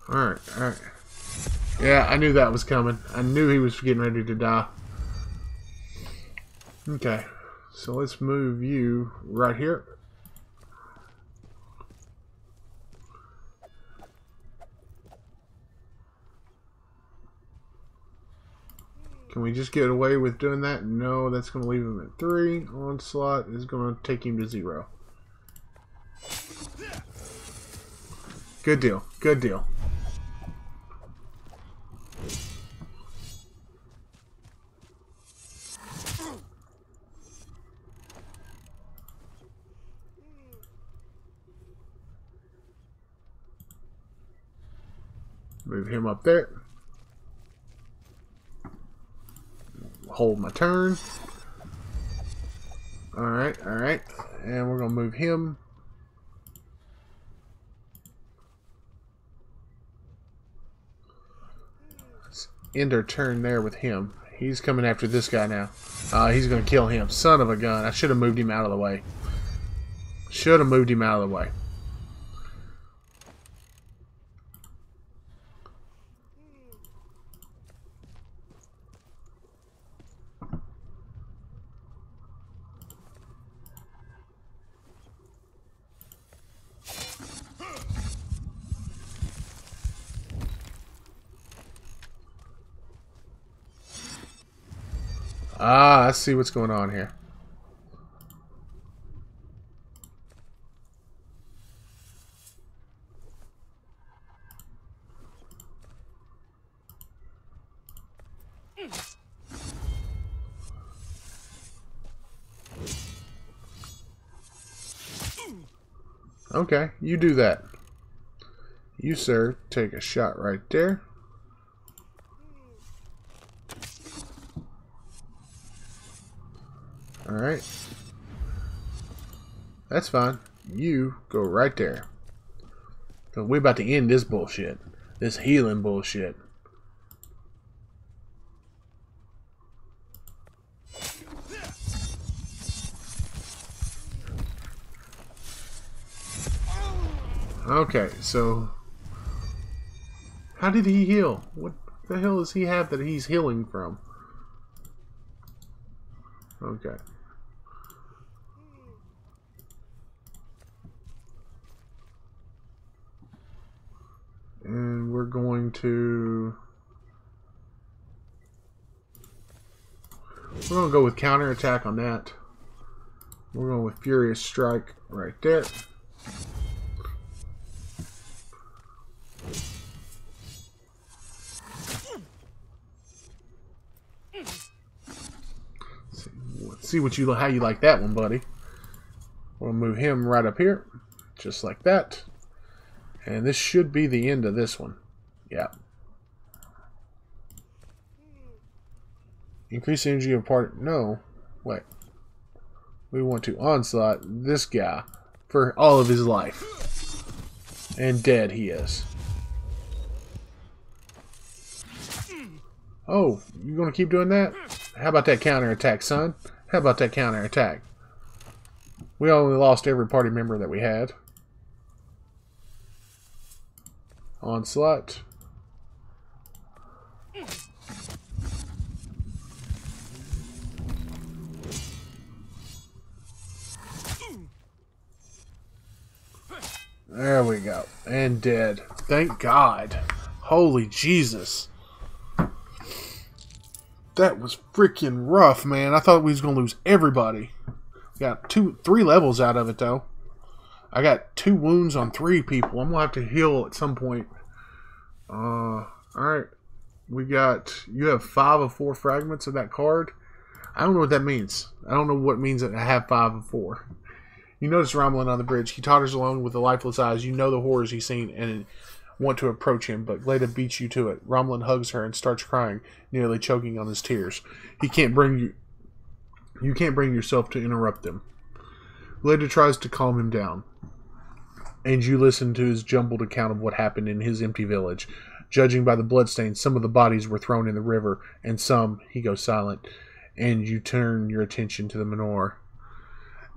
Alright. Yeah, I knew that was coming. I knew he was getting ready to die. Okay, so let's move you right here. Can we just get away with doing that? No, that's going to leave him at 3. Onslaught is going to take him to 0. Good deal. Good deal. Move him up there. Hold my turn. Alright, alright. And we're going to move him. Let's end our turn there with him. He's coming after this guy now. He's going to kill him. Son of a gun. I should have moved him out of the way. Should have moved him out of the way. I see what's going on here. Okay, you do that. You, sir, take a shot right there. Alright. That's fine. You go right there. Because we're about to end this bullshit. This healing bullshit. Okay, so how did he heal? What the hell does he have that he's healing from? Okay. And we're going to go with counterattack on that. We're going with Furious Strike right there. Let's see what how you like that one, buddy. We'll move him right up here, just like that. And this should be the end of this one. Yeah. Increase the energy of part. No. Wait. We want to onslaught this guy for all of his life. And dead he is. Oh, you gonna keep doing that? How about that counterattack, son? How about that counterattack? We only lost every party member that we had. Onslaught. There we go. And dead. Thank God. Holy Jesus. That was freaking rough, man. I thought we was going to lose everybody. Got 3 levels out of it, though. I got 2 wounds on 3 people. I'm going to have to heal at some point. Alright. You have 5 of 4 fragments of that card. I don't know what that means. I don't know what it means that I have 5 of 4. You notice Romulan on the bridge. He totters along with the lifeless eyes. You know the horrors he's seen and want to approach him, but Gleda beats you to it. Romulan hugs her and starts crying, nearly choking on his tears. You can't bring yourself to interrupt him. Gleda tries to calm him down, and you listen to his jumbled account of what happened in his empty village. Judging by the bloodstains, some of the bodies were thrown in the river, and some, he goes silent, and you turn your attention to the menorah.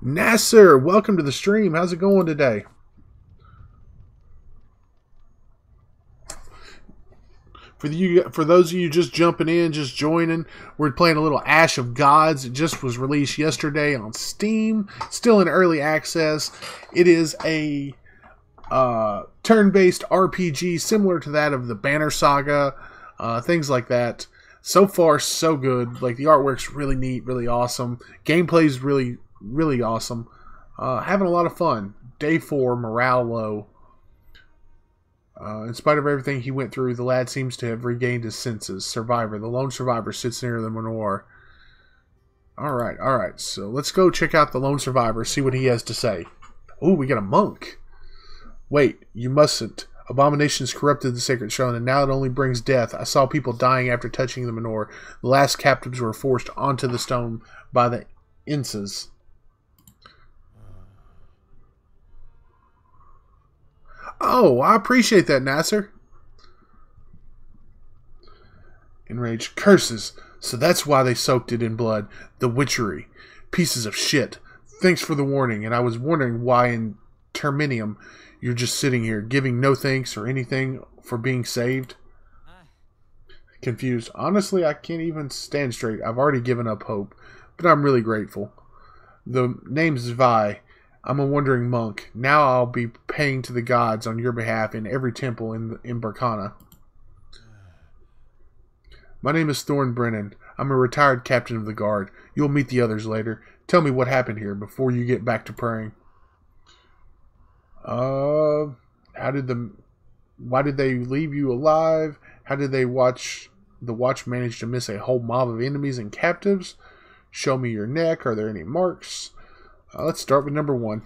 Nasser, welcome to the stream. How's it going today? For those of you just jumping in, just joining, we're playing a little Ash of Gods. It just was released yesterday on Steam. Still in early access. It is a turn-based RPG similar to that of the Banner Saga, things like that. So far, so good. Like, the artwork's really neat, really awesome. Gameplay's really, really awesome. Having a lot of fun. Day 4, morale low. In spite of everything he went through, the lad seems to have regained his senses. Survivor. The lone survivor sits near the Manor. Alright. So let's go check out the lone survivor, see what he has to say. Oh, we got a monk. Wait, you mustn't. Abominations corrupted the sacred stone, and now it only brings death. I saw people dying after touching the Manor. The last captives were forced onto the stone by the Inces. Oh, I appreciate that, Nasser. Enraged. Curses. So that's why they soaked it in blood. The witchery. Pieces of shit. Thanks for the warning, and I was wondering why in Terminium you're just sitting here, giving no thanks or anything for being saved. Confused. Honestly, I can't even stand straight. I've already given up hope, but I'm really grateful. The name's Vi. I'm a wandering monk. Now I'll be paying to the gods on your behalf in every temple in Berkana. My name is Thorn Brennan. I'm a retired captain of the guard. You'll meet the others later. Tell me what happened here before you get back to praying. Why did they leave you alive? How did the watch manage to miss a whole mob of enemies and captives? Show me your neck. Are there any marks? Let's start with number 1.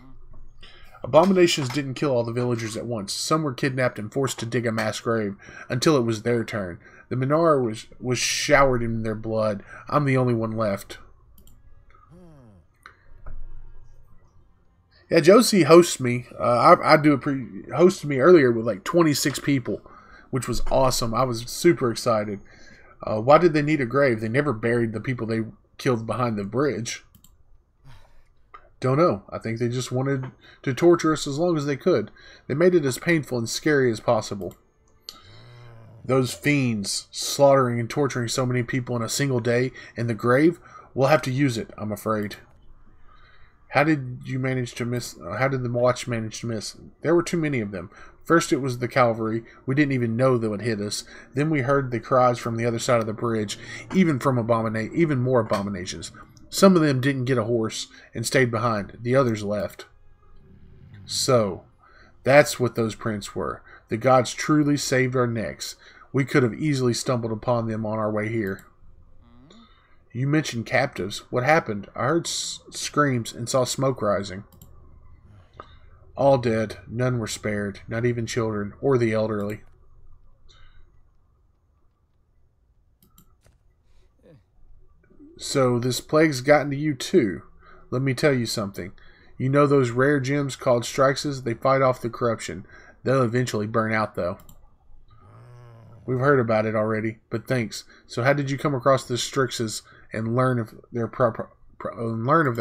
Abominations didn't kill all the villagers at once. Some were kidnapped and forced to dig a mass grave until it was their turn. The Manor was showered in their blood. I'm the only one left. Yeah, Josie hosts me. Hosted me earlier with like 26 people, which was awesome. I was super excited. Why did they need a grave? They never buried the people they killed behind the bridge. Don't know. I think they just wanted to torture us as long as they could. They made it as painful and scary as possible. Those fiends slaughtering and torturing so many people in a single day in the grave, we'll have to use it, I'm afraid. How did the watch manage to miss? There were too many of them. First it was the cavalry. We didn't even know they would hit us. Then we heard the cries from the other side of the bridge, even more abominations. Some of them didn't get a horse and stayed behind. The others left. So, that's what those prints were. The gods truly saved our necks. We could have easily stumbled upon them on our way here. You mentioned captives. What happened? I heard screams and saw smoke rising. All dead. None were spared. Not even children or the elderly. So this plague's gotten to you too. Let me tell you something. You know those rare gems called Strixes? They fight off the corruption. They'll eventually burn out though. We've heard about it already, but thanks. So how did you come across the Strixes and learn of their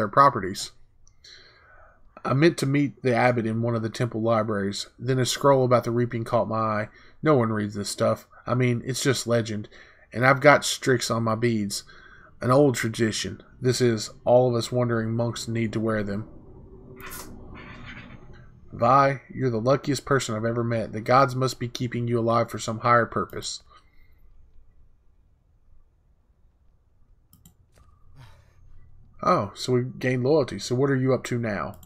properties? I meant to meet the abbot in one of the temple libraries. Then a scroll about the reaping caught my eye. No one reads this stuff. I mean, it's just legend. And I've got Strix on my beads. An old tradition. This is, all of us wandering monks need to wear them. Vi, you're the luckiest person I've ever met. The gods must be keeping you alive for some higher purpose. Oh, so we gained loyalty. So what are you up to now?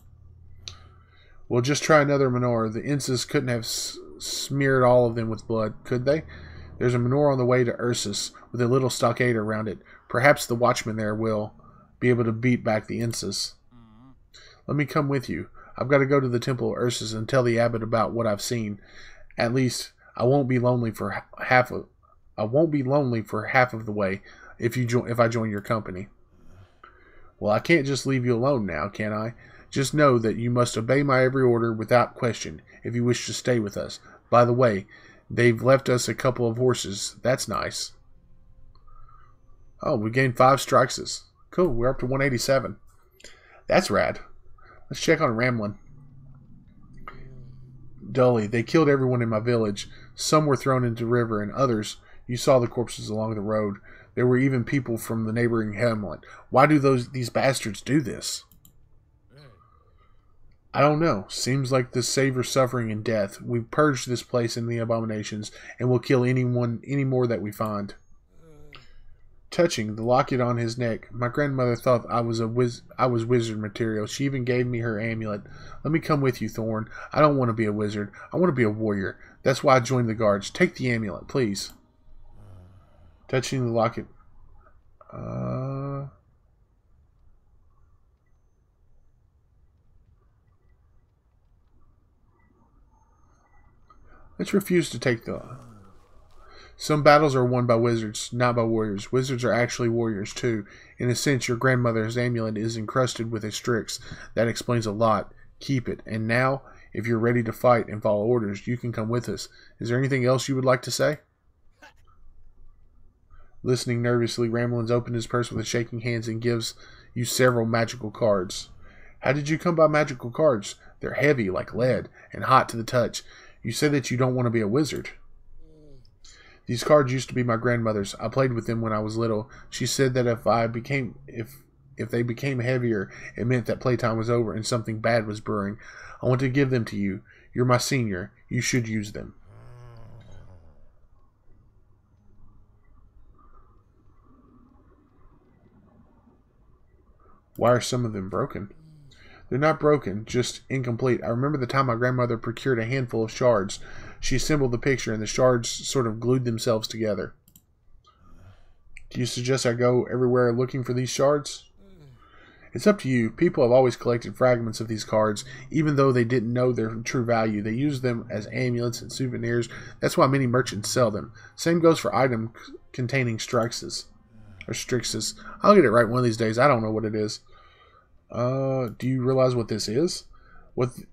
We'll just try another Manor. The Inces couldn't have smeared all of them with blood, could they? There's a Manor on the way to Ursus with a little stockade around it. Perhaps the watchman there will be able to beat back the Inces. Let me come with you. I've got to go to the Temple of Ursus and tell the abbot about what I've seen. At least I won't be lonely for half of the way if I join your company. Well, I can't just leave you alone now, can I? Just know that you must obey my every order without question if you wish to stay with us. By the way, they've left us a couple of horses. That's nice. Oh, we gained 5 Strixes. Cool, we're up to 187. That's rad. Let's check on Ramlin. Dully, they killed everyone in my village. Some were thrown into the river, and others You saw the corpses along the road. There were even people from the neighboring hamlet. Why do these bastards do this? I don't know. Seems like the savor suffering and death. We've purged this place in the abominations, and we'll kill any more that we find. Touching the locket on his neck, my grandmother thought I was wizard material. She even gave me her amulet. Let me come with you, Thorn. I don't want to be a wizard. I want to be a warrior. That's why I joined the guards. Take the amulet, please. Touching the locket. Let's refuse to take the... Some battles are won by wizards, not by warriors. Wizards are actually warriors, too. In a sense, your grandmother's amulet is encrusted with a Strix. That explains a lot. Keep it. And now, if you're ready to fight and follow orders, you can come with us. Is there anything else you would like to say? Listening nervously, Ramblins opens his purse with shaking hands and gives you several magical cards. How did you come by magical cards? They're heavy, like lead, and hot to the touch. You said that you don't want to be a wizard. These cards used to be my grandmother's. I played with them when I was little. She said that if they became heavier, it meant that playtime was over and something bad was brewing. I want to give them to you. You're my senior. You should use them. Why are some of them broken? They're not broken, just incomplete. I remember the time my grandmother procured a handful of shards. She assembled the picture, and the shards sort of glued themselves together. Do you suggest I go everywhere looking for these shards? It's up to you. People have always collected fragments of these cards, even though they didn't know their true value. They use them as amulets and souvenirs. That's why many merchants sell them. Same goes for items containing Strixes. Or Strixes. I'll get it right one of these days. I don't know what it is. Do you realize what this is? What's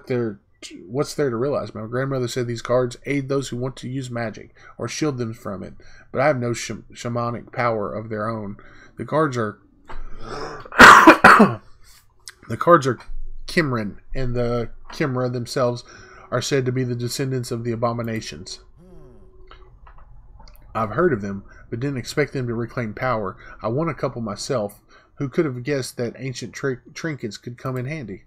there to realize? My grandmother said these cards aid those who want to use magic or shield them from it, but I have no shamanic power of their own. The cards are Kimrin, and the Kimra themselves are said to be the descendants of the abominations. I've heard of them, but didn't expect them to reclaim power. I won a couple myself. Who could have guessed that ancient trinkets could come in handy?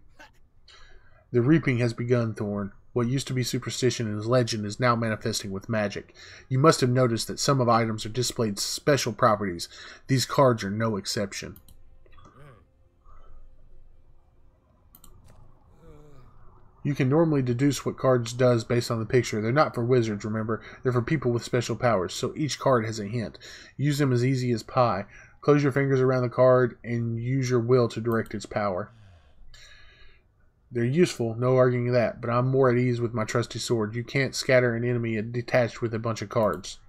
The reaping has begun, Thorn. What used to be superstition and legend is now manifesting with magic. You must have noticed that some of the items are displayed special properties. These cards are no exception. You can normally deduce what cards does based on the picture. They're not for wizards, remember. They're for people with special powers, so each card has a hint. Use them as easy as pie. Close your fingers around the card and use your will to direct its power. They're useful, no arguing that, but I'm more at ease with my trusty sword. You can't scatter an enemy detached with a bunch of cards.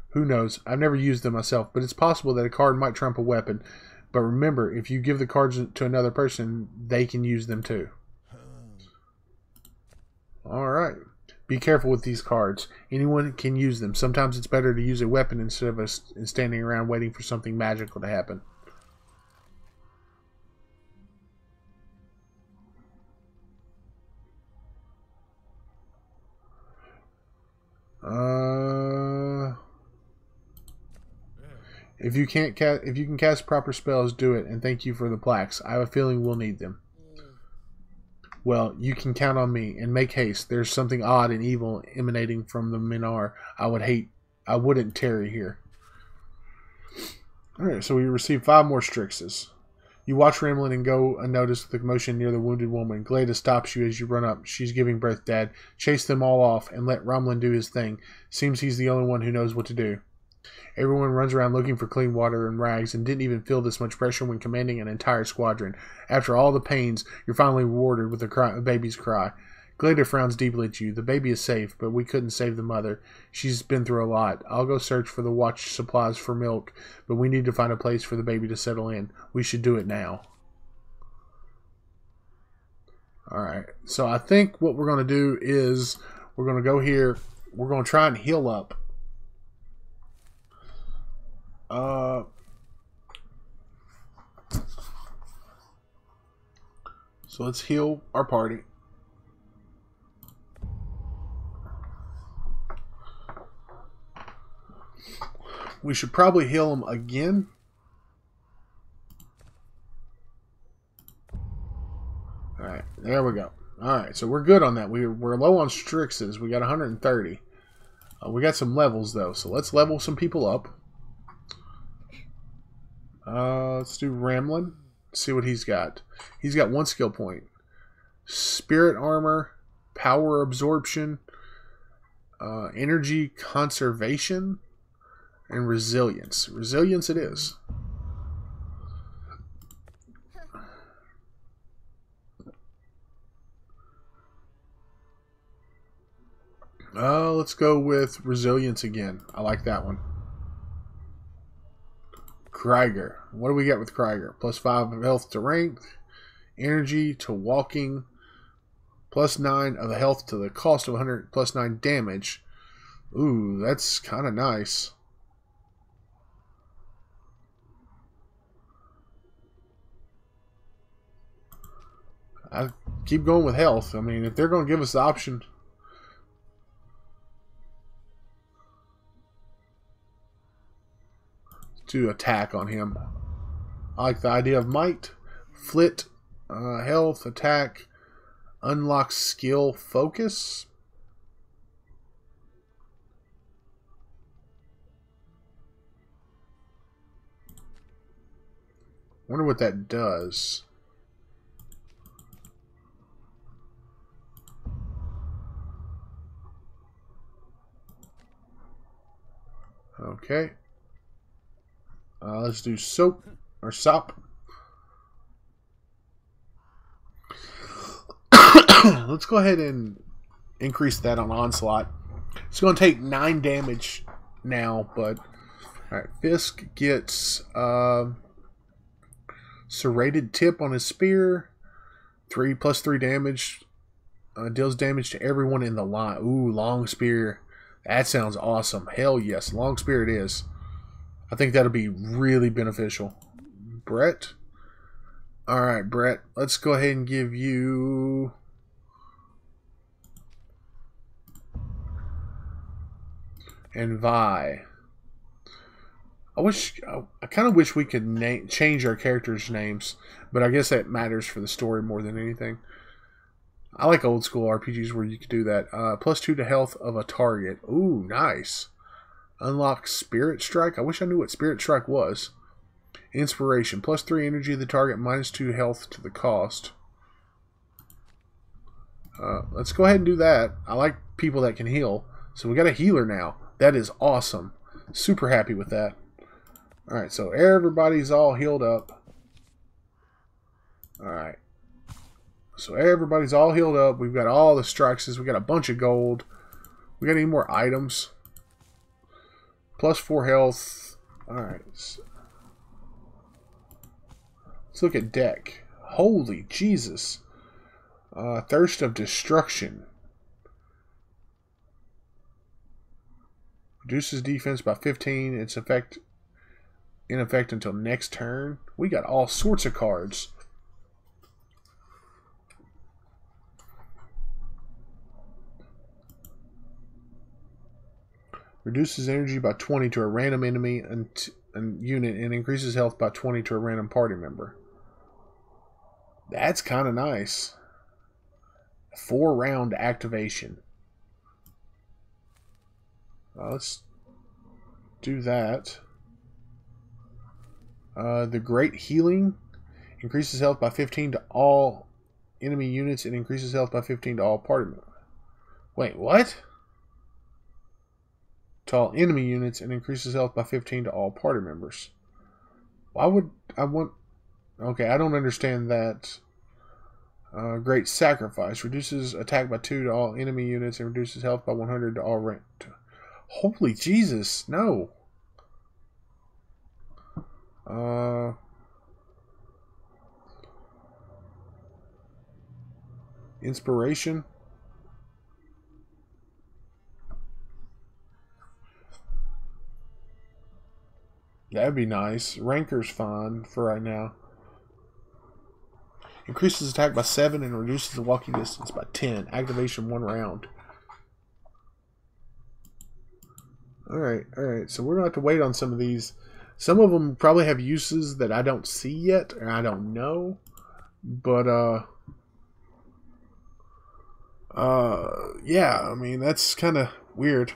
Who knows? I've never used them myself, but it's possible that a card might trump a weapon. But remember, if you give the cards to another person, they can use them too. Alright. Be careful with these cards. Anyone can use them. Sometimes it's better to use a weapon instead of standing around waiting for something magical to happen. If you can cast proper spells, do it, and thank you for the plaques. I have a feeling we'll need them. Well, you can count on me, and make haste. There's something odd and evil emanating from the Minar. I wouldn't tarry here. Alright, so we received 5 more Strixes. You watch Ramblin and go unnoticed with the commotion near the wounded woman. Glada stops you as you run up. She's giving birth, Dad. Chase them all off and let Ramlin do his thing. Seems he's the only one who knows what to do. Everyone runs around looking for clean water and rags and didn't even feel this much pressure when commanding an entire squadron. After all the pains, you're finally rewarded with a baby's cry. Glada frowns deeply at you. The baby is safe, but we couldn't save the mother. She's been through a lot. I'll go search for the watch supplies for milk, but we need to find a place for the baby to settle in. We should do it now. Alright, so I think what we're going to do is we're going to go here. We're going to try and heal up. So let's heal our party. We should probably heal him again. Alright, there we go. Alright, so we're good on that. We're low on Strixes. We got 130. We got some levels, though, so let's level some people up. Let's do Ramlin. See what he's got. He's got 1 skill point. Spirit Armor, Power Absorption, Energy Conservation, and Resilience. Resilience it is. Let's go with Resilience again. I like that one. Krieger. What do we get with Krieger? +5 of health to rank, energy to walking, +9 of the health to the cost of 100, +9 damage. Ooh, that's kind of nice. I keep going with health. I mean, if they're going to give us the option to attack on him. I like the idea of might, flit, health, attack, unlock skill, focus. Wonder what that does. Okay. Let's do soap or sop. Let's go ahead and increase that on Onslaught. It's going to take 9 damage now, but alright. Fisk gets serrated tip on his spear. +3 damage. Deals damage to everyone in the line. Ooh, long spear. That sounds awesome. Hell yes, long spear it is. I think that'll be really beneficial. Brett. Alright, Brett. Let's go ahead and give you... and Vi. I kind of wish we could change our characters' names, but I guess that matters for the story more than anything. I like old school RPGs where you could do that. +2 to health of a target. Ooh, nice. Unlock Spirit Strike. I wish I knew what Spirit Strike was. Inspiration. +3 energy of the target, -2 health to the cost. Let's go ahead and do that. I like people that can heal. So we got a healer now. That is awesome. Super happy with that. Alright, so everybody's all healed up. Alright. So everybody's all healed up. We've got all the strikes. We got a bunch of gold. We got any more items? +4 health. Alright. Let's look at deck. Holy Jesus. Thirst of Destruction. Reduces defense by 15. It's in effect until next turn. We got all sorts of cards. Reduces energy by 20 to a random enemy and unit, and increases health by 20 to a random party member. That's kind of nice. 4-round activation. Let's do that. The Great Healing increases health by 15 to all enemy units and increases health by 15 to all party members. Wait, what? To all enemy units and increases health by 15 to all party members. Why would I want... Okay, I don't understand that. Great Sacrifice. Reduces attack by 2 to all enemy units and reduces health by 100 to all rank. Holy Jesus, no. Inspiration. That'd be nice. Ranker's fine for right now. Increases attack by 7 and reduces the walking distance by 10. Activation 1 round. Alright. So we're going to have to wait on some of these. Some of them probably have uses that I don't see yet, or I don't know. But, yeah, I mean, that's kind of weird.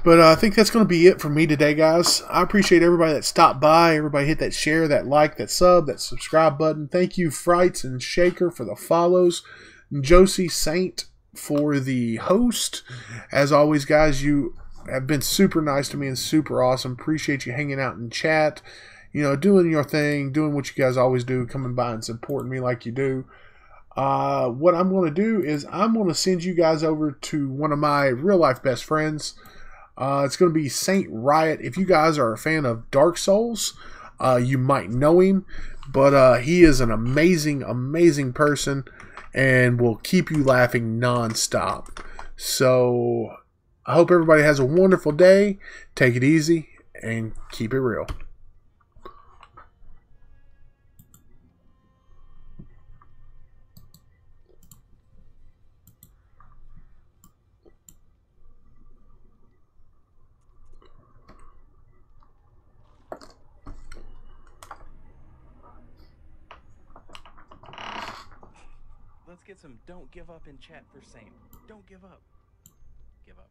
But I think that's going to be it for me today, guys. I appreciate everybody that stopped by. Everybody hit that share, that like, that sub, that subscribe button. Thank you, Frights and Shaker, for the follows. And Josie Saint for the host. As always, guys, you have been super nice to me and super awesome. Appreciate you hanging out in chat. You know, doing your thing, doing what you guys always do, coming by and supporting me like you do. What I'm going to do is I'm going to send you guys over to one of my real-life best friends. It's going to be Saint Riot. If you guys are a fan of Dark Souls, you might know him. But he is an amazing, amazing person and will keep you laughing nonstop. So I hope everybody has a wonderful day. Take it easy and keep it real. Let's get some don't give up in chat for Saint. Don't give up. Give up.